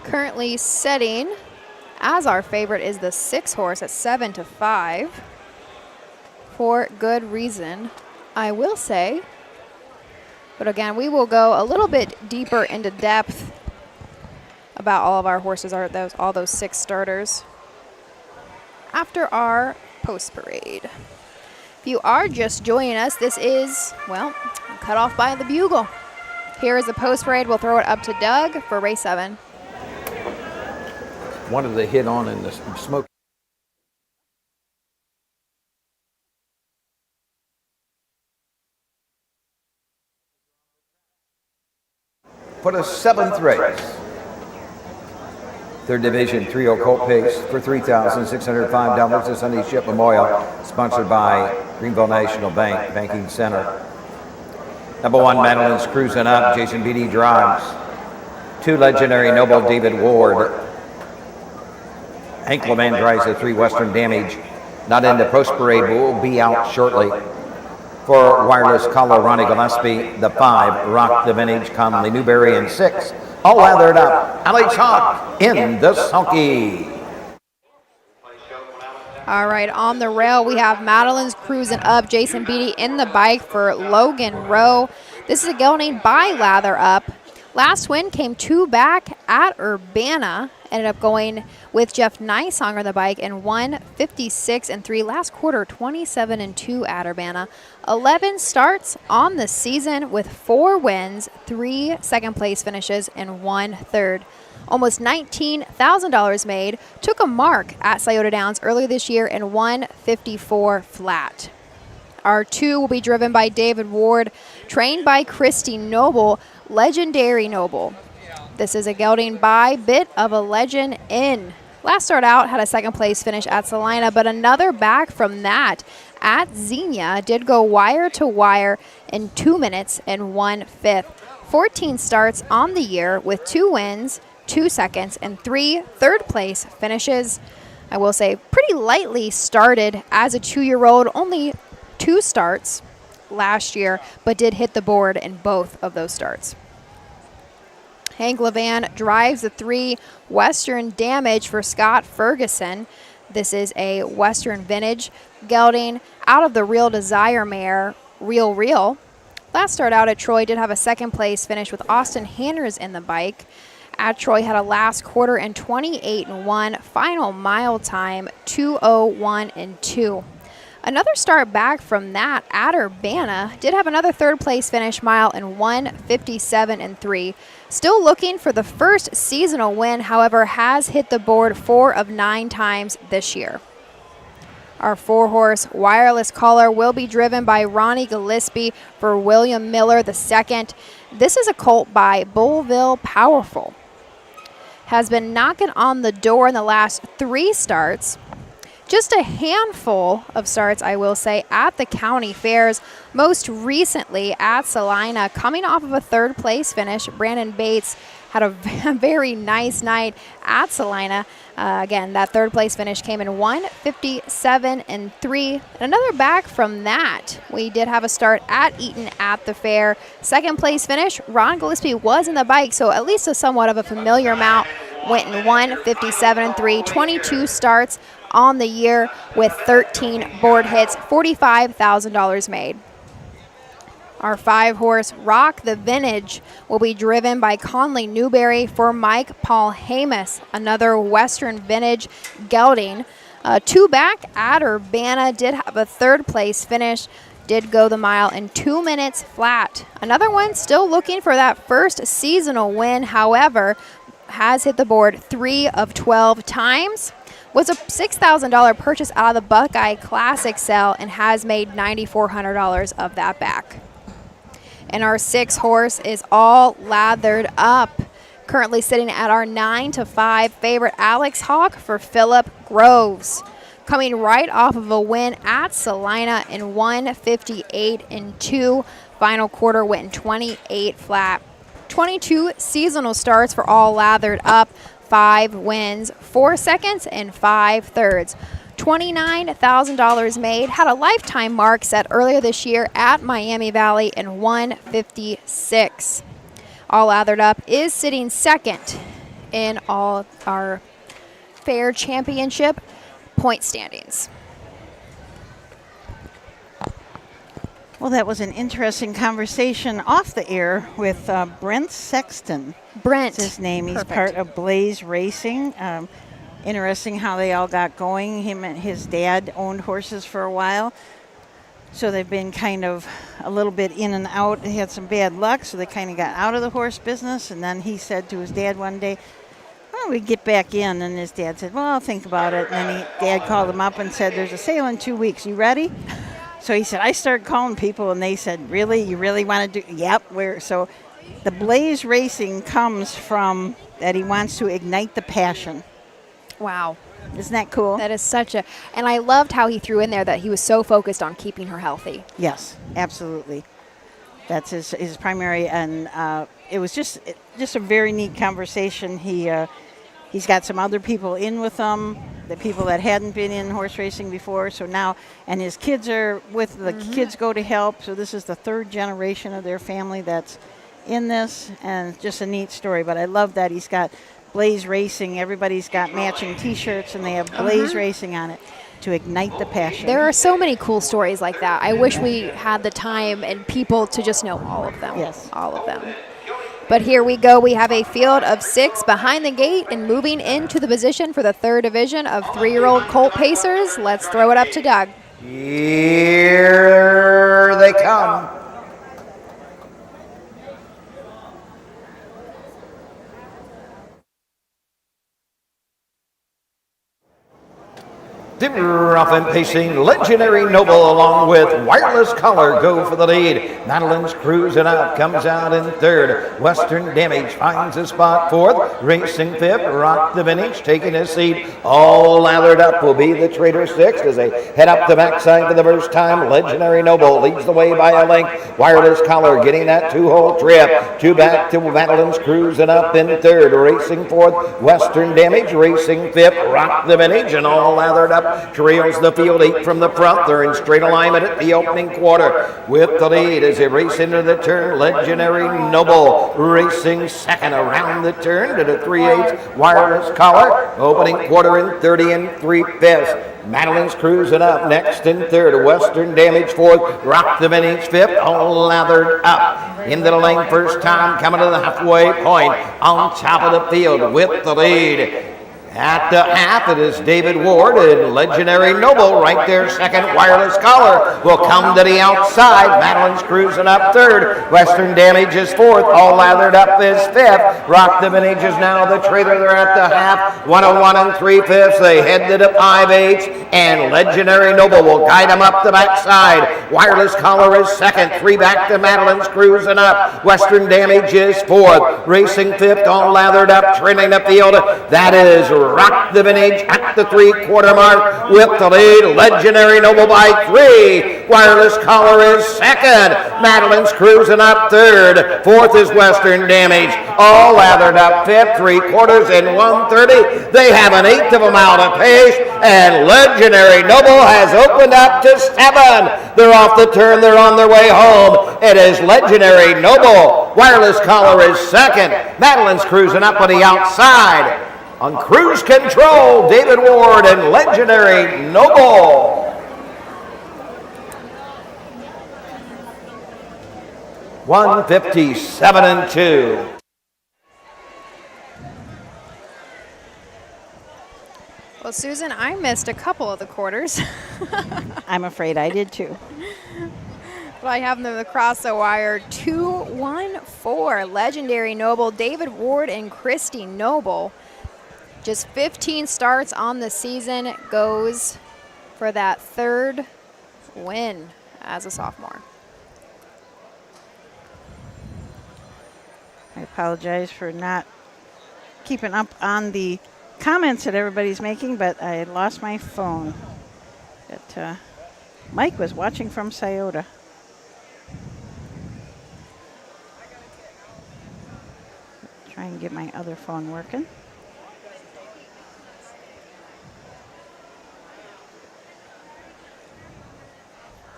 Currently setting as our favorite is the 6-horse at 7-5 for good reason, I will say. But again, we will go a little bit deeper into depth about all of our horses, all those 6 starters, after our post parade. If you are just joining us, this is, cut off by the bugle. Here is the post parade. We'll throw it up to Doug for race 7. Wanted to hit on in the smoke. for the 7th race. Third Division 3-year-old Colt Pace for $3,605. The Sunday Ship Memorial, sponsored by Greenville National Bank, Banking Center. Number 1, Madeline's cruising up. Jason Beatty drives. 2, Legendary Noble David Ward. Hank Levan drives the 3, Western Damage. Not in the post parade, but will be out shortly. 4, Wireless Collar, Ronnie Gillespie. The 5, Rock the Vintage, Conley Newberry. And 6, all lathered up, Alex Hawk in the sulky. All right, on the rail, we have Madeline's cruising up. Jason Beatty in the bike for Logan Rowe. This is a gelding by Lather Up. Last win came 2 back at Urbana. Ended up going with Jeff Nicehonger on the bike and won 56-3. Last quarter, 27-2 at Urbana. 11 starts on the season with 4 wins, 3 second-place finishes, and 1 third. Almost $19,000 made. Took a mark at Scioto Downs earlier this year and won 54 flat. Our 2 will be driven by David Ward, trained by Christy Noble, Legendary Noble. This is a gelding by Bit of a Legend in. Last start out had a second-place finish at Salina, but another back from that at Xenia did go wire to wire in 2 minutes and 1/5. 14 starts on the year with 2 wins, 2 seconds, and 3 third-place finishes. I will say pretty lightly started as a 2-year-old, only 2 starts last year, but did hit the board in both of those starts. Hank Levan drives the 3, Western Damage for Scott Ferguson. This is a Western Vintage gelding out of the Real Desire mare, Real. Last start out at Troy did have a second-place finish with Austin Hanners in the bike. At Troy had a last quarter and 28-1. Final mile time, 2:01-2. Another start back from that at Urbana did have another third-place finish mile in 1:57-3. Still looking for the first seasonal win, however, has hit the board 4 of 9 times this year. Our 4-horse Wireless Collar will be driven by Ronnie Gillespie for William Miller II. This is a colt by Bullville Powerful. Has been knocking on the door in the last 3 starts. Just a handful of starts, I will say, at the county fairs. Most recently at Salina, coming off of a third-place finish. Brandon Bates had a very nice night at Salina. Again, that third-place finish came in 1:57-3. Another back from that, we did have a start at Eaton at the fair. Second-place finish, Ron Gillespie was in the bike, so at least a somewhat of a familiar mount. Went in 1:57-3, 22 starts on the year with 13 board hits, $45,000 made. Our 5-horse Rock the Vintage will be driven by Conley Newberry for Mike Paul Hamus, another Western Vintage gelding. 2 back at Urbana, did have a third-place finish, did go the mile in 2 minutes flat. Another one still looking for that first seasonal win, however, has hit the board 3 of 12 times. Was a $6,000 purchase out of the Buckeye Classic sale and has made $9,400 of that back. And our 6-horse is all lathered up. Currently sitting at our 9-5 favorite, Alex Hawk for Phillip Groves. Coming right off of a win at Salina in 1:58-2. Final quarter went in 28 flat. 22 seasonal starts for all lathered up. 5 wins, 4 seconds, and 5 thirds. $29,000 made. Had a lifetime mark set earlier this year at Miami Valley in 1:56. All lathered up is sitting second in all our fair championship point standings. Well, that was an interesting conversation off the air with Brent Sexton. Brent. That's his name. He's Perfect. part of Blaze Racing. Interesting how they all got going. Him and his dad owned horses for a while. So they've been kind of a little bit in and out. They had some bad luck, so they kind of got out of the horse business. And then he said to his dad one day, "Well, we get back in." And his dad said, "Well, I'll think about it." And then Dad called him up and said, "There's a sale in 2 weeks. You ready?" So he said, I started calling people, and they said, "Really? You really want to do?" "Yep." So The Blaze Racing comes from that he wants to ignite the passion. Wow. Isn't that cool? That is such a, and I loved how he threw in there that he was so focused on keeping her healthy. Yes, absolutely. That's his primary, and it was just a very neat conversation. He's got some other people in with him, the people that hadn't been in horse racing before. So now, and his kids are with the kids go to help. So this is the third generation of their family that's in this, and just a neat story. But I love that he's got Blaze Racing. Everybody's got matching T-shirts, and they have Blaze Racing on it to ignite the passion. There are so many cool stories like that. I wish we had the time and people to just know all of them. Yes. All of them. But here we go. We have a field of 6 behind the gate and moving into the position for the 3rd division of 3-year-old Colt Pacers. Let's throw it up to Doug. Here they come. Rough and pacing, Legendary Noble along with Wireless Collar go for the lead. Madeline's cruising up, comes out in 3rd. Western Damage finds a spot 4th. Racing 5th, Rock the Vintage taking his seat. All lathered up will be the Trader 6th as they head up the backside for the first time. Legendary Noble leads the way by a length. Wireless Collar getting that 2-hole trip. 2 back to Madeline's cruising up in 3rd. Racing 4th, Western Damage. Racing 5th, Rock the Vintage, and all lathered up. Trails the field 8 from the front. They're in straight alignment at the opening quarter with the lead as they race into the turn. Legendary Noble racing 2nd around the turn to the 3/8 Wireless Collar. Opening quarter in 30 and 3/5. Madeline's cruising up next in 3rd. Western Damage 4th. Rock the Vintage 5th. All lathered up into the lane first time, coming to the halfway point on top of the field with the lead. At the half, it is David Ward and Legendary Noble right there. 2nd, Wireless Collar will come to the outside. Madeline's cruising up 3rd. Western Damage is 4th. All lathered up is 5th. Rock the Vintage is now the trailer. They're at the half. 101 and 3/5. They head to the 5/8. And Legendary Noble will guide them up the backside. Wireless Collar is 2nd. 3 back to Madeline's cruising up. Western Damage is 4th. Racing 5th. All lathered up. Trailing the field. That is Rock the Vintage at the 3/4 mark with the lead. Legendary Noble by 3. Wireless Collar is 2nd. Madeline's cruising up 3rd. 4th is Western Damage. All lathered up 5th. 3/4 and 130. They have an 1/8 of a mile to pace, and Legendary Noble has opened up to 7. They're off the turn. They're on their way home. It is Legendary Noble. Wireless Collar is 2nd. Madeline's cruising up on the outside. On cruise control, David Ward and Legendary Noble. $157 and 2. Well, Susan, I missed a couple of the quarters. I'm afraid I did too. But I have them across the wire. 2-1-4. Legendary Noble, David Ward and Christy Noble. Just 15 starts on the season, goes for that 3rd win as a sophomore. I apologize for not keeping up on the comments that everybody's making, but I had lost my phone. But Mike was watching from Scioto. Try and get my other phone working.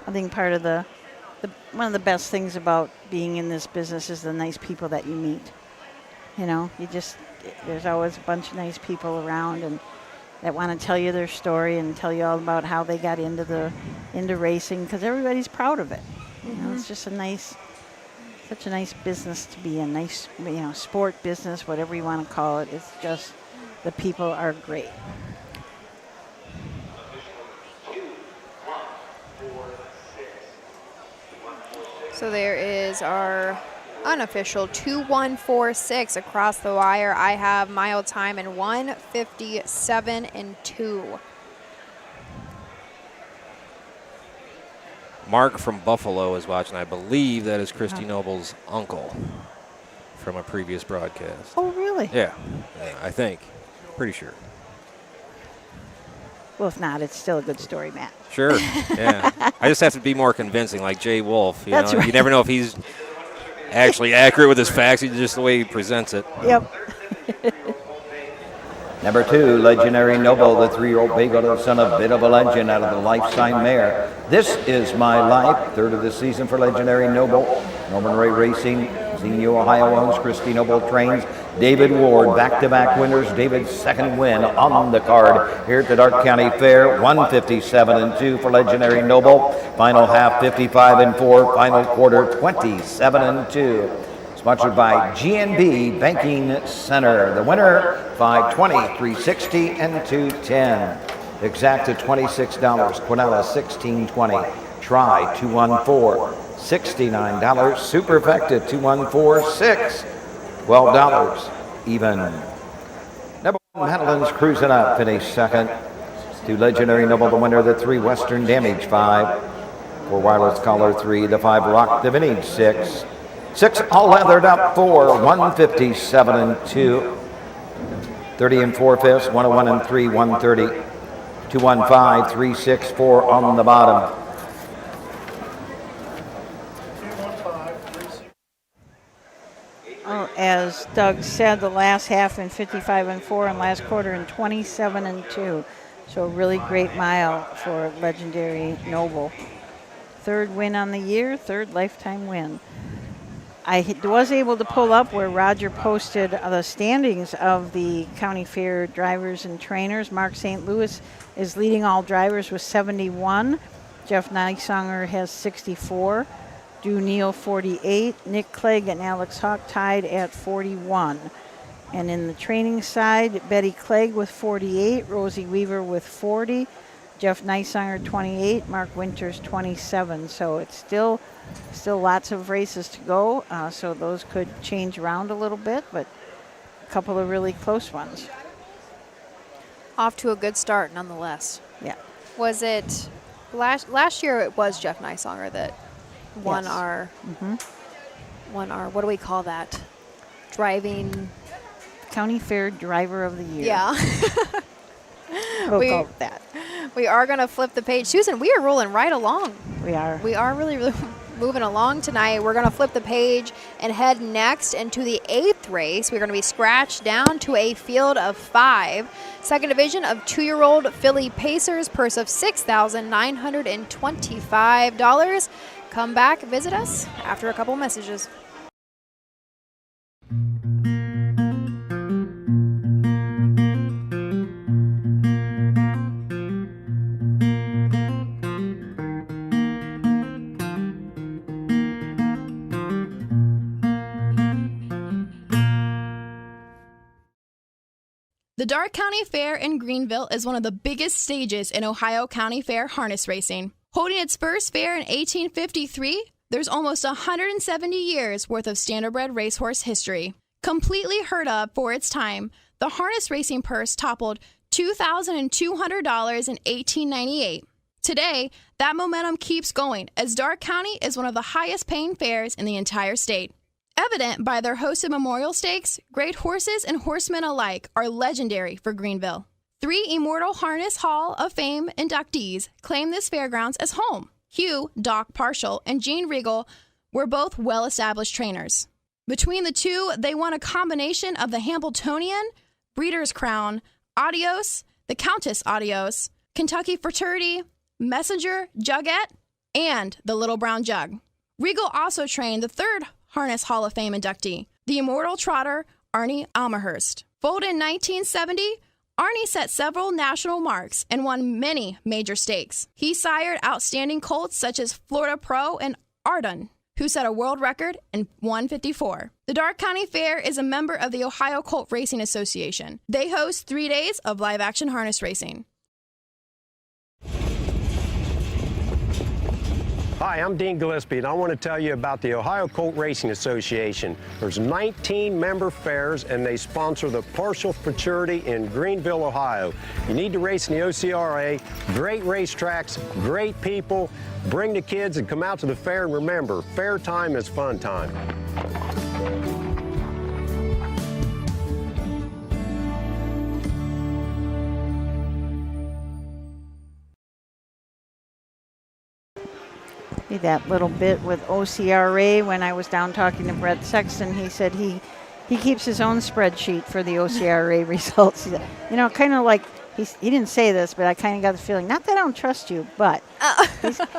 I think part of one of the best things about being in this business is the nice people that you meet. You know, there's always a bunch of nice people around and that want to tell you their story and tell you all about how they got into racing, because everybody's proud of it. You know, it's just such a nice business to be in, nice, sport business, whatever you want to call it. It's just, the people are great. So there is our unofficial 2-1-4-6 across the wire. I have mile time in 1:57 and 2. Mark from Buffalo is watching. I believe that is Christy Noble's uncle. from a previous broadcast. Oh, really? Yeah, I think. Pretty sure. Well, if not, it's still a good story, Matt. Sure, yeah. I just have to be more convincing, like Jay Wolf. That's right. You never know if he's actually accurate with his facts, just the way he presents it. Yep. Number 2, Legendary Noble, the 3-year-old Bagel, the son of Bit of a Legend out of the Lifetime Mare. This is My Life, third of the season for Legendary Noble. Norman Ray Racing, Xenia, Ohio owns. Christy Noble trains. David Ward, back-to-back winners. David's second win on the card here at the Darke County Fair. 157-2 for Legendary Noble. Final half 55-4. Final quarter 27-2. Sponsored by GNB Banking Center. The winner, $520, $360, and $210. Exacta $26, Quinella $16.20. Try $214, $69. Superfecta $214, $12 even. Number 1, Madeline's cruising up, finished second. To Legendary Noble, the winner, the 3, Western Damage 5. 4, Wireless Collar 3, the 5, Rock the Vintage 6. 6, all leathered up 4, 157-2. 30 4/5, 101-3, 130. 215, 364 on the bottom. Oh, as Doug said, the last half in 55-4 and last quarter in 27-2. So a really great mile for Legendary Noble. Third win on the year, third lifetime win. I was able to pull up where Roger posted the standings of the county fair drivers and trainers. Mark St. Louis is leading all drivers with 71. Jeff Neisonger has 64. Drew Neal 48. Nick Clegg and Alex Hawk tied at 41. And in the training side, Betty Clegg with 48. Rosie Weaver with 40. Jeff Neisonger 28. Mark Winters 27. So it's still lots of races to go, so those could change around a little bit, but a couple of really close ones. Off to a good start, nonetheless. Yeah. Was it last year? It was Jeff Neisonger that won Yes. our what do we call that? Driving County Fair Driver of the Year. Yeah. We'll go with that. We are going to flip the page. Susan, we are rolling right along. We are. We are really, really moving along tonight. We're going to flip the page and head next into the 8th race. We're going to be scratched down to a field of 5. Second division of 2-year-old Philly Pacers, purse of $6,925. Come back, visit us after a couple messages. The Darke County Fair in Greenville is one of the biggest stages in Ohio County Fair harness racing. Holding its first fair in 1853, there's almost 170 years worth of standardbred racehorse history. Completely heard of for its time, the harness racing purse toppled $2,200 in 1898. Today, that momentum keeps going as Darke County is one of the highest paying fairs in the entire state. Evident by their hosted memorial stakes, great horses and horsemen alike are legendary for Greenville. 3 Immortal Harness Hall of Fame inductees claim this fairgrounds as home. Hugh, Doc Partial, and Gene Regal were both well-established trainers. Between the two, they won a combination of the Hambletonian, Breeder's Crown, Adios, the Countess Adios, Kentucky Fraternity, Messenger, Jugette, and the Little Brown Jug. Regal also trained the 3rd Harness Hall of Fame inductee, the Immortal Trotter, Arnie Almahurst. Folded in 1970, Arnie set several national marks and won many major stakes. He sired outstanding colts such as Florida Pro and Ardun, who set a world record in 154. The Darke County Fair is a member of the Ohio Colt Racing Association. They host 3 days of live-action harness racing. Hi, I'm Dean Gillespie, and I want to tell you about the Ohio Colt Racing Association. There's 19 member fairs, and they sponsor the partial futurity in Greenville, Ohio. You need to race in the OCRA, great racetracks, great people. Bring the kids and come out to the fair, and remember, fair time is fun time. See that little bit with OCRA. When I was down talking to Brett Sexton, he said he keeps his own spreadsheet for the OCRA results. He said, you know, kind of like, he didn't say this, but I kind of got the feeling, not that I don't trust you, but.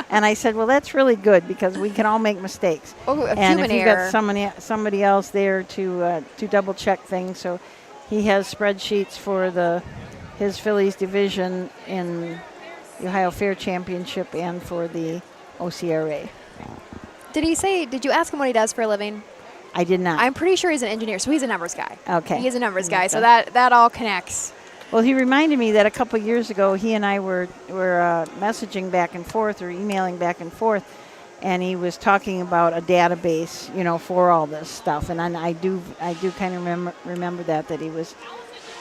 And I said, well, that's really good because we can all make mistakes. Oh, and if human you've error. got somebody else there to double check things, so he has spreadsheets for his Phillies division in the Ohio Fair Championship and for the OCRA. Did you ask him what he does for a living? I did not. I'm pretty sure he's an engineer, so he's a numbers guy. Okay. He's a numbers guy, so that all connects. Well, he reminded me that a couple years ago, he and I were messaging back and forth or emailing back and forth, and he was talking about a database, you know, for all this stuff. And I do kind of remember that he was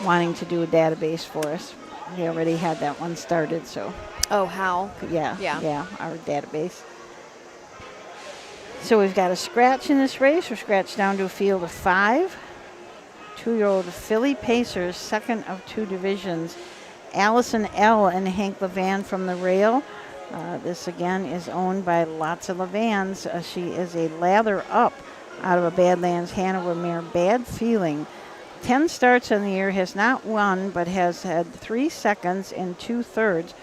wanting to do a database for us. He already had that one started, so. Oh, how? Yeah, our database. So we've got a scratch in this race. We're scratched down to a field of 5. 2-year-old Philly Pacers, second of 2 divisions. Allison L. and Hank Levan from the rail. This again is owned by lots of Levans. She is a lather up out of a Badlands Hanover mare, Bad Feeling. 10 starts on the year, has not won, but has had 3 seconds and 2 thirds.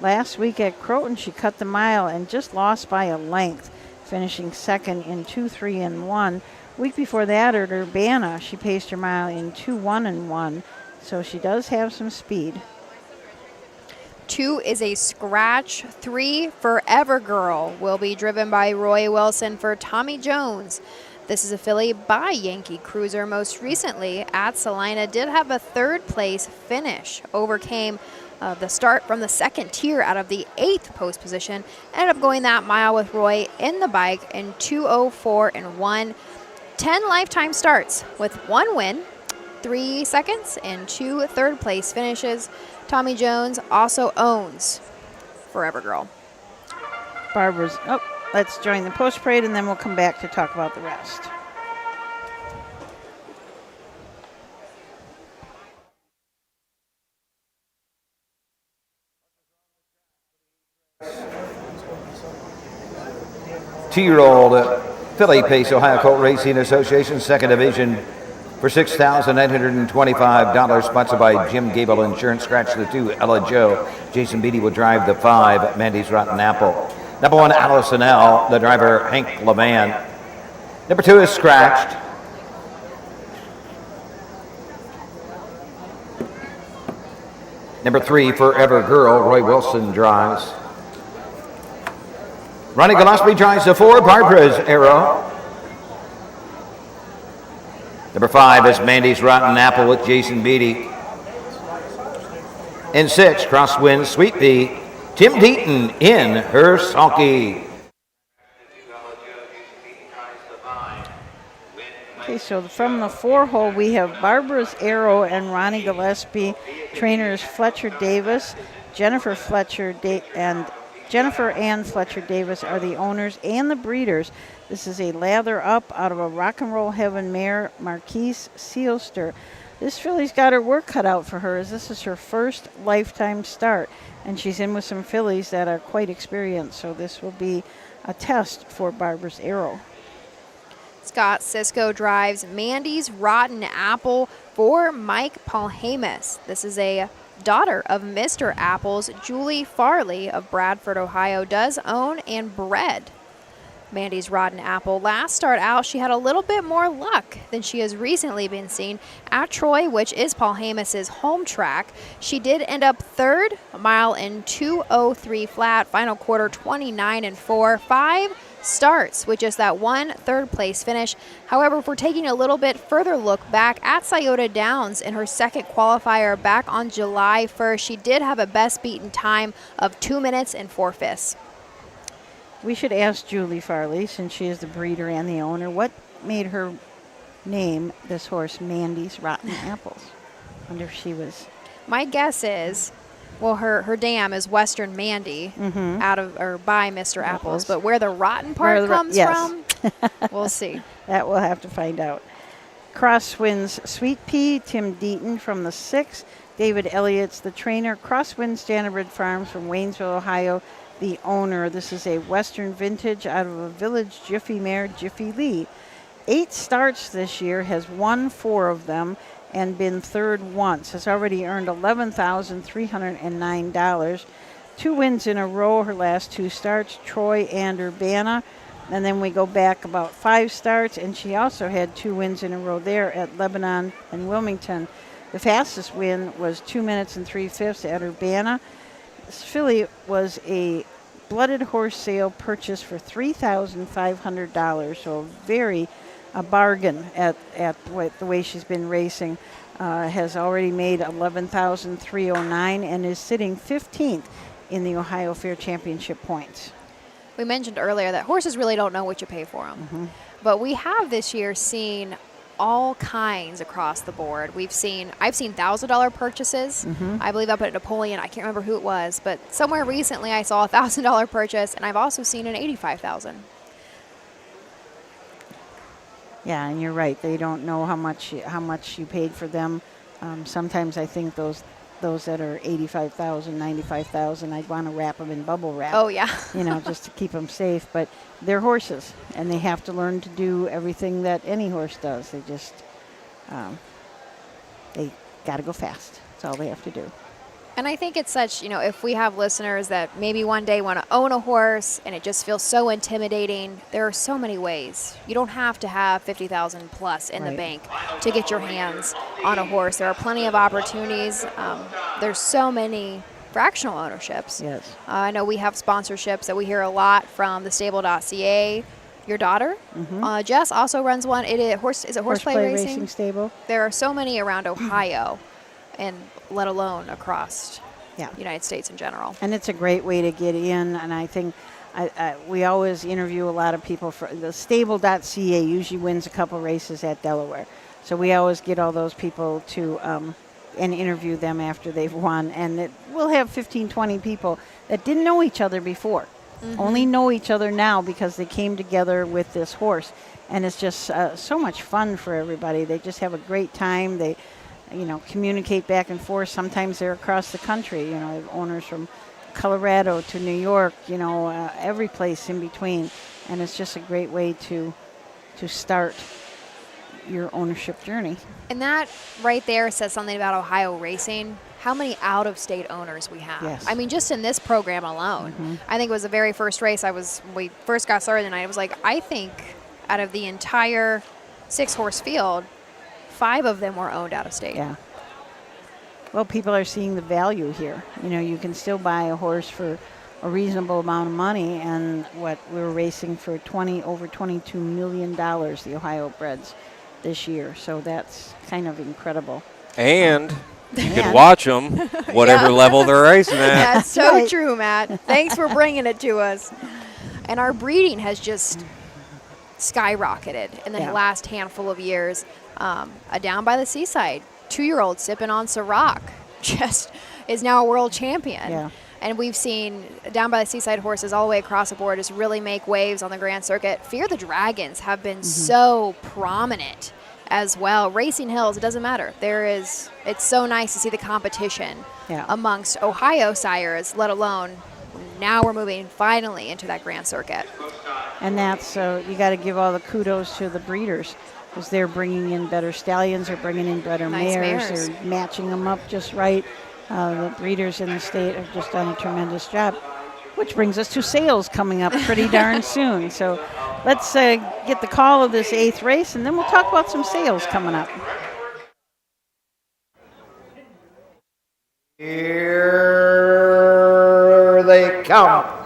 Last week at Croton, she cut the mile and just lost by a length, finishing second in 2-3 and 1. Week before that at Urbana, she paced her mile in 2-1 and 1, so she does have some speed. 2 is a scratch. 3, Forever Girl, will be driven by Roy Wilson for Tommy Jones. This is a filly by Yankee Cruiser. Most recently at Salina, did have a 3rd place finish. Overcame the start from the 2nd tier out of the 8th post position. Ended up going that mile with Roy in the bike in 2:04 and 1. 10 lifetime starts with 1 win, 3 seconds, and 2 third place finishes. Tommy Jones also owns Forever Girl. Let's join the post parade and then we'll come back to talk about the rest. Two-year-old Philly Pace Ohio Colt Racing Association, second division, for $6,925, sponsored by Jim Gable Insurance. Scratch the 2, Ella Joe. Jason Beatty will drive the 5, Mandy's Rotten Apple. Number 1, Allison L., the driver, Hank Levan. Number 2 is scratched. Number 3, Forever Girl, Roy Wilson drives. Ronnie Gillespie drives the 4, Barbara's Arrow. Number 5 is Mandy's Rotten Apple with Jason Beatty. In 6, Crosswind Sweet Pea, Tim Deaton in her sulky. Okay, so from the 4-hole, we have Barbara's Arrow and Ronnie Gillespie. Trainers Fletcher Davis, Jennifer and Fletcher Davis are the owners and the breeders. This is a lather up out of a Rock and Roll Heaven mare, Marquise Sealster. This filly's got her work cut out for her, as this is her first lifetime start, and she's in with some fillies that are quite experienced, so this will be a test for Barbara's Arrow. Scott Cisco drives Mandy's Rotten Apple for Mike Paulhamus. This is a daughter of Mr. Apples. Julie Farley of Bradford, Ohio, does own and bred Mandy's Rotten Apple. Last start out, she had a little bit more luck than she has recently been seen at Troy, which is Paulhamus's home track. She did end up 3rd, a mile in 2:03 flat, final quarter 29 and 4, 5 starts with just that 1 third place finish. However, if we're taking a little bit further look back at Scioto Downs in her second qualifier back on July 1st, she did have a best beaten time of 2 minutes and 4/5. We should ask Julie Farley, since she is the breeder and the owner, what made her name this horse Mandy's Rotten Apples? I wonder if she was... My guess is, well, her dam is Western Mandy, out of or by Mr. Apples, but where the rotten part comes from, we'll see. That we'll have to find out. Crosswinds Sweet Pea, Tim Deaton from the 6th. David Elliott's the trainer. Crosswinds Standardbred Farms from Waynesville, Ohio. the owner. This is a Western Vintage out of a Village Jiffy mare, Jiffy Lee. 8 starts this year, has won 4 of them, and been third once. Has already earned $11,309. 2 wins in a row her last 2 starts, Troy and Urbana. And then we go back about 5 starts, and she also had 2 wins in a row there at Lebanon and Wilmington. The fastest win was 2 minutes and 3/5 at Urbana. This filly was a blooded horse sale purchase for $3,500, so a bargain at the way she's been racing. Has already made $11,309 and is sitting 15th in the Ohio Fair Championship points. We mentioned earlier that horses really don't know what you pay for them. Mm-hmm. But we have this year seen all kinds across the board. I've seen $1,000 purchases. Mm-hmm. I believe up at Napoleon, I can't remember who it was, but somewhere recently I saw a $1,000 purchase, and I've also seen an $85,000. Yeah, and you're right. They don't know how much you paid for them. Sometimes I think those that are $85,000, $95,000, I'd want to wrap them in bubble wrap. Oh yeah. Just to keep them safe. But they're horses, and they have to learn to do everything that any horse does. They just they got to go fast. That's all they have to do. And I think it's such, if we have listeners that maybe one day want to own a horse and it just feels so intimidating, there are so many ways. You don't have to have $50,000 plus in the bank to get your hands on a horse. There are plenty of opportunities. There's so many fractional ownerships. Yes. I know we have sponsorships that we hear a lot from the stable.ca. Your daughter, Jess, also runs one. Is it Horseplay Racing Stable? There are so many around Ohio, and let alone across the United States in general. And it's a great way to get in, and I think we always interview a lot of people. For the stable.ca usually wins a couple races at Delaware, so we always get all those people to and interview them after they've won, and we'll have 15, 20 people that didn't know each other before, only know each other now because they came together with this horse, and it's just so much fun for everybody. They just have a great time. They communicate back and forth. Sometimes they're across the country. I have owners from Colorado to New York, every place in between. And it's just a great way to start your ownership journey. And that right there says something about Ohio racing, how many out-of-state owners we have. Yes. I mean, just in this program alone. I think it was the very first race when we first got started tonight, it was like, I think out of the entire 6-horse field, 5 of them were owned out of state. Yeah. Well, people are seeing the value here. You can still buy a horse for a reasonable amount of money, and we're racing for over $22 million, the Ohio breds this year. So that's kind of incredible. And you can watch them whatever level they're racing at. That's so true, Matt. Thanks for bringing it to us. And our breeding has just skyrocketed in the last handful of years. A Down by the Seaside 2-year-old sipping on Ciroc just is now a world champion. Yeah. And we've seen Down by the Seaside horses all the way across the board just really make waves on the Grand Circuit. Fear the Dragons have been so prominent as well. Racing Hills, it doesn't matter. It's so nice to see the competition amongst Ohio sires, let alone now we're moving finally into that Grand Circuit. And that's, you got to give all the kudos to the breeders, because they're bringing in better stallions, they're bringing in better mares, they're matching them up just right. The breeders in the state have just done a tremendous job, which brings us to sales coming up pretty darn soon. So let's get the call of this 8th race, and then we'll talk about some sales coming up. Here they come.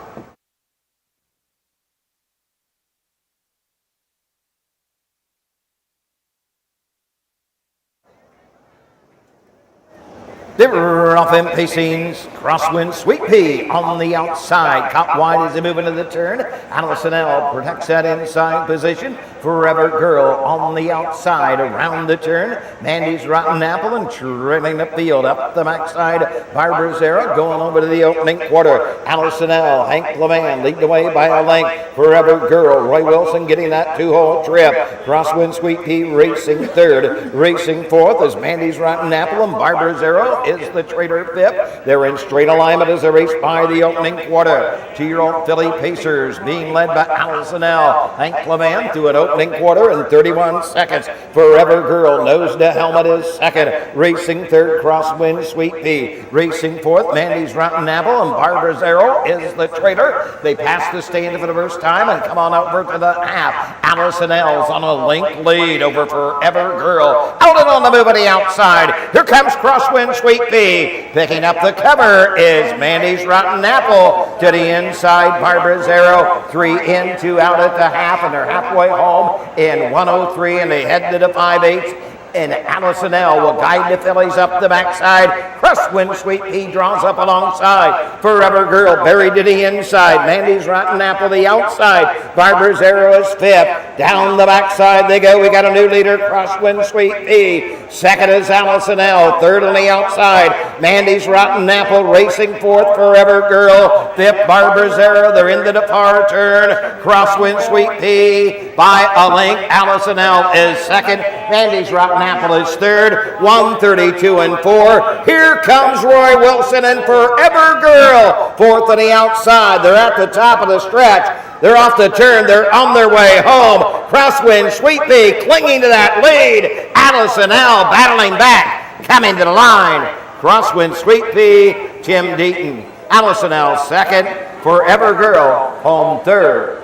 They're off in pacings, crosswind, Sweet Pea on the outside. Caught wide as they move into the turn. Allison L protects that inside position. Forever Girl on the outside around the turn. Mandy's Rotten Apple and trailing the field up the backside. Barbara Zara going over to the opening quarter. Allison L., Hank Levan lead the way by a length. Forever Girl, Roy Wilson getting that 2-hole trip. Crosswind Sweet Pea racing third. Racing fourth is Mandy's Rotten Apple, and Barbara Zero is the Trader fifth. They're in straight alignment as they race by the opening quarter. 2-year-old filly Pacers being led by Allison L. Hank Levan through an opening quarter in 31 seconds. Forever Girl, nose to helmet is second. Racing third, Crosswind Sweet Pea. Racing fourth, Mandy's Rotten Apple, and Barbara Zero is the Trader. They pass the stand for the first time and come on over to the half. Allison L's on a link lead over Forever Girl. Out and on the move on the outside. Here comes Crosswind Sweet Pea. Picking up the cover is Mandy's Rotten Apple. To the inside, Barbara Zero. 3 in, 2 out at the half, and they're halfway home in 103, and they head to the 5/8. And Allison L. will guide the fillies up the backside. Crosswind Sweet Pea draws up alongside. Forever Girl buried to the inside. Mandy's Rotten Apple the outside. Barbara Zero is fifth. Down the backside they go. We got a new leader, Crosswind Sweet Pea. Second is Allison L. Third on the outside. Mandy's Rotten Apple racing fourth. Forever Girl. Fifth, Barbara Zero. They're into the far turn. Crosswind Sweet Pea by a length. Allison L. is second. Mandy's Rotten Apple is third. 132 and 4. Here comes Roy Wilson and Forever Girl. Fourth on the outside. They're at the top of the stretch. They're off the turn. They're on their way home. Crosswind Sweet Pea clinging to that lead. Allison L. battling back. Coming to the line. Crosswind Sweet Pea. Tim Deaton. Allison L. second. Forever Girl home third.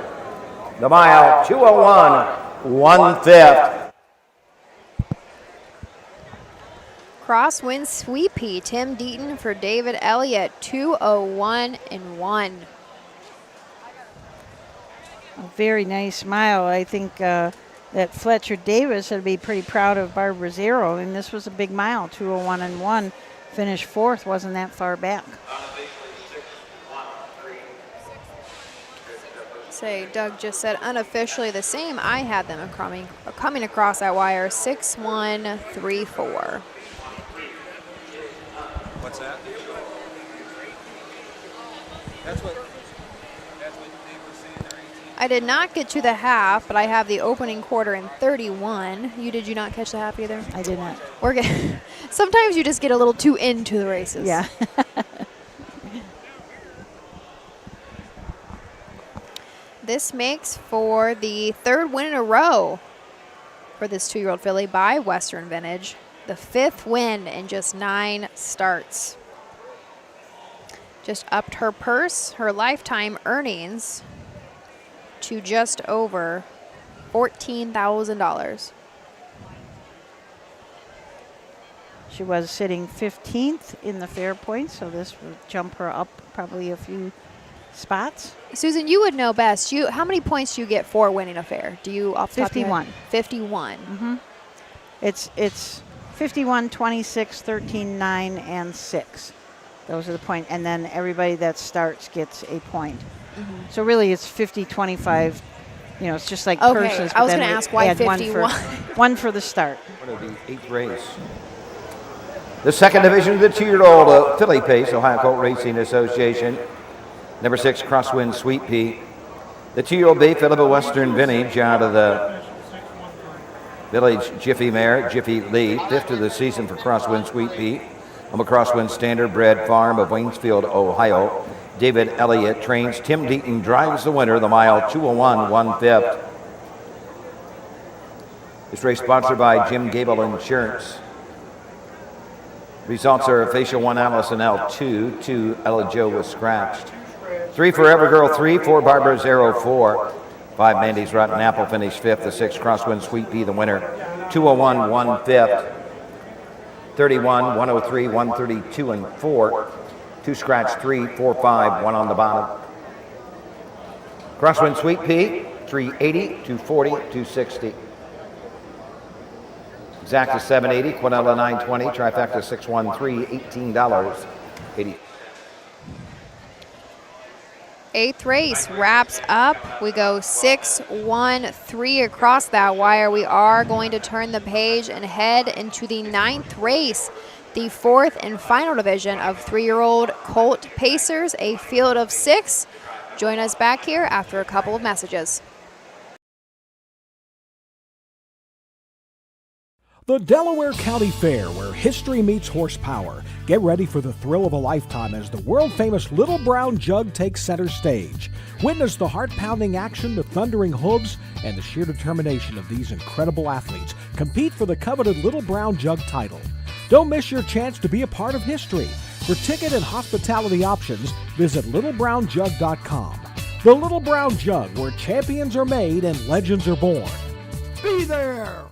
The mile 201 1/5. Crosswind Sweet Pea, Tim Deaton for David Elliott, 2:01 and 1. A very nice mile. I think that Fletcher Davis would be pretty proud of Barbara Zero. And this was a big mile, 2:01 and 1. Finished fourth, wasn't that far back. Say, Doug just said unofficially the same. I had them coming across that wire, 6-1-3-4. What's that? That's what Dave was saying there. I did not get to the half, but I have the opening quarter in 31. Did you not catch the half either? I did not. We're getting, sometimes you just get a little too into the races. Yeah. This makes for the third win in a row for this 2-year-old filly by Western Vintage. The 5th win in just 9 starts. Just upped her purse, her lifetime earnings, to just over $14,000. She was sitting 15th in the fair points, so this would jump her up probably a few spots. Susan, you would know best. How many points do you get for winning a fair? Do you off the top of your head? 51. 51. Mm-hmm. It's 51, 26, 13, 9, and 6. Those are the points. And then everybody that starts gets a point. Mm-hmm. So really it's 50, 25. It's just like purses. I was going to ask why 51. One for the start. One of the 8th race. The second division of the 2-year-old filly pace, Ohio Colt Racing Association. Number 6, Crosswind Sweet Pea. The 2-year-old Bay Philippa Western Vintage out of the Village Jiffy Mare, Jiffy Lee, 5th of the season for Crosswind Sweet Pea. I'm a Crosswind Standard Bred Farm of Waynesfield, Ohio. David Elliott trains. Tim Deaton drives the winner, the mile 2:01 1/5. This race sponsored by Jim Gable Insurance. Results are Facial 1, Allison L. 2, 2, Ella Joe was scratched. 3 Forever Girl, 3, 4 Barbara Zero, 4. 5 Mandy's Rotten Apple finished 5th. The 6 Crosswind Sweet Pea the winner. 2:01 1/5. 31, 103, 132, and 4. 2 scratch, 3, 4, 5, 1 on the bottom. Crosswind Sweet Pea, 380, 240, 260. Exacta 780, Quinella 920, Trifecta 613, $18.80. 8th race wraps up. We go 6, 1, 3 across that wire. We are going to turn the page and head into the 9th race, the 4th and final division of 3-year-old colt pacers, a field of 6. Join us back here after a couple of messages. The Delaware County Fair, where history meets horsepower. Get ready for the thrill of a lifetime as the world-famous Little Brown Jug takes center stage. Witness the heart-pounding action, the thundering hooves, and the sheer determination of these incredible athletes. Compete for the coveted Little Brown Jug title. Don't miss your chance to be a part of history. For ticket and hospitality options, visit littlebrownjug.com. The Little Brown Jug, where champions are made and legends are born. Be there!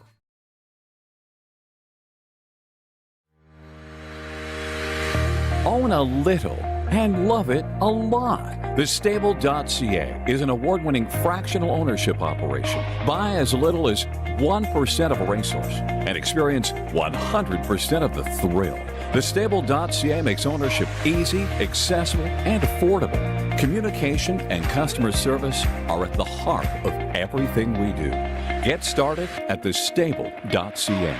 Own a little and love it a lot. TheStable.ca is an award-winning fractional ownership operation. Buy as little as 1% of a racehorse and experience 100% of the thrill. TheStable.ca makes ownership easy, accessible, and affordable. Communication and customer service are at the heart of everything we do. Get started at TheStable.ca.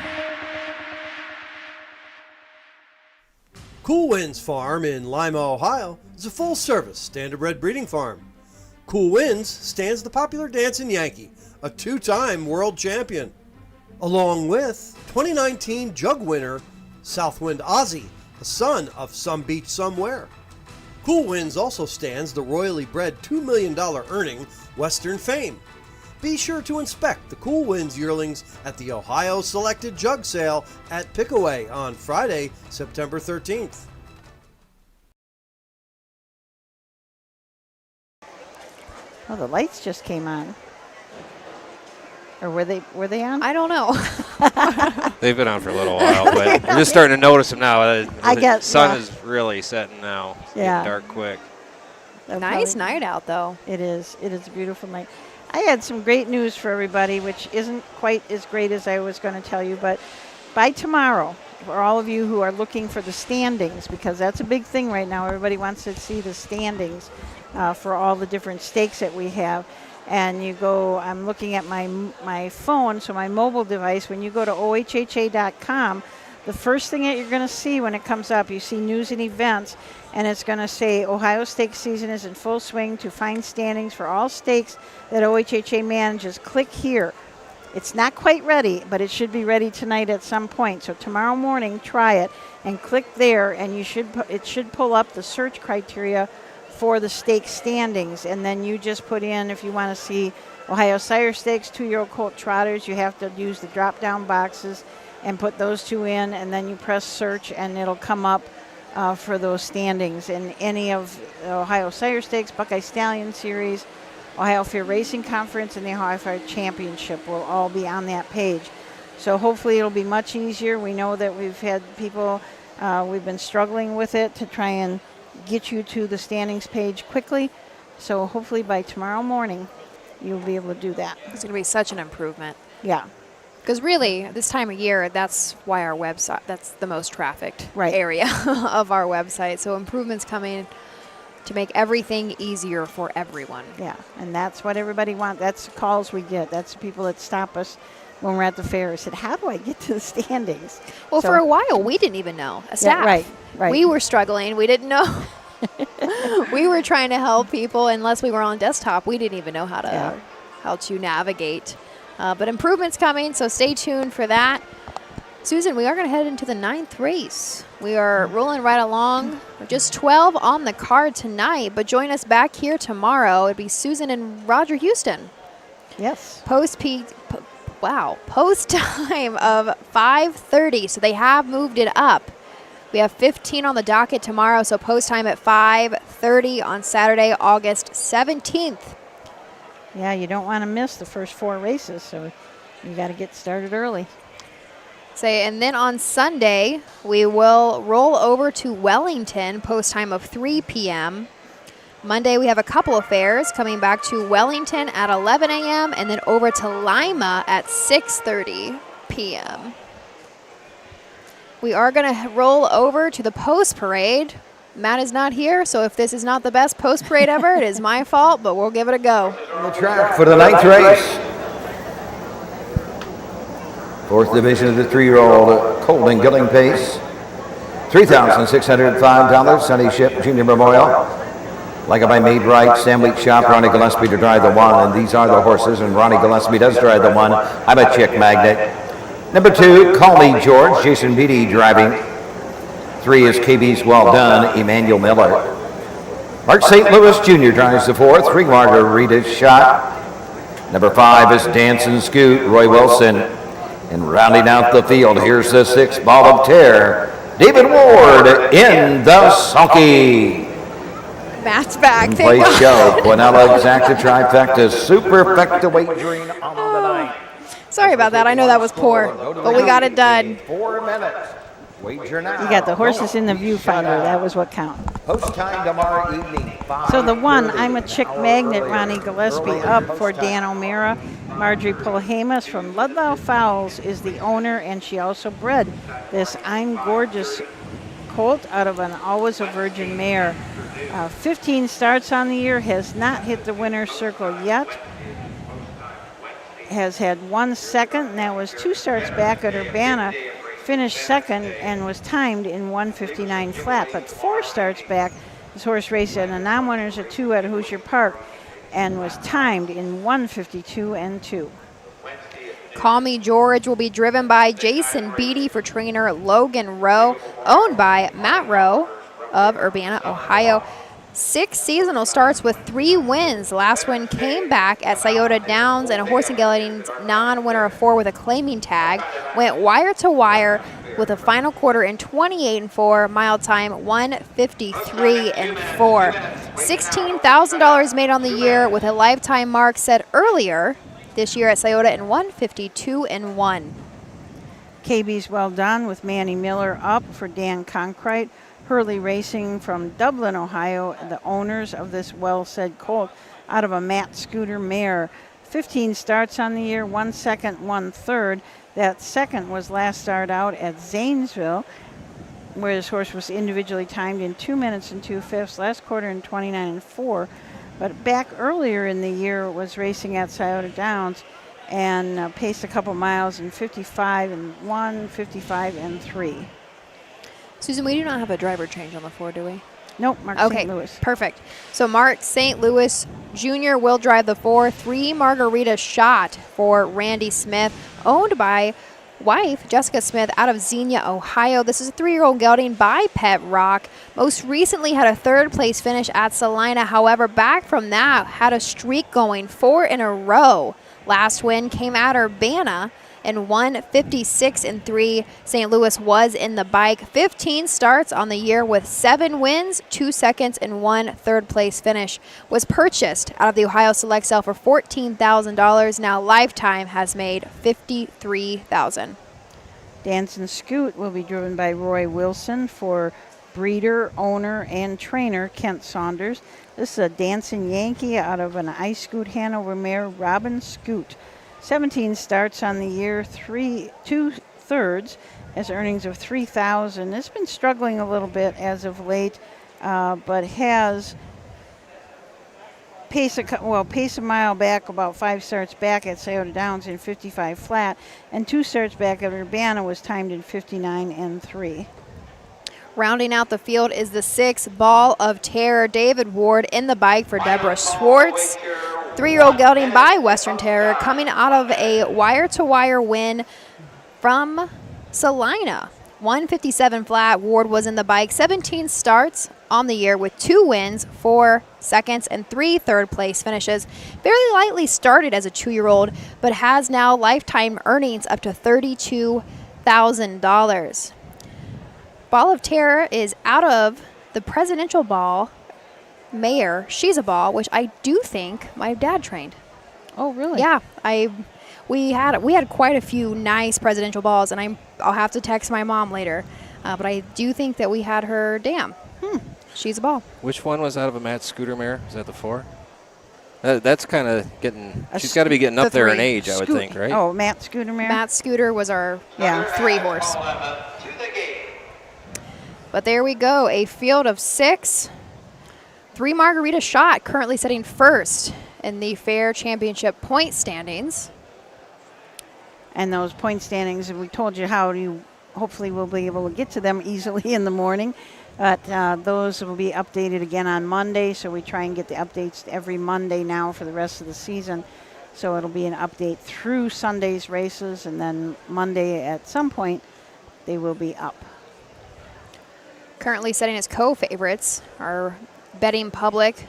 Cool Winds Farm in Lima, Ohio is a full-service standardbred breeding farm. Cool Winds stands the popular dancing Yankee, a 2-time world champion, along with 2019 Jug winner Southwind Ozzy, the son of Some Beach Somewhere. Cool Winds also stands the royally bred $2 million earning Western Fame. Be sure to inspect the Cool Winds yearlings at the Ohio Selected Jug Sale at Pickaway on Friday, September 13th. Oh, the lights just came on. Or were they on? I don't know. They've been on for a little while, but we're just starting to notice them now. I The guess, sun yeah. is really setting now. It's Yeah. getting dark quick. Nice night out, though. It is. It is a beautiful night. I had some great news for everybody, which isn't quite as great as I was going to tell you, but by tomorrow, for all of you who are looking for the standings, because that's a big thing right now. Everybody wants to see the standings for all the different stakes that we have. And you go, I'm looking at my phone, so my mobile device. When you go to ohha.com, the first thing that you're going to see when it comes up, you see news and events, and it's going to say Ohio Stakes season is in full swing. To find standings for all stakes that OHHA manages, click here. It's not quite ready, but it should be ready tonight at some point. So tomorrow morning, try it and click there, and it should pull up the search criteria for the stake standings, and then you just put in, if you want to see Ohio Sire Stakes, 2-year-old colt trotters, you have to use the drop-down boxes and put those two in, and then you press search, and it'll come up for those standings. And any of Ohio Sire Stakes, Buckeye Stallion Series, Ohio Fair Racing Conference, and the Ohio Fair Championship will all be on that page. So hopefully it'll be much easier. We know that we've had people, we've been struggling with it to try and get you to the standings page quickly. So hopefully by tomorrow morning, you'll be able to do that. It's going to be such an improvement. Yeah. Because really, this time of year, that's why our website, that's the most trafficked Right. area of our website. So improvements coming to make everything easier for everyone. Yeah, and that's what everybody wants. That's the calls we get. That's the people that stop us when we're at the fair. I said, how do I get to the standings? Well, So- for a while, we didn't even know. A staff. right. We were struggling. We didn't know. We were trying to help people. Unless we were on desktop, we didn't even know how to navigate. But improvements coming, so stay tuned for that. Susan, we are going to head into the 9th race. We are rolling right along. We're just 12 on the card tonight, but join us back here tomorrow. It'd be Susan and Roger Houston. Yes. Post time of 5:30, so they have moved it up. We have 15 on the docket tomorrow, so post time at 5:30 on Saturday, August 17th. Yeah, you don't want to miss the first 4 races, so you got to get started early. And then on Sunday, we will roll over to Wellington, post time of 3 p.m. Monday, we have a couple of fairs coming back to Wellington at 11 a.m. and then over to Lima at 6:30 p.m. We are going to roll over to the post parade. Matt is not here, so if this is not the best post parade ever, it is my fault, but we'll give it a go. The track for the 9th race. 4th division of the 3-year-old Colt and Gilling Pace. $3,605, Sunny Ship Junior Memorial. Like If I Made Right, Sandwich Shop, Ronnie Gillespie to drive the 1, and these are the horses, and Ronnie Gillespie does drive the 1. I'm a Chick Magnet. Number 2, Call Me George, Jason Beatty driving. 3 is KB's Well Done, Emmanuel Miller. Mark St. Louis Jr. drives the 4, 3 Margarita's Shot. Number 5 is Dancing Scoot, Roy Wilson. And rounding out the field, here's the 6 Ball of Terror, David Ward in the sulky. Matt's back. Play show, Quinella Exacta Trifecta, Superfecta wagering on the night. Sorry about that. I know that was poor, but we got it done. 4 minutes. Wager now. You got the horses in the viewfinder. That was what counted. Post time tomorrow evening. So the 1, I'm a Chick Magnet, Ronnie Gillespie, up for Dan O'Meara. Marjorie Polhamus from Ludlow Fowls is the owner, and she also bred this I'm Gorgeous colt out of an Always a Virgin mare. 15 starts on the year, has not hit the winner's circle yet. Has had 1 second, and that was 2 starts back at Urbana. Finished second and was timed in 1:59 flat, but 4 starts back. This horse raced in a non-winners at 2 at Hoosier Park and was timed in 1:52 and 2. Call Me George will be driven by Jason Beatty for trainer Logan Rowe, owned by Matt Rowe of Urbana, Ohio. 6 seasonal starts with 3 wins. Last win came back at Scioto Downs, and a Horse and Gelding's non-winner of 4 with a claiming tag. Went wire to wire with a final quarter in 28 and 4, mile time 1:53 and 4. $16,000 made on the year with a lifetime mark set earlier this year at Scioto in 1:52 and 1. KB's Well Done with Manny Miller up for Dan Conkrite. Hurley Racing from Dublin, Ohio, the owners of this well-said colt out of a Matt Scooter mare. 15 starts on the year, 1 second, 1 third. That second was last start out at Zanesville, where this horse was individually timed in 2 minutes and 2/5, last quarter in 29 and 4. But back earlier in the year was racing at Scioto Downs and paced a couple miles in 55 and 1, 55 and 3. Susan, we do not have a driver change on the 4, do we? Nope, Mark Okay, St. Louis. Perfect. So Mark St. Louis Jr. will drive the 4, 3 Margarita Shot for Randy Smith, owned by wife Jessica Smith out of Xenia, Ohio. This is a 3-year-old gelding by Pet Rock. Most recently had a 3rd place finish at Salina. However, back from that, had a streak going 4 in a row. Last win came at Urbana in 1:56 and 3. St. Louis was in the bike. 15 starts on the year with 7 wins, 2 seconds, and 1 third place finish. Was purchased out of the Ohio Select Sale for $14,000. Now lifetime has made $53,000. Dancing Scoot will be driven by Roy Wilson for breeder, owner, and trainer Kent Saunders. This is a Dancing Yankee out of an Ice Scoot Hanover mare, Robin Scoot. 17 starts on the year, 2 thirds, has earnings of $3,000. It's been struggling a little bit as of late, but has pace a mile back, about 5 starts back at Scioto Downs in 55 flat, and 2 starts back at Urbana was timed in 59 and 3. Rounding out the field is the 6 Ball of Terror, David Ward in the bike for Deborah Schwartz. 3-year-old gelding by Western Terror, coming out of a wire-to-wire win from Salina. 157 flat. Ward was in the bike. 17 starts on the year with 2 wins, 4 seconds, and 3 third-place finishes. Fairly lightly started as a 2-year-old, but has now lifetime earnings up to $32,000. Ball of Terror is out of the Presidential Ball mare, She's a Ball, which I do think my dad trained. Oh, really? Yeah, we had quite a few nice Presidential Balls, and I'll have to text my mom later. But I do think that we had her dam. She's a Ball. Which one was out of a Matt Scooter mare? Is that the 4? That's kind of getting. She's got to be getting up there in age, I would think, right? Oh, Matt Scooter mare. Matt Scooter was our 3 horse. But there we go, a field of 6. 3 Margarita Shot currently sitting first in the Fair Championship point standings. And those point standings, we told you how you hopefully will be able to get to them easily in the morning. But those will be updated again on Monday, so we try and get the updates every Monday now for the rest of the season. So it'll be an update through Sunday's races, and then Monday at some point they will be up. Currently setting as co-favorites, our betting public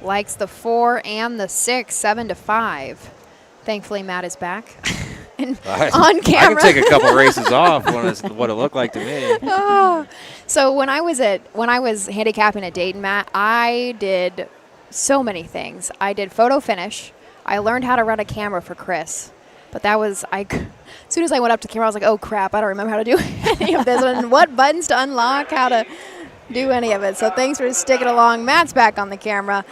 likes the 4 and the 6, 7-5. Thankfully, Matt is back and on camera. I can take a couple races off when it's what it looked like to me. Oh. So when I was handicapping at Dayton, Matt, I did so many things. I did photo finish. I learned how to run a camera for Chris. But that was, as soon as I went up to the camera, I was like, oh crap, I don't remember how to do any of this and what buttons to unlock, how to do any of it. So thanks for sticking along. Matt's back on the camera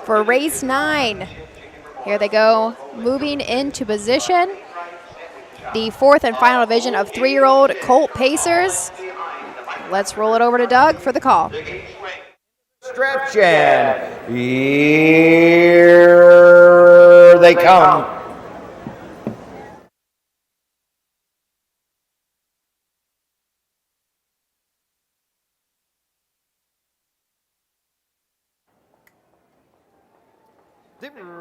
for race 9. Here they go, moving into position. The 4th and final division of 3-year-old Colt Pacers. Let's roll it over to Doug for the call. Stretch and here they come.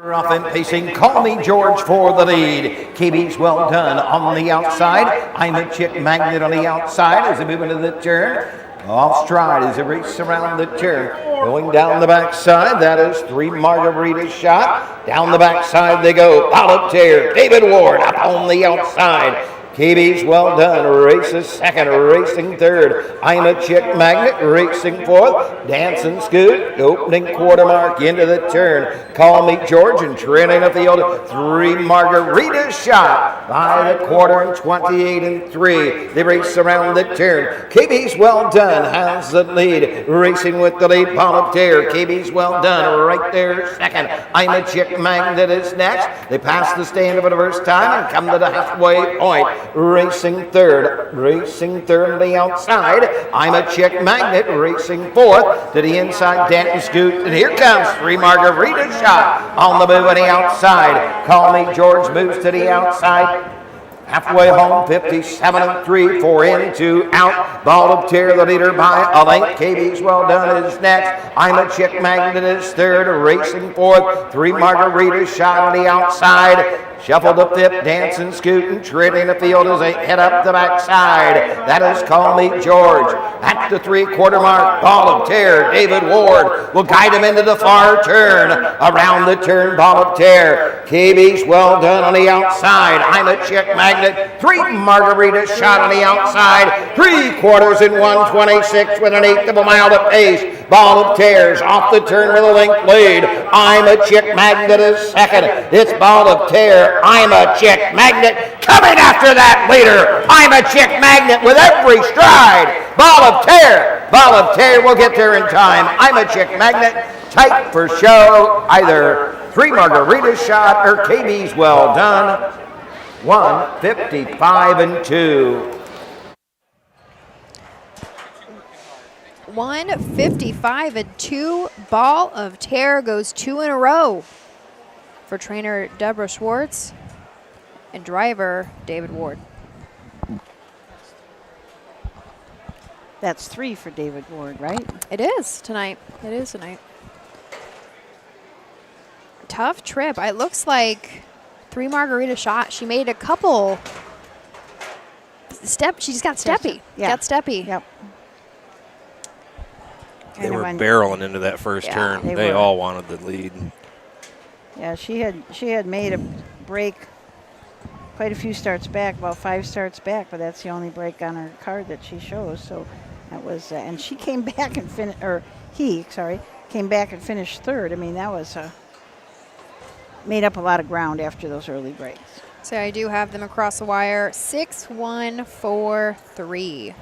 Rough and pacing, Call Me George for the lead. KB's well done on the outside. I'm a Chick Magnet on the outside as they move into the turn. Off stride as they race around the turn. Going down the backside, that is 3 Margarita Shot. Down the backside they go. Volunteer, David Ward up on the outside. KB's well done, races second, racing third. I'm a Chick Magnet, racing fourth. Dancing Scoot, opening quarter mark into the turn. Call Me George and trailing up the old 3 Margarita Shot by the quarter and 28-3. They race around the turn. KB's well done has the lead, racing with the lead. Volunteer, KB's well done right there second. I'm a Chick Magnet is next. They pass the stand for the first time and come to the halfway point. Racing third on the outside. I'm a Chick Magnet, racing fourth to the inside. Danton Scoot, and here comes 3 Margarita Shot on the move on the outside. Call Me George moves to the outside. Halfway home, 57-3, 4 in, 2 out. Volunteer, the leader by a length. KB's well done is next. I'm a Chick Magnet is third, racing fourth. 3 Margarita Shot on the outside. Shuffle the 5th, Dancing Scootin', trailing the field as they head up the backside. That is Call Me George. At the 3/4 mark, Volunteer, David Ward will guide him into the far turn. Around the turn, Volunteer. KB's well done on the outside. I'm a Chick Magnet. 3 Margarita Shot on the outside. 3/4 in 1:26 with an 1/8 of a mile to pace. Volunteers off the turn with a length lead. I'm a Chick Magnet is second. It's Volunteer. I'm a Chick Magnet coming after that leader. I'm a Chick Magnet with every stride. Volunteer will get there in time. I'm a Chick Magnet, tight for show. Either 3 Margarita Shot or KB's well done. 1:55-2. 1:55-2. Ball of Terror goes 2 in a row for trainer Deborah Schwartz and driver David Ward. That's 3 for David Ward, right? It is tonight. It is tonight. Tough trip. It looks like 3 Margarita Shot. She made a couple she just got steppy. Yeah. Got steppy. Yep. They were barreling into that first turn. They all wanted the lead. Yeah, she had made a break quite a few starts back, about 5 starts back, but that's the only break on her card that she shows. So that was, and she came back and came back and finished third. I mean, that was made up a lot of ground after those early breaks. So I do have them across the wire, 6-1-4-3.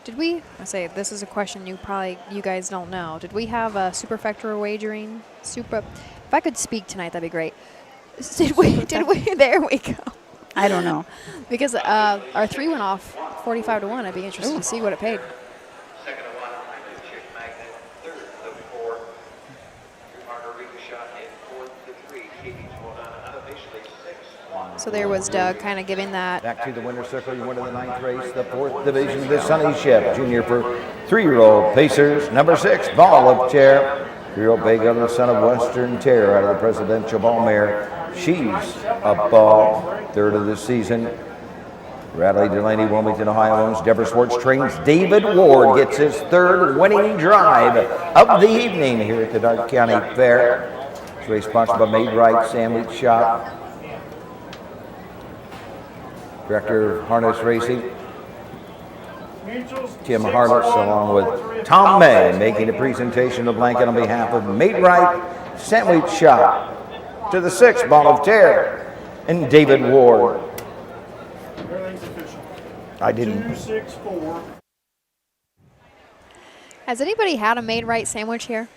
Did we, I say this is a question you guys don't know. Did we have a superfecta wagering? If I could speak tonight, that'd be great. Did we? There we go. I don't know. Because our 3 went off 45 to 1. I'd be interested to see what it paid. Second of 1, Chick Magnet. Third of 4, Margarita shot in. Fourth to 3, Katie's well done. Unofficially 6-1. So there was Doug kind of giving that. Back to the winner's circle, you went to the 9th race, the 4th division, the Sonny Shep Jr. for 3-year-old Pacers. Number 6, Ball of Chair. 3-year-old Bay Governor, son of Western Terror, out of the Presidential Ball Mare. She's a ball. 3rd of the season. Radley Delaney, Wilmington, Ohio owns. Deborah Swartz trains. David Ward gets his 3rd winning drive of the evening here at the Darke County Fair. This race sponsored by Made Right Sandwich Shop. Director of Harness Racing, Tim Harless, along with Tom May, making a presentation of the blanket on behalf of Made Right Sandwich Shop to the 6th Ball of Terror and David Ward. I didn't. 264. Has anybody had a Made Right sandwich here?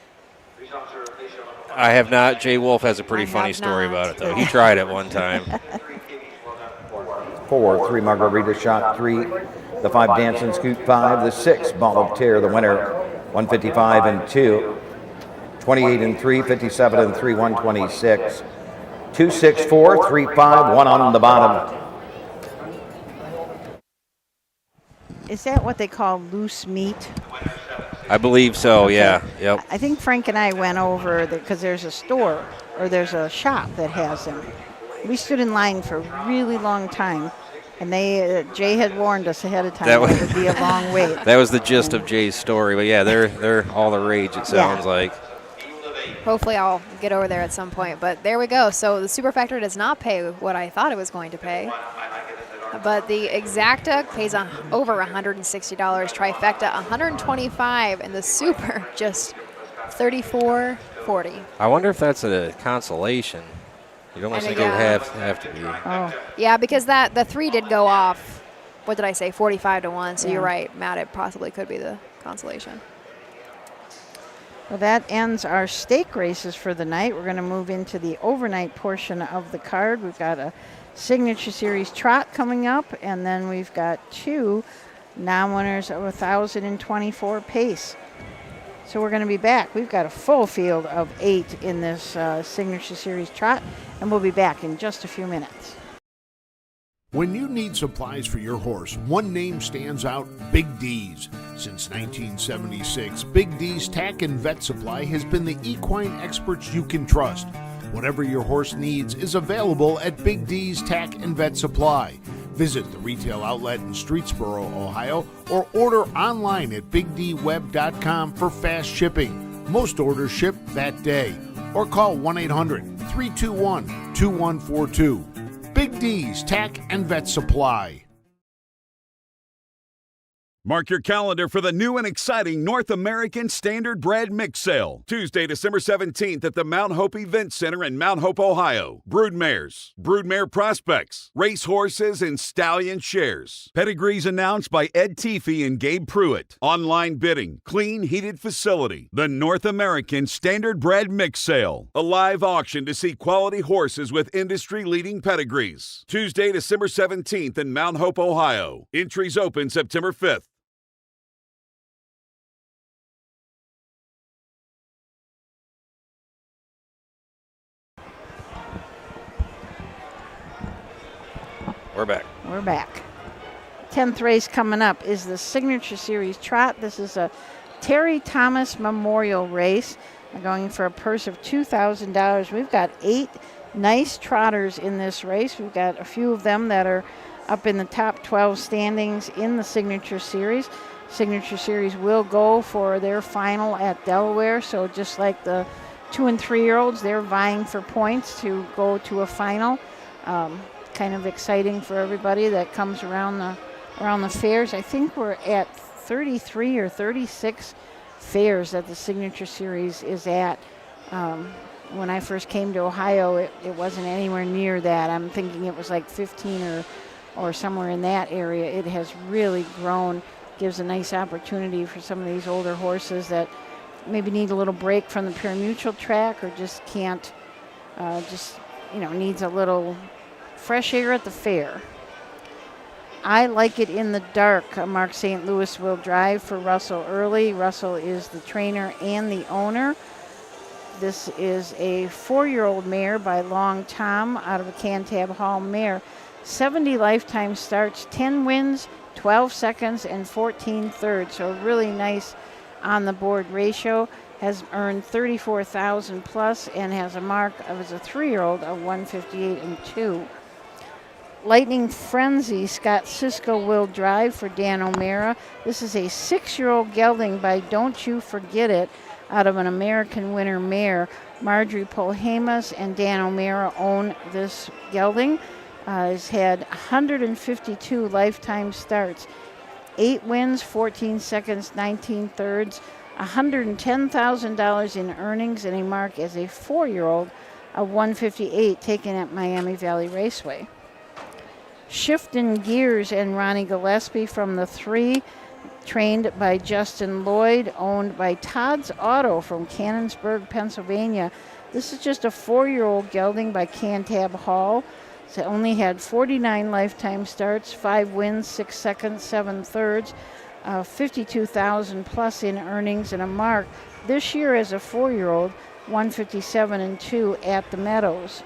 I have not. Jay Wolf has a pretty funny story about it, though. He tried it one time. 4, 3 Margarita Shot 3, the 5 Dance and Scoot 5, the 6 Ball of Terror, the winner 155 and 2, 28 and 3, 57 and 3, 126, 264, 35, 1 on the bottom. Is that what they call loose meat? I believe so, yeah. Yep. I think Frank and I went over because there's a store or there's a shop that has them. We stood in line for a really long time, and Jay had warned us ahead of time that it would be a long wait. That was the gist of Jay's story, but yeah, they're all the rage, it sounds like. Hopefully I'll get over there at some point, but there we go. So the Super Factor does not pay what I thought it was going to pay, but the Exacta pays over $160, Trifecta $125, and the Super just $34.40. I wonder if that's a consolation. You'd almost think it would have to be. Oh. Yeah, because the 3 did go off, what did I say, 45 to 1, so you're right, Matt, it possibly could be the consolation. Well, that ends our stake races for the night. We're going to move into the overnight portion of the card. We've got a Signature Series trot coming up, and then we've got 2 non-winners of 1,024 pace. So we're going to be back. We've got a full field of 8 in this Signature Series trot, and we'll be back in just a few minutes. When you need supplies for your horse, one name stands out: Big D's. Since 1976, Big D's Tack and Vet Supply has been the equine experts you can trust. Whatever your horse needs is available at Big D's Tack and Vet Supply. Visit the retail outlet in Streetsboro, Ohio, or order online at bigdweb.com for fast shipping. Most orders ship that day. Or call 1-800-321-2142. Big D's Tack and Vet Supply. Mark your calendar for the new and exciting North American Standard Bred Mix Sale. Tuesday, December 17th at the Mount Hope Event Center in Mount Hope, Ohio. Broodmares, broodmare prospects, race horses, and stallion shares. Pedigrees announced by Ed Teefee and Gabe Pruitt. Online bidding, clean, heated facility. The North American Standard Bred Mix Sale. A live auction to see quality horses with industry-leading pedigrees. Tuesday, December 17th in Mount Hope, Ohio. Entries open September 5th. We're back. We're back. 10th race coming up is the Signature Series Trot. This is a Terry Thomas Memorial Race. We're going for a purse of $2,000. We've got 8 nice trotters in this race. We've got a few of them that are up in the top 12 standings in the Signature Series. Signature Series will go for their final at Delaware, so just like the 2- and 3-year-olds, they're vying for points to go to a final. Kind of exciting for everybody that comes around the fairs. I think we're at 33 or 36 fairs that the Signature Series is at. When I first came to Ohio, it wasn't anywhere near that. I'm thinking it was like 15 or somewhere in that area. It has really grown, gives a nice opportunity for some of these older horses that maybe need a little break from the pure mutual track or just can't needs a little fresh air at the fair. I Like It in the Dark, a Mark St. Louis will drive for Russell Early. Russell is the trainer and the owner. This is a 4-year-old mare by Long Tom out of a Cantab Hall mare. 70 lifetime starts, 10 wins, 12 seconds, and 14 thirds. So really nice on the board ratio. Has earned 34,000 plus and has a mark of, as a 3-year-old, of 158 and 2. Lightning Frenzy, Scott Cisco will drive for Dan O'Mara. This is a 6-year-old gelding by Don't You Forget It out of an American Winter mare. Marjorie Polhemus and Dan O'Mara own this gelding. Has had 152 lifetime starts, 8 wins, 14 seconds, 19 thirds, $110,000 in earnings, and a mark as a 4-year-old of 158 taken at Miami Valley Raceway. Shifting Gears and Ronnie Gillespie from the 3, trained by Justin Lloyd, owned by Todd's Auto from Cannonsburg, Pennsylvania. This is just a 4-year-old gelding by Cantab Hall. So only had 49 lifetime starts, 5 wins, 6 seconds, 7 thirds, 52,000 plus in earnings, and a mark this year as a 4-year-old, 157 and 2 at the Meadows.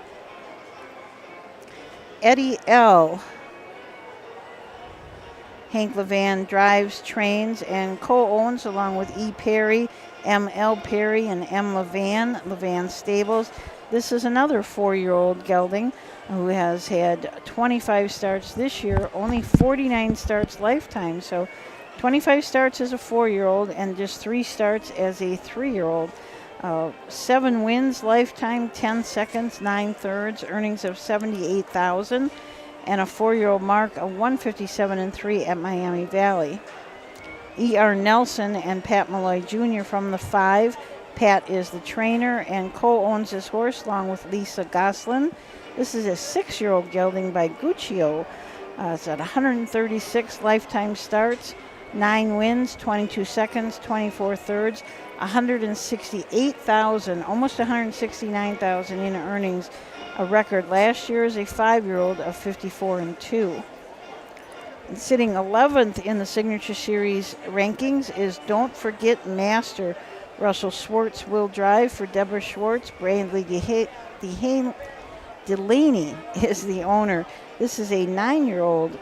Eddie L. Hank Levan drives, trains, and co-owns along with E. Perry, M. L. Perry, and M. Levan Stables. This is another 4-year-old gelding who has had 25 starts this year, only 49 starts lifetime. So 25 starts as a 4-year-old and just 3 starts as a 3-year-old. 7 wins lifetime, 10 seconds, 9 thirds, earnings of 78,000, and a 4-year-old mark of 157 and 3 at Miami Valley. E.R. Nelson and Pat Malloy Jr. from the 5. Pat is the trainer and co-owns this horse along with Lisa Goslin. This is a 6-year-old gelding by Guccio. It's at 136 lifetime starts, 9 wins, 22 seconds, 24 thirds, 168,000, almost 169,000 in earnings. A record last year as a 5-year-old of 54 and 2. And sitting 11th in the Signature Series rankings is Don't Forget Master. Russell Schwartz will drive for Deborah Schwartz. Bradley Delaney is the owner. This is a 9-year-old.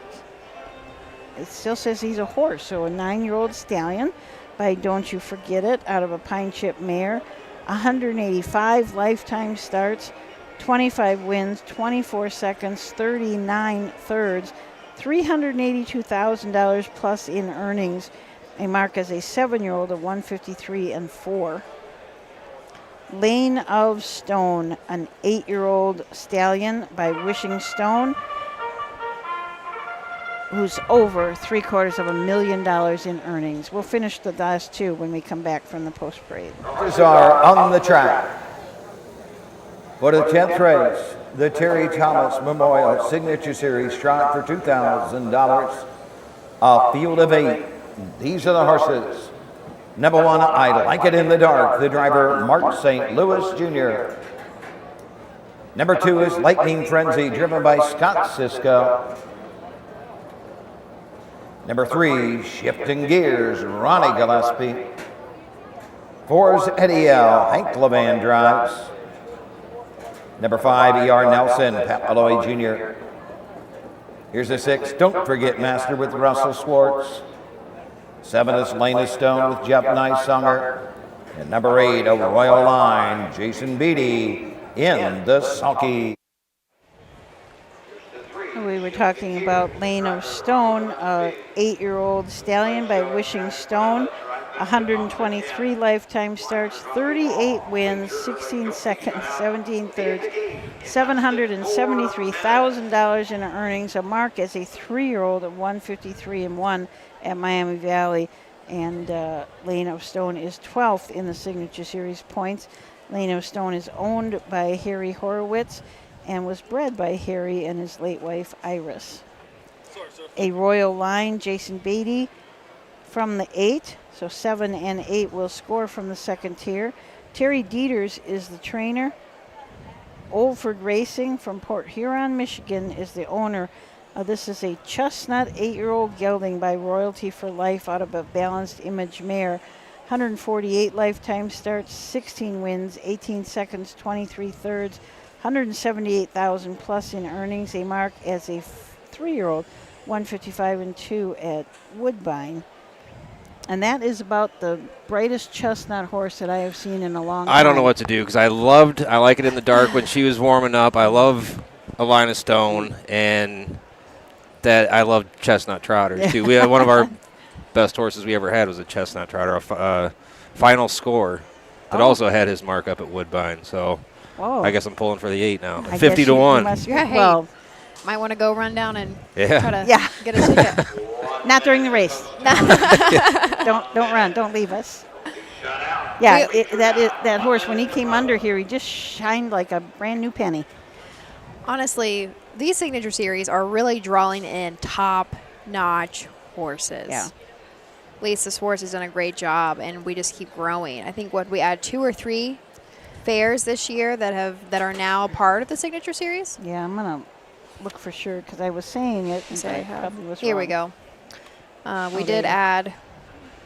It still says he's a horse, so a 9-year-old stallion by Don't You Forget It out of a Pine Chip mare. 185 lifetime starts, 25 wins, 24 seconds, 39 thirds, $382,000 plus in earnings. A mark as a 7-year-old of 153 and 4. Lane of Stone, an 8-year-old stallion by Wishing Stone, who's over $750,000 in earnings. We'll finish the last 2 when we come back from the post parade. These are on the track. For the 10th race, the Terry Thomas Memorial Signature Series trot for $2,000. A field of 8. These are the horses. Number 1, I Like It in the Dark, the driver Mark St. Louis Jr. Number 2 is Lightning Frenzy, driven by Scott Cisco. Number 3, Shifting Gears, Ronnie Gillespie. 4 is Eddie L. Hank Levan drives. Number 5, E.R. Nelson, Pat Malloy Jr. Here's the 6, Don't Forget Master with Russell Schwartz. 7 is Lane of Stone with Jeff Nicesunger. And number 8, a Royal Line, Jason Beatty in the sulky. We were talking about Lane of Stone, a 8-year-old stallion by Wishing Stone. 123 lifetime starts, 38 wins, 16 seconds, 17 thirds, $773,000 in earnings. A mark as a 3-year-old of 153 and 1 at Miami Valley. And Lane of Stone is 12th in the Signature Series points. Lane of Stone is owned by Harry Horowitz and was bred by Harry and his late wife Iris. A Royal Line, Jason Beatty from the 8. So 7 and 8 will score from the second tier. Terry Dieters is the trainer. Oldford Racing from Port Huron, Michigan is the owner. This is a chestnut 8-year-old gelding by Royalty for Life out of a Balanced Image mare. 148 lifetime starts, 16 wins, 18 seconds, 23 thirds, 178,000 plus in earnings. A mark as a 3-year-old, 155 and 2 at Woodbine. And that is about the brightest chestnut horse that I have seen in a long time. I don't know what to do because I like it in the dark when she was warming up. I love Alina Stone, and that I love chestnut trotters too. We had one of our best horses we ever had was a chestnut trotter, a Final Score that also had his mark up at Woodbine. So I guess I'm pulling for the 8 now. 50 to 1. Well, might want to go run down and try to get a ticket. Not during the race. Don't run. Don't leave us. Yeah, that horse, when he came under here, he just shined like a brand new penny. Honestly, these Signature Series are really drawing in top-notch horses. Yeah. Lisa Swartz has done a great job, and we just keep growing. I think we add 2 or 3 fairs this year that are now part of the Signature Series. Yeah, I'm gonna look for sure because I was saying it. And I probably was Here wrong. we go. We did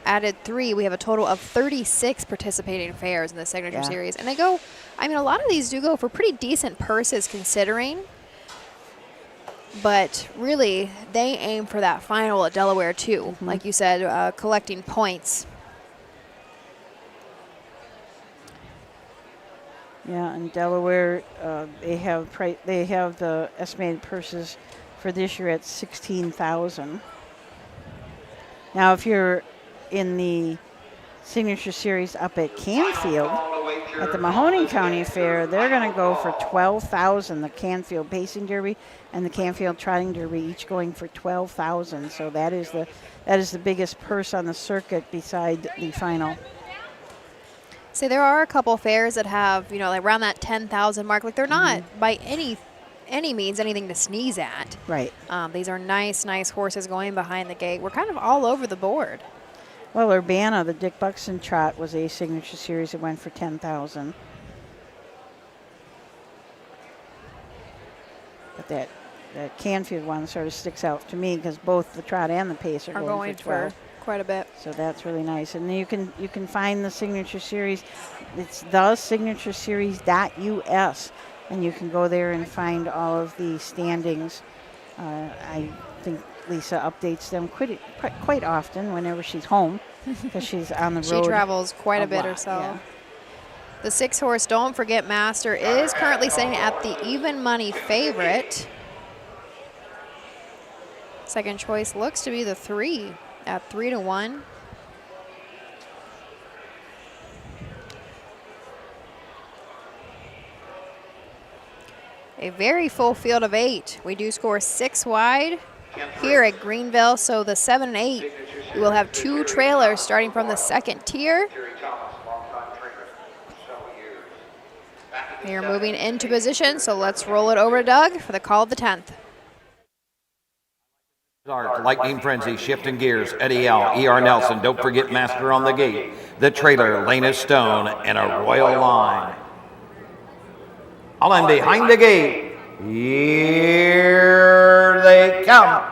added 3. We have a total of 36 participating fairs in the Signature Series, and they go. I mean, a lot of these do go for pretty decent purses considering. But really, they aim for that final at Delaware too. Like you said, collecting points. Yeah, in Delaware, they have the estimated purses for this year at $16,000. Now, if you're in the Signature Series up at Canfield at the Mahoning County Fair, they're going to go for $12,000. The Canfield Pacing Derby and the Canfield Trotting Derby each going for $12,000. So that is the biggest purse on the circuit beside the final. So there are a couple fairs that have, like around that 10,000 mark. Like they're not by any means anything to sneeze at. Right. These are nice horses going behind the gate. We're kind of all over the board. Well, Urbana, the Dick Buxton Trot, was a Signature Series that went for $10,000. But that Canfield one sort of sticks out to me because both the Trot and the Pace are going for 12. Quite a bit. So that's really nice. And you can find the Signature Series. It's theSignatureSeries.us, and you can go there and find all of the standings. I think Lisa updates them quite often whenever she's home because she's on the road. She travels quite a bit herself. Yeah. The 6-horse, don't forget, Master is currently sitting at the even money favorite. Second choice looks to be the 3 at 3 to 1. A very full field of 8. We do score 6 wide here at Greenville. So the 7 and 8, we will have 2 trailers starting from the second tier. We are moving into position, so let's roll it over to Doug for the call of the 10th. Lightning Frenzy, Shifting Gears, Eddie L., E.R. Nelson, don't forget Master on the Gate, the trailer, Lena Stone, and a Royal Line. All in behind the gate, here they come.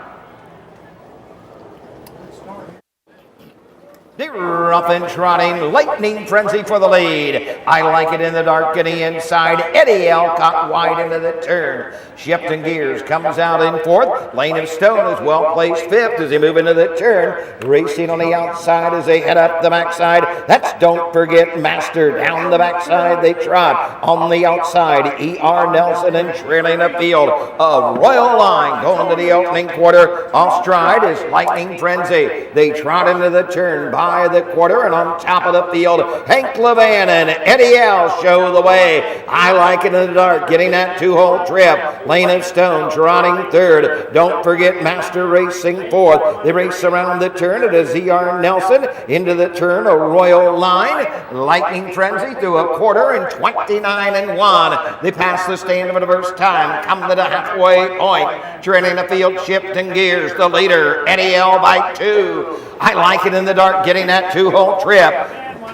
The rough and trotting Lightning Frenzy for the lead. I like it in the dark, getting inside. Eddie Alcott wide into the turn. Shifting Gears comes out in 4th. Lane of Stone is well placed 5th as they move into the turn. Racing on the outside as they head up the backside. That's Don't Forget Master. Down the backside they trot. On the outside, E.R. Nelson and trailing the field. A Royal Line going to the opening quarter. Off stride is Lightning Frenzy. They trot into the turn by the quarter, and on top of the field, Hank Levan and Eddie L. show the way. I like it in the dark, getting that 2-hole trip. Lane of Stone trotting 3rd. Don't forget Master racing 4th. They race around the turn. It is E.R. Nelson into the turn, a Royal Line. Lightning Frenzy through a quarter and 29 and 1. They pass the stand for the first time, come to the halfway point. Trailing the field, Shifting Gears, the leader, Eddie L. by 2. I like it in the dark, getting that 2-hole trip.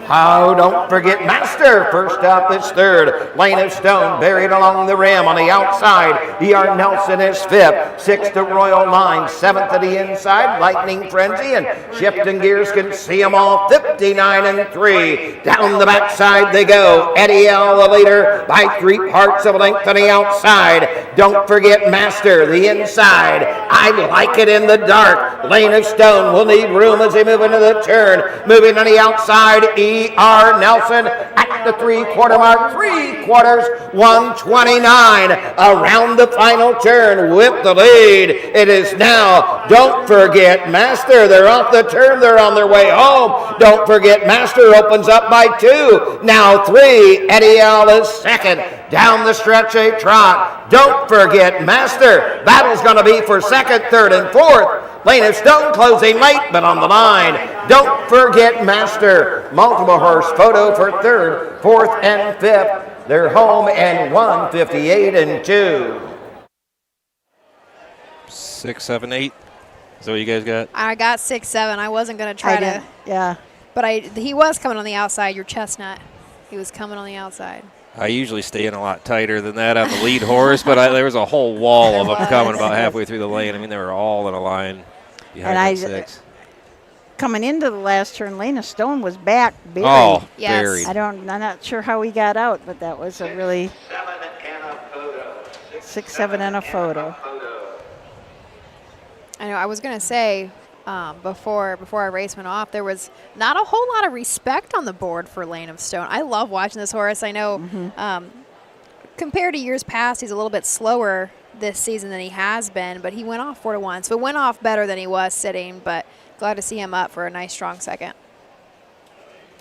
Oh, don't forget Master. First up is third. Lane of Stone buried along the rim on the outside. E.R. Nelson is fifth. Sixth to Royal Line. Seventh to the inside. Lightning Frenzy and Shifting Gears can see them all. 59-3. Down the backside they go. Eddie L. the leader by 3 parts of a length on the outside. Don't forget Master. The inside. I like it in the dark. Lane of Stone will need room as they move into the turn. Moving on the outside. E.R. Nelson at the 3/4 mark. 3/4, 129. Around the final turn with the lead. It is now Don't Forget Master. They're off the turn. They're on their way home. Don't Forget Master opens up by 2. Now 3. Eddie L is second. Down the stretch a trot. Don't Forget Master. Battle's going to be for second, third, and fourth. Lane of Stone closing late, but on the line. Don't Forget Master. Multiple horse photo for third, fourth, and fifth. They're home and 158-2. 6, 7, 8. Is that what you guys got? I got 6, 7. I wasn't going to try to. Yeah. But he was coming on the outside, your chestnut. He was coming on the outside. I usually stay in a lot tighter than that on the lead horse, but there was a whole wall of them coming about halfway through the lane. I mean, they were all in a line behind that 6. Coming into the last turn, Lane of Stone was back buried. Oh, yes. buried. I'm not sure how he got out, but that was a really 6, 7 and a photo. I know. I was going to say before our race went off, there was not a whole lot of respect on the board for Lane of Stone. I love watching this horse. I know compared to years past, he's a little bit slower this season than he has been, but he went off 4-1. So it went off better than he was sitting, but glad to see him up for a nice, strong second.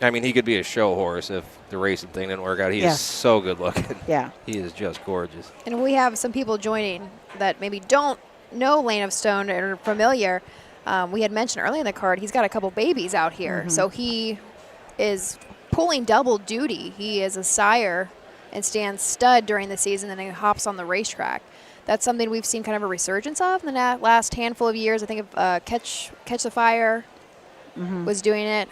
I mean, he could be a show horse if the racing thing didn't work out. He is so good looking. Yeah. He is just gorgeous. And we have some people joining that maybe don't know Lane of Stone or are familiar. We had mentioned earlier in the card, he's got a couple babies out here. So he is pulling double duty. He is a sire and stands stud during the season, and then he hops on the racetrack. That's something we've seen kind of a resurgence of in the last handful of years. I think of Catch the Fire was doing it.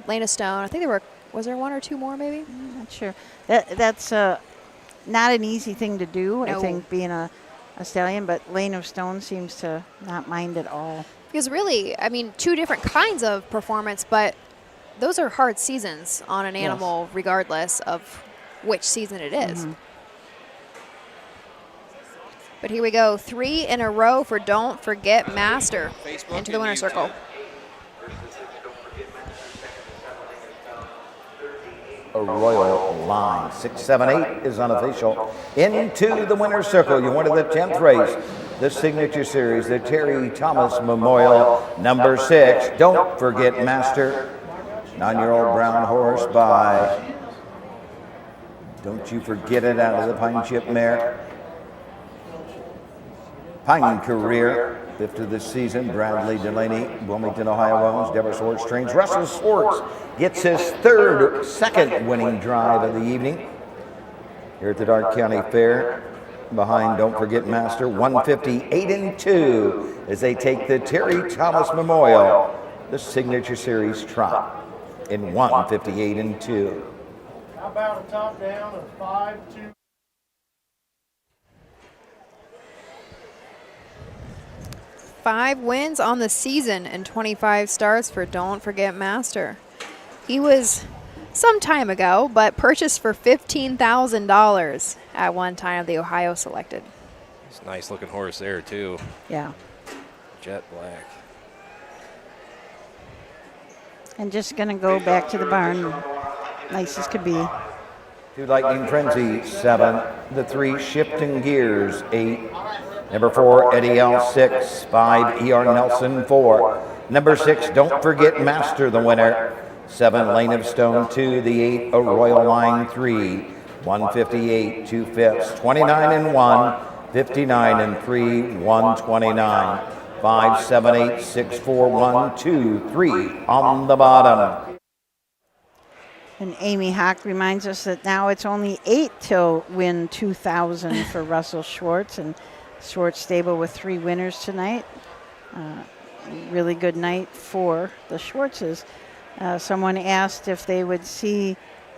Lane of Stone. I think was there 1 or 2 more maybe? I'm not sure. That's not an easy thing to do, No. I think, being a stallion, but Lane of Stone seems to not mind at all. Because really, I mean, 2 different kinds of performance, but those are hard seasons on an animal regardless of which season it is. But here we go, 3 in a row for Don't Forget Master into the winner's circle. A Royal Line. 6, 7, 8 is unofficial. Into the winner's circle. You wanted the 10th race. The Signature Series, the Terry Thomas Memorial, number 6. Don't Forget Master. 9-year-old brown horse by Don't You Forget It out of the Pine Chip mare. Pine Career, 5th of the season. Bradley Delaney, Wilmington, Ohio owns. Deborah Swartz trains. Russell Swartz gets his second winning drive of the evening here at the Darke County Fair. Behind Don't Forget Master, 158-2 as they take the Terry Thomas Memorial, the Signature Series trot in 158-2. How about a top down of 5-2? Five wins on the season and 25 starts for Don't Forget Master. He was some time ago, but purchased for $15,000 at one time of the Ohio Selected. It's a nice looking horse there too. Yeah. Jet black. And just going to go back to the barn. Nice as could be. 2 Lightning Frenzy, 7. The 3 Shifting Gears, 8. Number 4, Eddie L, 6. 5, E.R. Nelson, 4. Number 6, Don't Forget Master, the winner. 7, Lane of Stone, 2. The 8, A Royal Line, 3. 158, 2 fifths. 29-1, 59-3, 129. 5, 7, 8, 6, 4, 1, 2, 3 on the bottom. And Amy Hawk reminds us that now it's only 8 till win 2,000 for Russell Swartz, and Swartz stable with 3 winners tonight. Really good night for the Schwartzes. Someone asked if they would see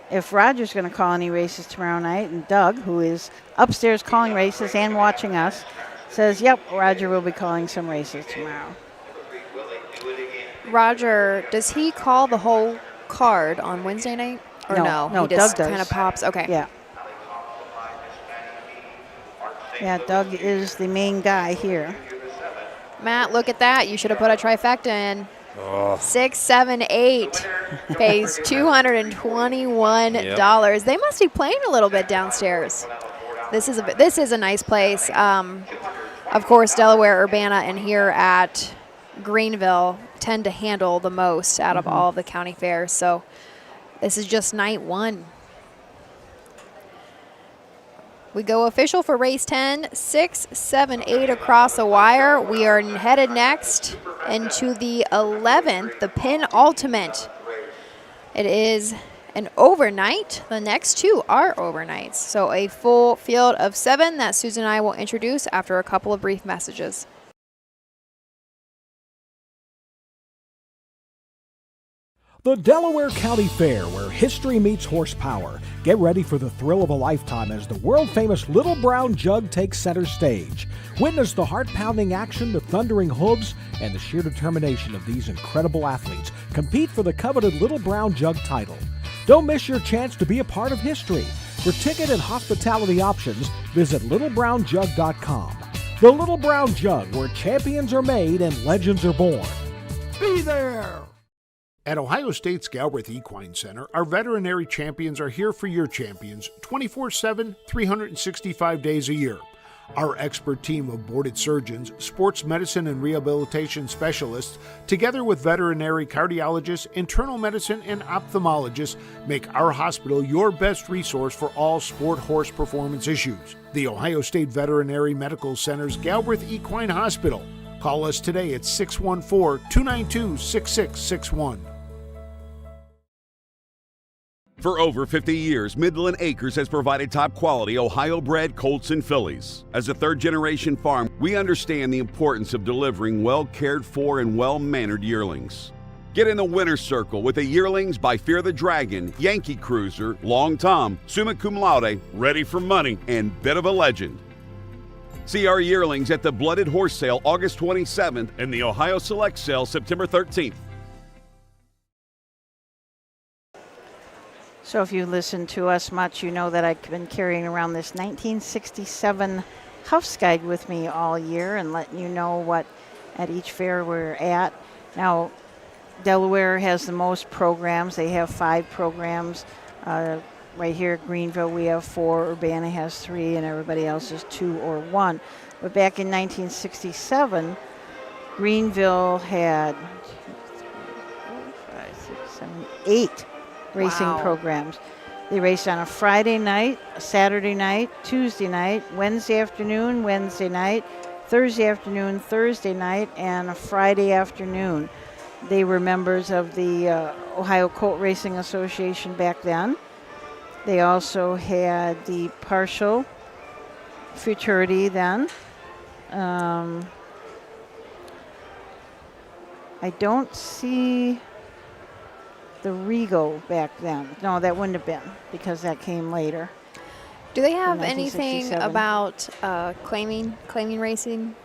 if Roger's going to call any races tomorrow night, and Doug, who is upstairs calling races and watching us, says, yep, Roger will be calling some races tomorrow. Roger, does he call the whole card on Wednesday night? Or no? No, He just Doug does. kind of pops. Okay. Yeah. Yeah, Doug is the main guy here. Matt, look at that. You should have put a trifecta in. Oh. 6, 7, 8 pays $221. They must be playing a little bit downstairs. This is a nice place. Of course, Delaware, Urbana, and here at Greenville tend to handle the most out of all of the county fairs. So this is just night 1. We go official for race 10, 6, 7, 8 across the wire. We are headed next into the 11th, the Pin Ultimate. It is an overnight. The next 2 are overnights. So a full field of 7 that Susan and I will introduce after a couple of brief messages. The Delaware County Fair, where history meets horsepower. Get ready for the thrill of a lifetime as the world-famous Little Brown Jug takes center stage. Witness the heart-pounding action, the thundering hooves, and the sheer determination of these incredible athletes compete for the coveted Little Brown Jug title. Don't miss your chance to be a part of history. For ticket and hospitality options, visit littlebrownjug.com. The Little Brown Jug, where champions are made and legends are born. Be there! At Ohio State's Galbraith Equine Center, our veterinary champions are here for your champions 24/7, 365 days a year. Our expert team of boarded surgeons, sports medicine and rehabilitation specialists, together with veterinary cardiologists, internal medicine, and ophthalmologists, make our hospital your best resource for all sport horse performance issues. The Ohio State Veterinary Medical Center's Galbraith Equine Hospital. Call us today at 614-292-6661. For over 50 years, Midland Acres has provided top-quality Ohio-bred colts and fillies. As a third-generation farm, we understand the importance of delivering well-cared-for and well-mannered yearlings. Get in the winner's circle with the yearlings by Fear the Dragon, Yankee Cruiser, Long Tom, Summa Cum Laude, Ready for Money, and Bit of a Legend. See our yearlings at the Blooded Horse Sale August 27th and the Ohio Select Sale September 13th. So if you listen to us much, you know that I've been carrying around this 1967 Huff's Guide with me all year and letting you know what at each fair we're at. Now, Delaware has the most programs. They have 5 programs. Right here at Greenville, we have 4. Urbana has 3, and everybody else is 2 or 1. But back in 1967, Greenville had 8 racing programs. They raced on a Friday night, a Saturday night, Tuesday night, Wednesday afternoon, Wednesday night, Thursday afternoon, Thursday night, and a Friday afternoon. They were members of the Ohio Colt Racing Association back then. They also had the partial futurity then. I don't see the Regal back then. No, that wouldn't have been because that came later. Do they have anything about claiming racing?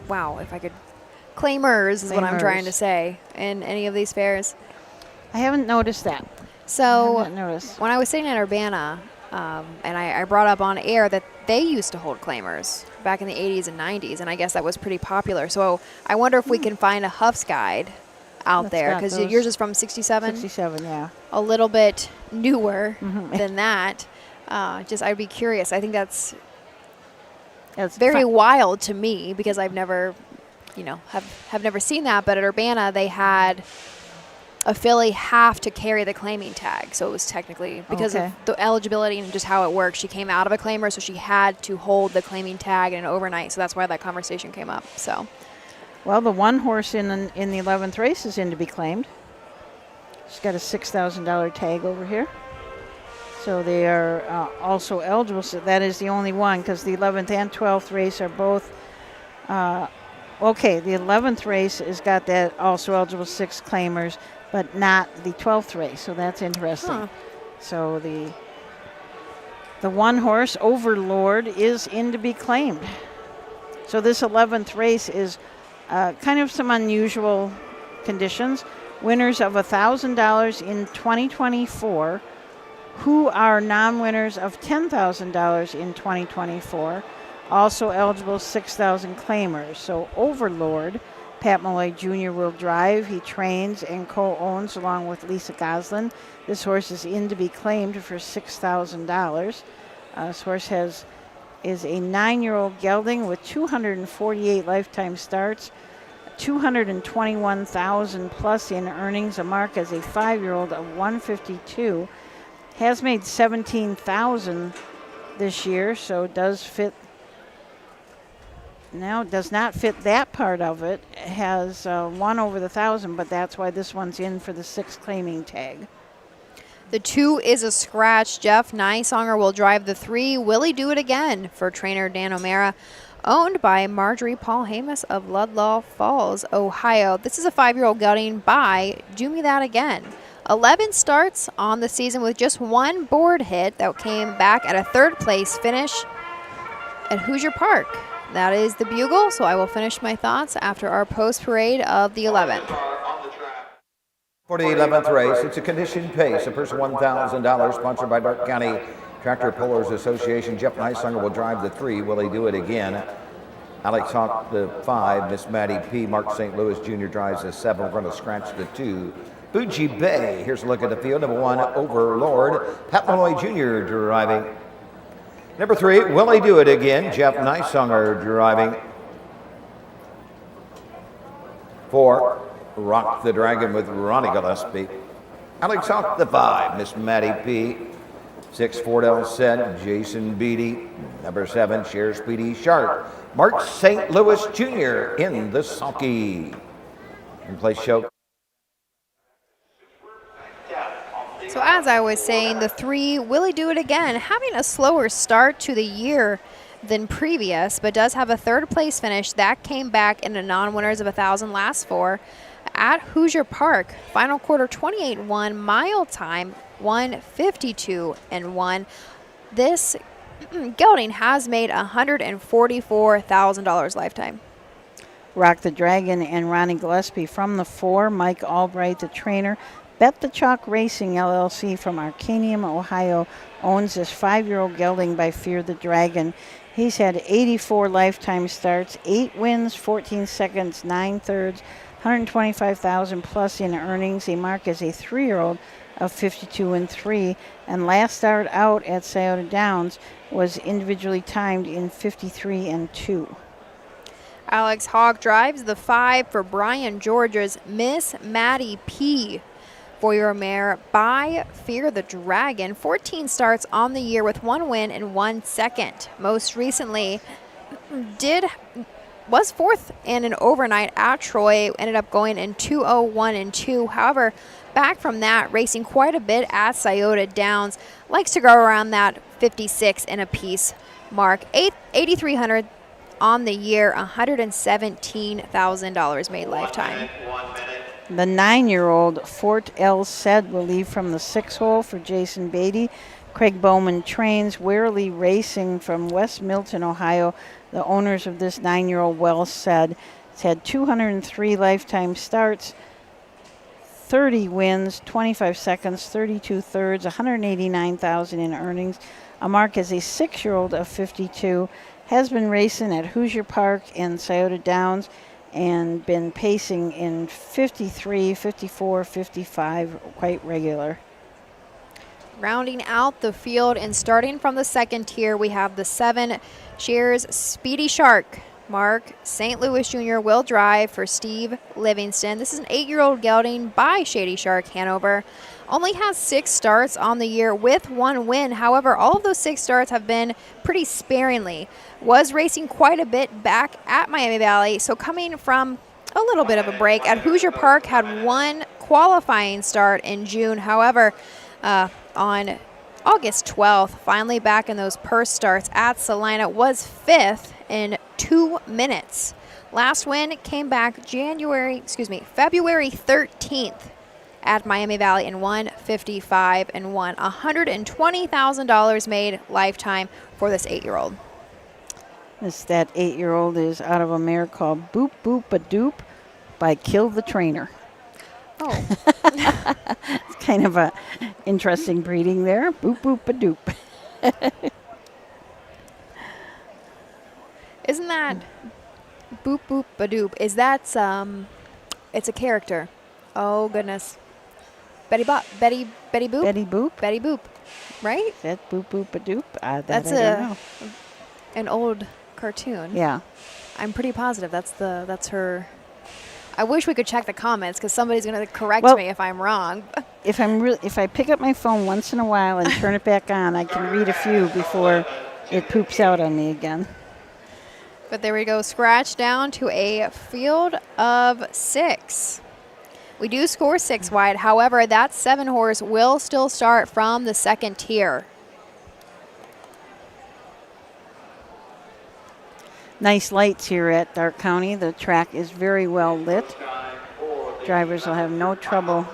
Wow, if I could. Claimers is what I'm trying to say in any of these fairs. I haven't noticed that. So when I was sitting at Urbana, and I brought up on air that they used to hold claimers back in the 80s and 90s, and I guess that was pretty popular. So I wonder if we can find a Huff's Guide out there, because yours is from 67? 67, yeah. A little bit newer than that. I'd be curious. I think that's very wild to me because I've never, have never seen that. But at Urbana, they had a filly have to carry the claiming tag. So it was technically, because of the eligibility and just how it works, she came out of a claimer, so she had to hold the claiming tag in an overnight. So that's why that conversation came up. So, well, the one horse in the 11th race is in to be claimed. She's got a $6,000 tag over here. So they are also eligible. So that is the only one, because the 11th and 12th race are both. The 11th race has got that also eligible 6 claimers, but not the 12th race. So that's interesting. Huh. So the one horse, Overlord, is in to be claimed. So this 11th race is kind of some unusual conditions. Winners of $1,000 in 2024 who are non-winners of $10,000 in 2024, also eligible 6,000 claimers. So Overlord, Pat Malloy Jr. will drive. He trains and co-owns along with Lisa Goslin. This horse is in to be claimed for $6,000. This horse is a 9-year-old gelding with 248 lifetime starts, 221,000 plus in earnings, a mark as a 5-year-old of 152. Has made 17,000 this year, so does fit. Now does not fit that part of it. Has won over the 1,000, but that's why this one's in for the 6th claiming tag. The 2 is a scratch. Jeff Nysonger will drive the 3. Will he do it again for trainer Dan O'Mara, owned by Marjorie Paul Hamus of Ludlow Falls, Ohio. This is a 5-year-old gelding by Do Me That Again. 11 starts on the season with just 1 board hit that came back at a 3rd place finish at Hoosier Park. That is the Bugle, so I will finish my thoughts after our post parade of the 11th. For the 11th race, it's a conditioned pace, a purse of $1,000, sponsored by Dark County Tractor Pullers Association. Jeff Nysonger will drive the 3. Will he do it again? Alex Hawk the 5. Miss Maddie P. Mark St. Louis Jr. drives the 7. We're going to scratch the 2. Fuji Bay. Here's a look at the field. Number 1, Overlord. Pat Malloy Jr. driving. Number 3, will he do it again? Jeff Nysonger driving. 4, Rock the Dragon with Ronnie Gillespie. Alex Hawk the 5. Miss Maddie P. 6, Fordell Said. Jason Beatty. Number 7, Share Speedy Sharp. Mark St. Louis Jr. in the sulky. In place show. So as I was saying, the 3, will he do it again? Having a slower start to the year than previous, but does have a 3rd place finish. That came back in the non-winners of 1,000 last 4 at Hoosier Park. Final quarter 28-1, mile time 152-1. This gelding has made $144,000 lifetime. Rock the Dragon and Ronnie Gillespie from the 4. Mike Albright, the trainer. Bet the Chalk Racing LLC from Arcanium, Ohio, owns this 5-year-old gelding by Fear the Dragon. He's had 84 lifetime starts, 8 wins, 14 seconds, 9 thirds, 125,000 plus in earnings. A mark as a 3-year-old of 52-3. And last start out at Scioto Downs was individually timed in 53-2. Alex Hogg drives the 5 for Brian George's Miss Maddie P. For your mare by Fear the Dragon. 14 starts on the year with 1 win and 1 second. Most recently was 4th in an overnight at Troy. Ended up going in 2:01-2. However, back from that, racing quite a bit at Scioto Downs. Likes to go around that 56 and a piece mark. 8,300 on the year, $117,000 made lifetime. The 9-year-old Fort L. Said will leave from the 6 hole for Jason Beatty. Craig Bowman trains. Warily Racing from West Milton, Ohio. The owners of this 9-year-old Well Said. It's had 203 lifetime starts, 30 wins, 25 seconds, 32 thirds, 189,000 in earnings. A mark as a 6-year-old of 52. Has been racing at Hoosier Park and Scioto Downs, and been pacing in 53, 54, 55, quite regular. Rounding out the field and starting from the 2nd tier, we have the 7 Shares Speedy Shark. Mark St. Louis Jr. will drive for Steve Livingston. This is an 8-year-old gelding by Shady Shark Hanover. Only has 6 starts on the year with 1 win. However, all of those 6 starts have been pretty sparingly. Was racing quite a bit back at Miami Valley, so coming from a little bit of a break at Hoosier Park, had 1 qualifying start in June. However, on August 12th, finally back in those purse starts at Salina, was 5th in 2 minutes. Last win came back February 13th at Miami Valley in 155 and 1. $120,000 made lifetime for this 8-year-old. That 8-year-old is out of a mare called Boop Boop a Doop by Kill the Trainer. Oh. It's kind of a interesting breeding there. Boop Boop a Doop. Isn't that Boop Boop a Doop? Is that it's a character. Oh goodness. Betty Boop. Betty Boop? Betty Boop. Right? Is that Boop Boop a Doop? That's I don't know. An old cartoon. Yeah. I'm pretty positive that's her. I wish we could check the comments because somebody's going to correct me if I'm wrong. If I pick up my phone once in a while and turn it back on, I can read a few before it poops out on me again. But there we go, scratch down to a field of 6. We do score 6 wide. However, that 7 horse will still start from the second tier. Nice lights here at Dark County. The track is very well lit. Drivers will have no trouble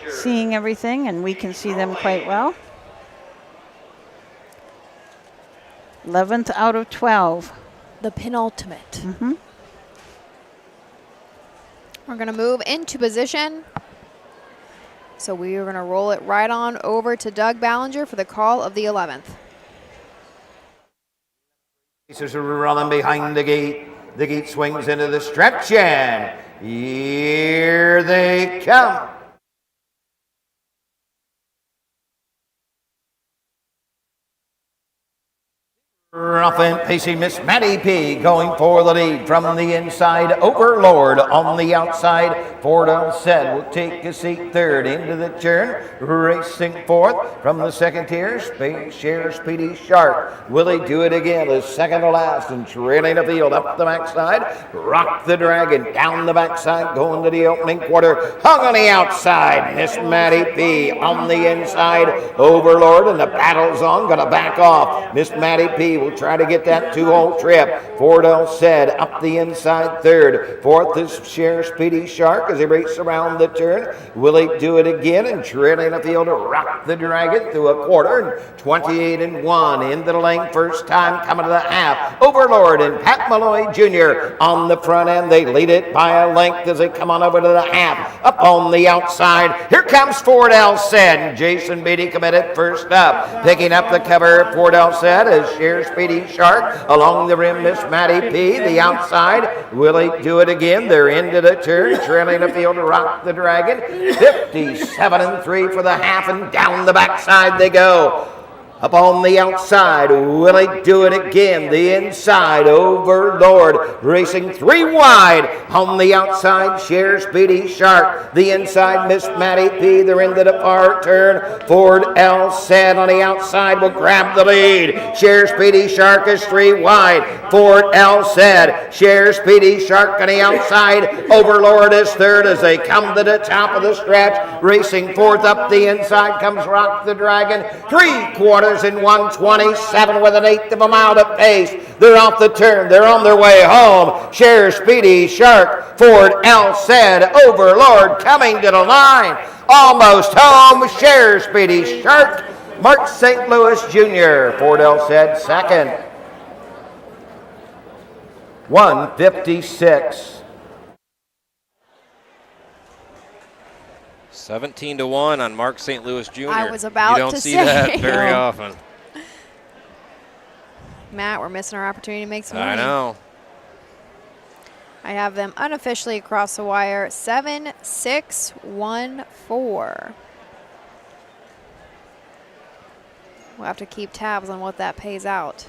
seeing everything, and we can see them quite well. 11th out of 12. The penultimate. Mm-hmm. We're going to move into position. So we are going to roll it right on over to Doug Ballinger for the call of the 11th. Pacers are running behind the gate. The gate swings into the stretch, and here they come. Rough and pacing Miss Maddie P going for the lead from the inside. Overlord on the outside. Ford said will take a seat third into the turn. Racing fourth from the second tier. Share Speedy Shark. Will he do it again? Is second to last and trailing the field up the backside. Rock the Dragon down the backside going to the opening quarter. Hung on the outside. Miss Maddie P on the inside. Overlord and the battle's on. Gonna back off. Miss Maddie P will try to get that 2-hole trip. Fordell said up the inside third. Fourth is Share Speedy Shark as he races around the turn. Will he do it again? And trailing the field to Rock the Dragon through a quarter. And 28 and 1 into the lane. First time coming to the half. Overlord and Pat Malloy Jr. on the front end. They lead it by a length as they come on over to the half. Up on the outside. Here comes Fordell said. And Jason Beatty committed first up. Picking up the cover, Fordell said, is Share Speedy Shark along the rim. Miss Maddie P. The outside. Will he do it again? They're into the turn. Trailing the field to Rock the Dragon. 57 and 3 for the half, and down the backside they go. Up on the outside, will he do it again? The inside, Overlord, racing 3 wide. On the outside, Share Speedy Shark. The inside, Miss Maddie P. They're into the far turn. Ford L. said on the outside will grab the lead. Share Speedy Shark is 3 wide. Ford L. said, Share Speedy Shark on the outside. Overlord is third as they come to the top of the stretch. Racing fourth up the inside comes Rock the Dragon. 3/4 in 1:27 with an 1/8 of a mile to pace. They're off the turn. They're on their way home. Share Speedy Shark. Ford L. said. Overlord coming to the line. Almost home. Share Speedy Shark. Mark St. Louis Jr. Ford L. said second. 1:56. 17 to 1 on Mark St. Louis Jr. I was about to say. You don't see that very often. Matt, we're missing our opportunity to make some money. I know. I have them unofficially across the wire, 7-6-1-4. We'll have to keep tabs on what that pays out.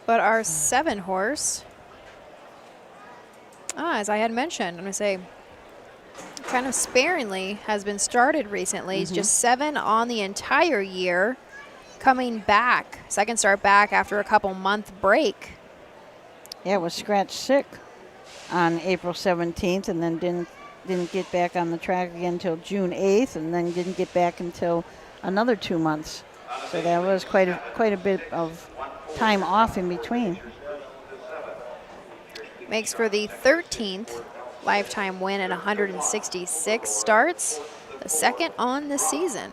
But our 7 horse, as I had mentioned, I'm going to say kind of sparingly, has been started recently. It's just 7 on the entire year, coming back, second start back after a couple month break. Yeah, it was scratched sick on April 17th and then didn't get back on the track again until June 8th and then didn't get back until another 2 months. So that was quite a bit of time off in between. Makes for the 13th lifetime win and 166 starts, the second on the season.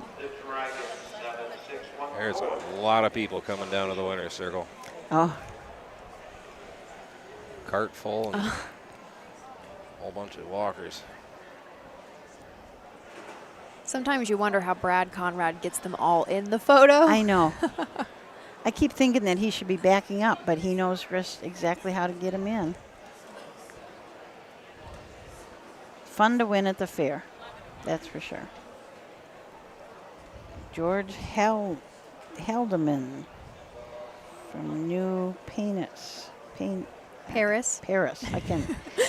There's a lot of people coming down to the winner's circle. Oh. Cart full and a whole bunch of walkers. Sometimes you wonder how Brad Conrad gets them all in the photo. I know. I keep thinking that he should be backing up, but he knows just exactly how to get him in. Fun to win at the fair, that's for sure. George Haldeman from New Paris. I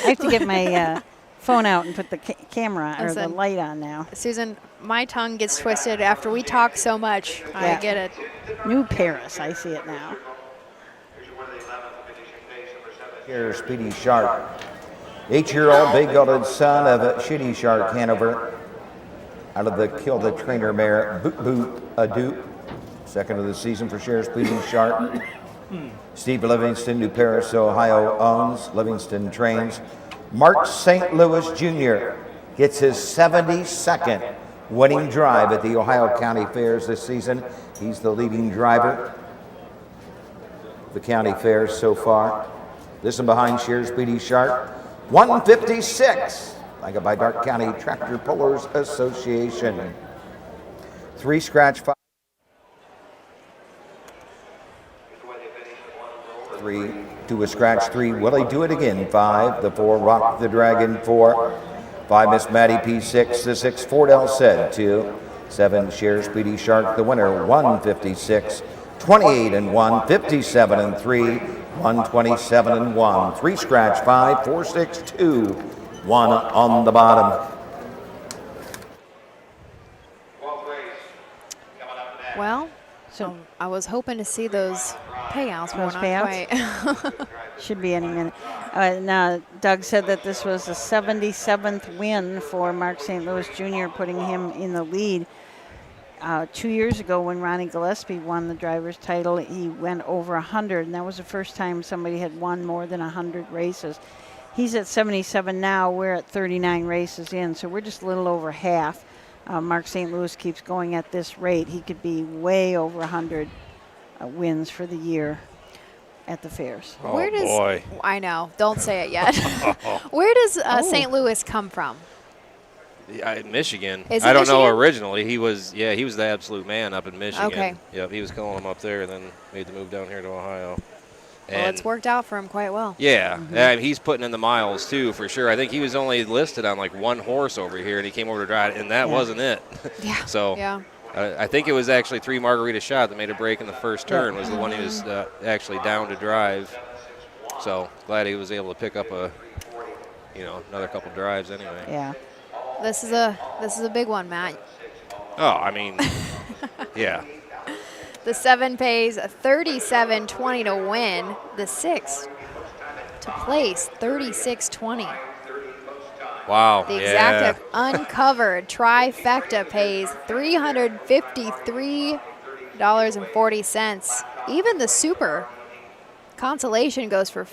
have to get my phone out and put the camera or the light on now. Susan, my tongue gets twisted after we talk so much. Yeah. I get it. New Paris, I see it now. Here's Speedy Sharp. 8-year-old big-gutted son of Shitty Shark Hanover. Out of the Kill the Trainer mare, Boot Boot Adoop. Second of the season for Sheriff Speedy Sharp. Steve Livingston, New Paris, Ohio owns. Livingston trains. Mark St. Louis Jr. gets his 72nd winning drive at the Ohio County Fairs this season. He's the leading driver of the county fairs so far. This one behind Sheriff Speedy Sharp. 156. Like by Dark County Tractor Pullers Association. 3 scratch 5. 3 to a scratch 3. Will he do it again? 5. The 4 Rock the Dragon 4. 5 Miss Maddie P6. The 6 Ford L said 2. 7 Sheriff Speedy Shark the winner 156. 28 and 1. 57 and 3. 127 and 1. 3 scratch 5. 4 6 2. 1 on the bottom. Well, so I was hoping to see those payouts, but Those not payouts? quite. Should be any minute. Now, Doug said that this was the 77th win for Mark St. Louis Jr., putting him in the lead. 2 years ago, when Ronnie Gillespie won the driver's title, he went over 100, and that was the first time somebody had won more than 100 races. He's at 77 now. We're at 39 races in, so we're just a little over half. Mark St. Louis keeps going at this rate. He could be way over 100 wins for the year at the fairs. Oh, Where does, boy. I know. Don't say it yet. Where does St. Louis come from? Michigan. Is he I don't know Michigan? originally. He was the absolute man up in Michigan. Okay. Yep, he was killing them up there and then made the move down here to Ohio. And Well, it's worked out for him quite well. yeah, and he's putting in the miles too, for sure. I think he was only listed on like 1 horse over here, and he came over to drive, and that wasn't it. Yeah. So Yeah. I think it was actually 3 Margarita Shot that made a break in the first turn. Was the one he was actually down to drive. So glad he was able to pick up another couple drives anyway. Yeah. This is a big one, Matt. Oh, I mean, yeah. The 7 pays $37.20 to win. The 6 to place $36.20. Wow. The exact uncovered trifecta pays $353.40. Even the super consolation goes for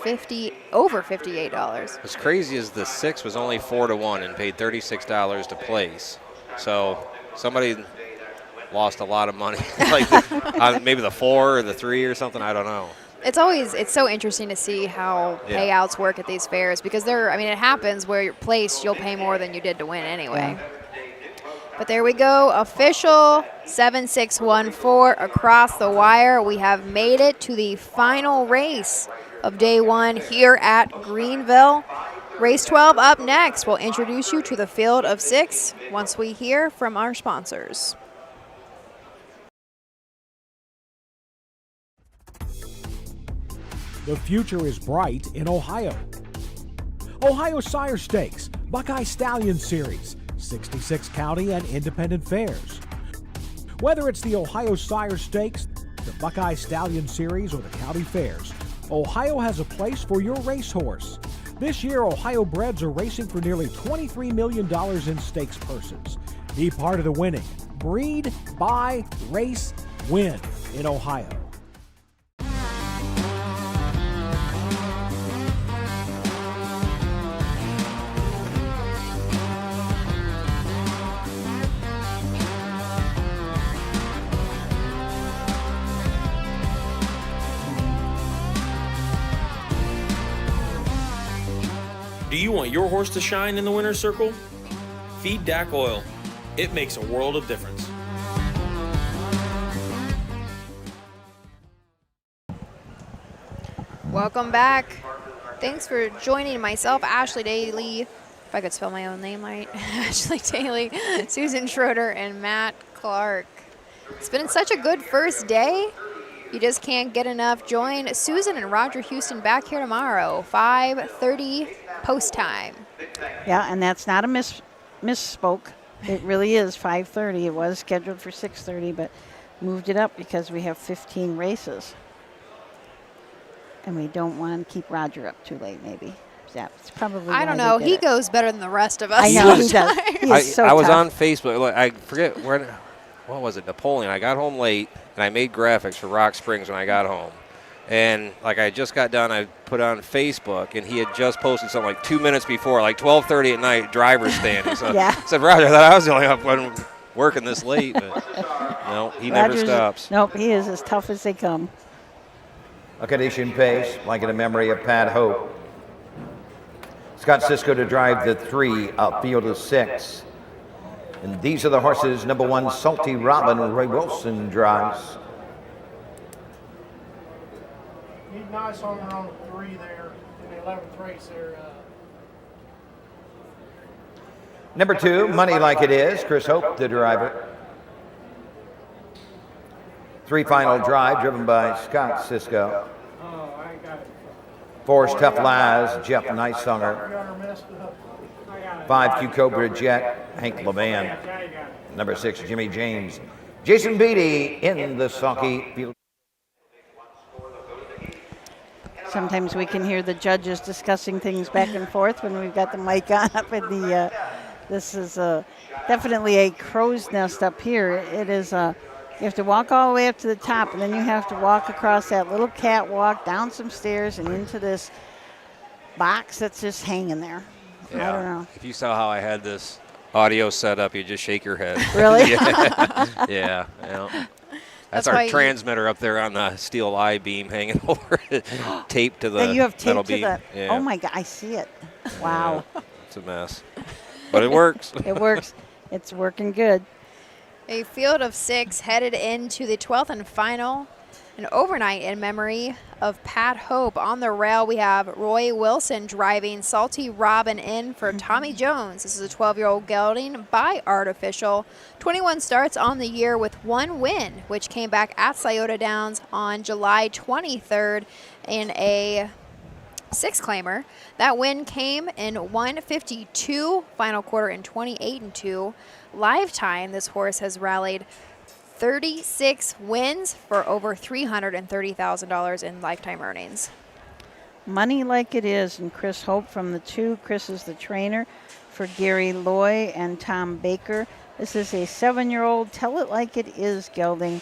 over $58. What's crazy is the 6 was only 4-1 and paid $36 to place. So somebody lost a lot of money, like maybe the 4 or the 3 or something. I don't know. It's so interesting to see how payouts work at these fairs, because it happens where you're placed, you'll pay more than you did to win anyway. But there we go, official 7614 across the wire. We have made it to the final race of day 1 here at Greenville. Race 12 up next. We'll introduce you to the field of 6 once we hear from our sponsors. The future is bright in Ohio. Ohio Sire Stakes, Buckeye Stallion Series, 66 county and independent fairs. Whether it's the Ohio Sire Stakes, the Buckeye Stallion Series, or the county fairs, Ohio has a place for your racehorse. This year, Ohio breds are racing for nearly $23 million in stakes purses. Be part of the winning. Breed, buy, race, win in Ohio. Do you want your horse to shine in the winner's circle? Feed DAC Oil. It makes a world of difference. Welcome back. Thanks for joining myself, Ashley Daly, if I could spell my own name right, Ashley Daly, Susan Schroeder, and Matt Clark. It's been such a good first day. You just can't get enough. Join Susan and Roger Houston back here tomorrow, 5:30 post time. Yeah, and that's not a misspoke. It really is 5:30. It was scheduled for 6:30, but moved it up because we have 15 races. And we don't want to keep Roger up too late, maybe. That's probably I don't why know. they did He it. goes better than the rest of us. I know, he does. He is so I was tough. on Facebook. Look, I forget what was it, Napoleon. I got home late, and I made graphics for Rock Springs when I got home. And, like, I just got done. I put on Facebook, and he had just posted something like 2 minutes before, like 12:30 at night, driver's standing. So Yeah. I said, Roger, I thought I was the only one working this late. But, no, he never Rogers- stops. Nope, he is as tough as they come. A condition pace, blanket in memory of Pat Hope. Scott Cisco to drive the 3, outfield of 6. And these are the horses. Number 1, Salty Robin, Ray Wilson drives. Need nice on the 3 there in the 11th race there. Number 2, Money Like It Is, Chris Hope, the driver. 3 final drive, driven by Scott Cisco. 4 Tough Lies, Jeff Nicesonger. 5 Q Cobra Jet, Hank Levan. Number 6, Jimmy James. Jason Beatty in the sulky field. Sometimes we can hear the judges discussing things back and forth when we've got the mic on up in the. This is definitely a crow's nest up here. It is. You have to walk all the way up to the top, and then you have to walk across that little catwalk, down some stairs, and into this box that's just hanging there. Yeah. I don't know. If you saw how I had this audio set up, you'd just shake your head. Really? Yeah. That's That's our why you- transmitter up there on the steel I-beam hanging over it, taped to the That you have metal taped to beam. the. Yeah. Oh my God! I see it. Wow. Yeah, it's a mess. But it works. It works. It's working good. A field of 6 headed into the 12th and final, an overnight in memory of Pat Hope. On the rail, we have Roy Wilson driving Salty Robin in for Tommy Jones. This is a 12-year-old gelding by Artificial. 21 starts on the year with 1 win, which came back at Scioto Downs on July 23rd in a 6-claimer. That win came in 1:52, final quarter in 28-2. Lifetime, this horse has rallied 36 wins for over $330,000 in lifetime earnings. Money Like It Is, and Chris Hope from the 2. Chris is the trainer for Gary Loy and Tom Baker. This is a 7-year-old Tell It Like It Is gelding.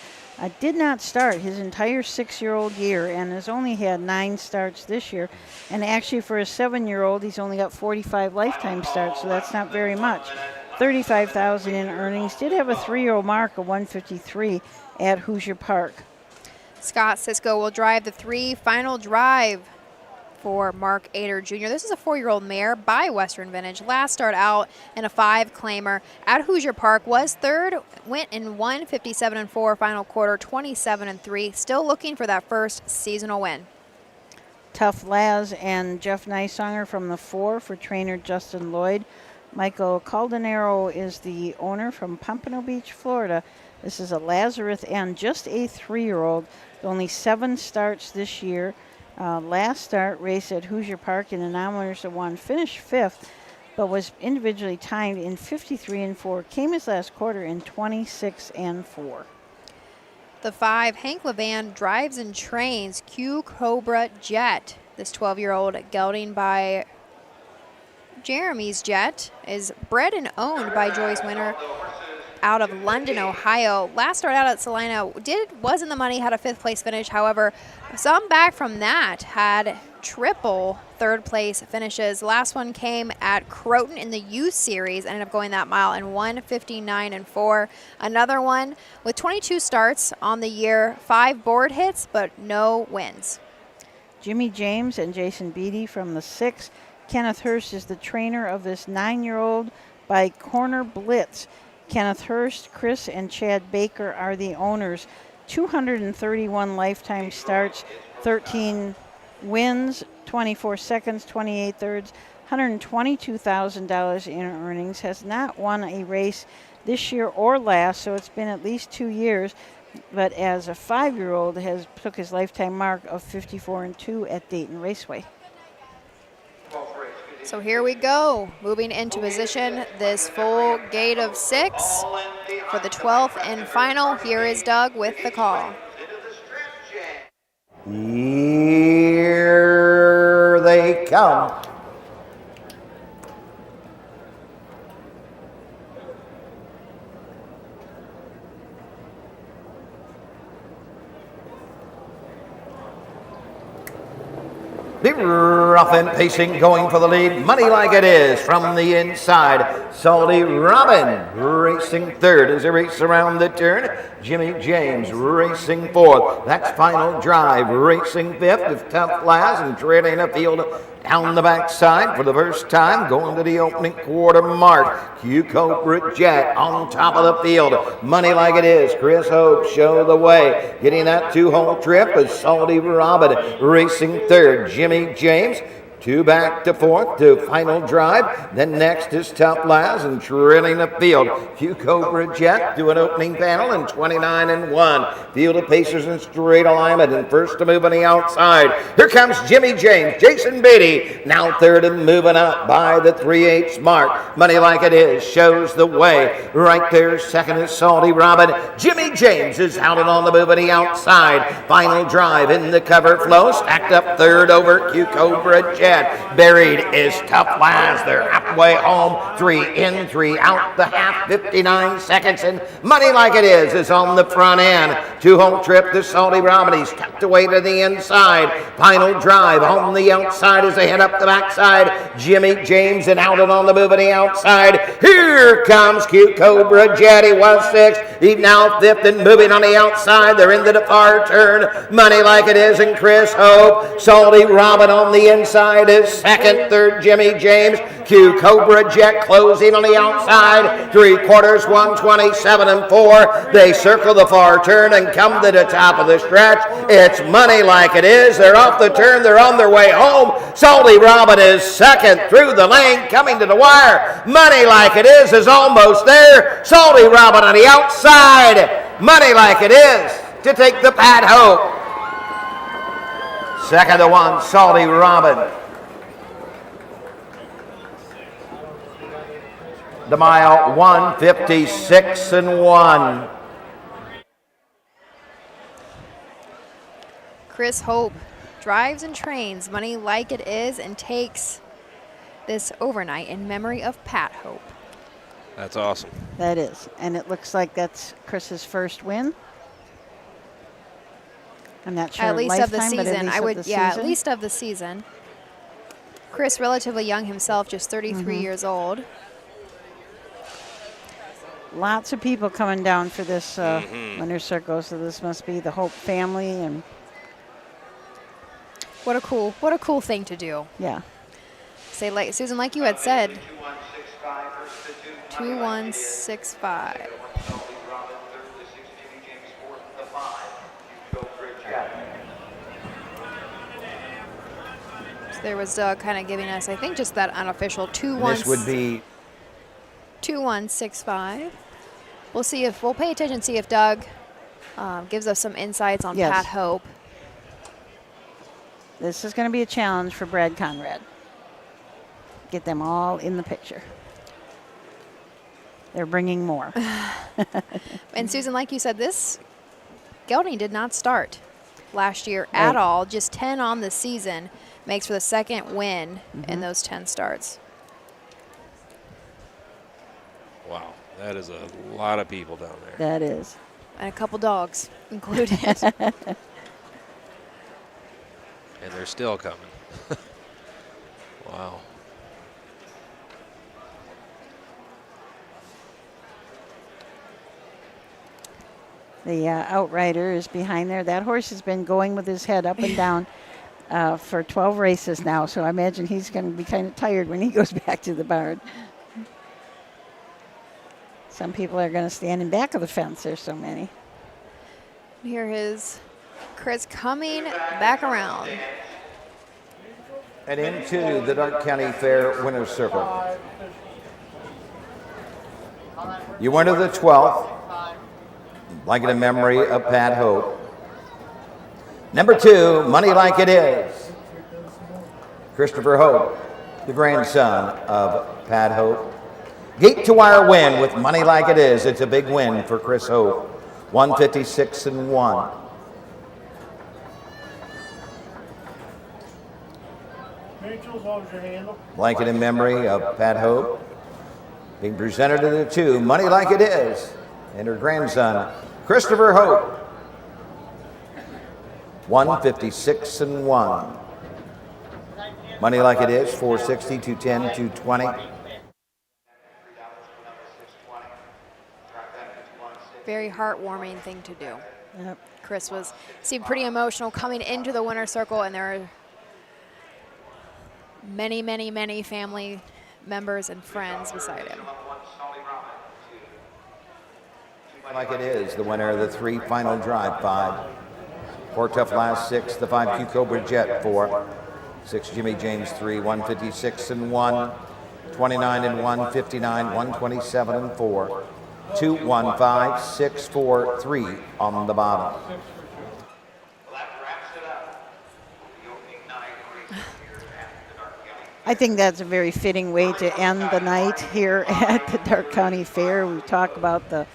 Did not start his entire 6-year-old year and has only had 9 starts this year. And actually for a 7-year-old, he's only got 45 lifetime starts, so that's not very much. $35,000 in earnings. Did have a 3-year-old mark of 153 at Hoosier Park. Scott Cisco will drive the 3 final drive for Mark Ader Jr. This is a 4-year-old mare by Western Vintage. Last start out in a 5-claimer at Hoosier Park, was 3rd, went in 1:57.4, final quarter 27-3. Still looking for that first seasonal win. Tough Laz and Jeff Nicesonger from the 4 for trainer Justin Lloyd. Michael Caldanero is the owner from Pompano Beach, Florida. This is a Lazarus and just a 3-year-old. Only 7 starts this year. Last start race at Hoosier Park in the non-winners of 1, finished 5th, but was individually timed in 53-4. Came his last quarter in 26-4. The 5, Hank Levan drives and trains Q Cobra Jet. This 12-year-old gelding by Jeremy's Jet is bred and owned by Joyce Winter out of London, Ohio. Last start out at Salina was in the money, had a 5th place finish. However, some back from that had triple 3rd place finishes. Last one came at Croton in the youth series, ended up going that mile in 1:59.4. Another one with 22 starts on the year, 5 board hits, but no wins. Jimmy James and Jason Beatty from the 6. Kenneth Hurst is the trainer of this 9-year-old by Corner Blitz. Kenneth Hurst, Chris, and Chad Baker are the owners. 231 lifetime starts, 13 wins, 24 seconds, 28 thirds, $122,000 in earnings. Has not won a race this year or last, so it's been at least 2 years. But as a 5-year-old, has took his lifetime mark of 54-2 at Dayton Raceway. So here we go, moving into position, this full gate of 6 for the 12th and final. Here is Doug with the call. Here they come. The rough and pacing going for the lead. Money like it is from the inside. Salty Robin racing third as they race around the turn. Jimmy James racing fourth. That's Final Drive racing fifth with Tough Laz and trailing a field down the backside for the first time, going to the opening quarter mark. Q Cobra Jet on top of the field. Money like it is. Chris Hope show the way. Getting that 2-hole trip is Salty Robin racing third. Jimmy James 2 back to fourth to Final Drive. Then next is Tough Laz and trailing the field. Q Cobra Jet to an opening panel in 29-1. Field of Pacers in straight alignment and first to move on the outside. Here comes Jimmy James. Jason Beatty now third and moving up by the 3/8 mark. Money like it is shows the way. Right there second is Salty Robin. Jimmy James is out and on the move on the outside. Final Drive in the cover flow. Stacked up third over Q Cobra Jet. Buried is Tough Laz. They're halfway home. 3 in, 3 out the half. 59 seconds. And Money Like It is on the front end. 2-hole trip to Salty Robin. He's tucked away to the inside. Final Drive on the outside as they head up the backside. Jimmy James and out and on the move on the outside. Here comes Q Cobra Jet. He was 6th. He's now 5th and moving on the outside. They're into the far turn. Money Like It is and Chris Hope. Salty Robin on the inside is second, third Jimmy James. Q Cobra Jet closing on the outside. 3/4, 127-4. They circle the far turn and come to the top of the stretch. It's Money Like It is. They're off the turn. They're on their way home. Salty Robin is second through the lane, coming to the wire. Money Like It is almost there. Salty Robin on the outside. Money Like It is to take the Pat Hope. Second to one, Salty Robin. The mile 1:56-1. Chris Hope drives and trains Money Like It is and takes this overnight in memory of Pat Hope. That's awesome. That is. And it looks like that's Chris's first win. I'm not sure At least lifetime, of the season. I would, at least of the season. Chris, relatively young himself, just 33 years old. Lots of people coming down for this winter circle, so this must be the Hope family, and what a cool thing to do. Yeah. Say, like Susan, like you had said, 2165. So there was Doug kind of giving us, I think, just that unofficial 2-1. This would be 2165. We'll see if we'll pay attention, see if Doug gives us some insights on Pat Hope. This is going to be a challenge for Brad Conrad. Get them all in the picture. They're bringing more. And Susan, like you said, this gelding did not start last year at all. Just 10 on the season makes for the second win in those 10 starts. Wow, that is a lot of people down there. That is. And a couple dogs included. And they're still coming. Wow. The Outrider is behind there. That horse has been going with his head up and down. for 12 races now, so I imagine he's going to be kind of tired when he goes back to the barn. Some people are going to stand in back of the fence. There's so many. Here is Chris coming back around. And into the Darke County Fair winner's circle. You went to the 12th, blanket in memory of Pat Hope. Number 2, Money Like It Is. Christopher Hope, the grandson of Pat Hope. Gate to wire win with Money Like It Is. It's a big win for Chris Hope. 156-1. Mutuals, what was your handle? Blanket in memory of Pat Hope. Being presented to the 2, Money Like It Is, and her grandson, Christopher Hope. 156-1. Money Like It Is, 460, 210, 220. Very heartwarming thing to do. Yep. Chris seemed pretty emotional coming into the winner's circle, and there are many, many, many family members and friends beside him. Like It Is, the winner of the 3 final drive 5. 4 Tough Last 6, the 5 Q Cobra Jet 4. 6 Jimmy James 3, 156-1. 29-1, 59, 127-4. 215-643 on the bottom. I think that's a very fitting way to end the night here at the Darke County Fair. We talk about the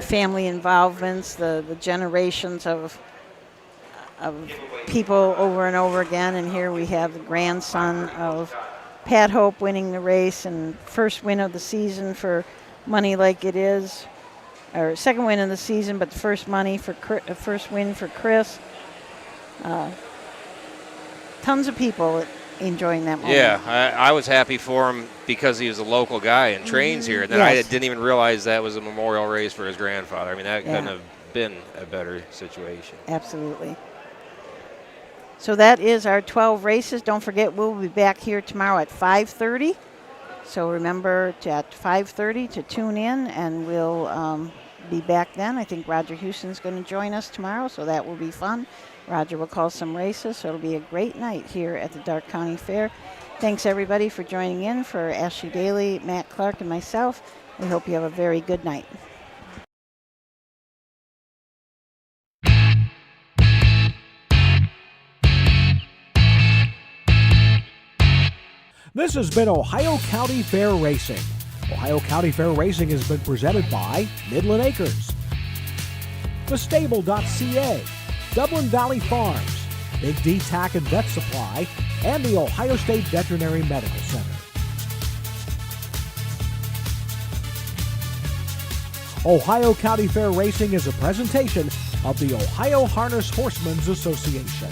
family involvements, the generations of people over and over again, and here we have the grandson of Pat Hope winning the race and first win of the season for Money Like It Is, or second win of the season, but the first win for Chris. Tons of people enjoying that moment. Yeah, I was happy for him because he was a local guy and trains here. And then I didn't even realize that was a memorial race for his grandfather. I mean, that couldn't have been a better situation. Absolutely. So that is our 12 races. Don't forget, we'll be back here tomorrow at 5:30. So remember at 5:30 to tune in, and we'll be back then. I think Roger Houston's going to join us tomorrow, so that will be fun. Roger will call some races, so it'll be a great night here at the Darke County Fair. Thanks, everybody, for joining in. For Ashley Daly, Matt Clark, and myself, we hope you have a very good night. This has been Ohio County Fair Racing. Ohio County Fair Racing has been presented by Midland Acres, thestable.ca, Dublin Valley Farms, Big D Tack and Vet Supply, and the Ohio State Veterinary Medical Center. Ohio County Fair Racing is a presentation of the Ohio Harness Horsemen's Association.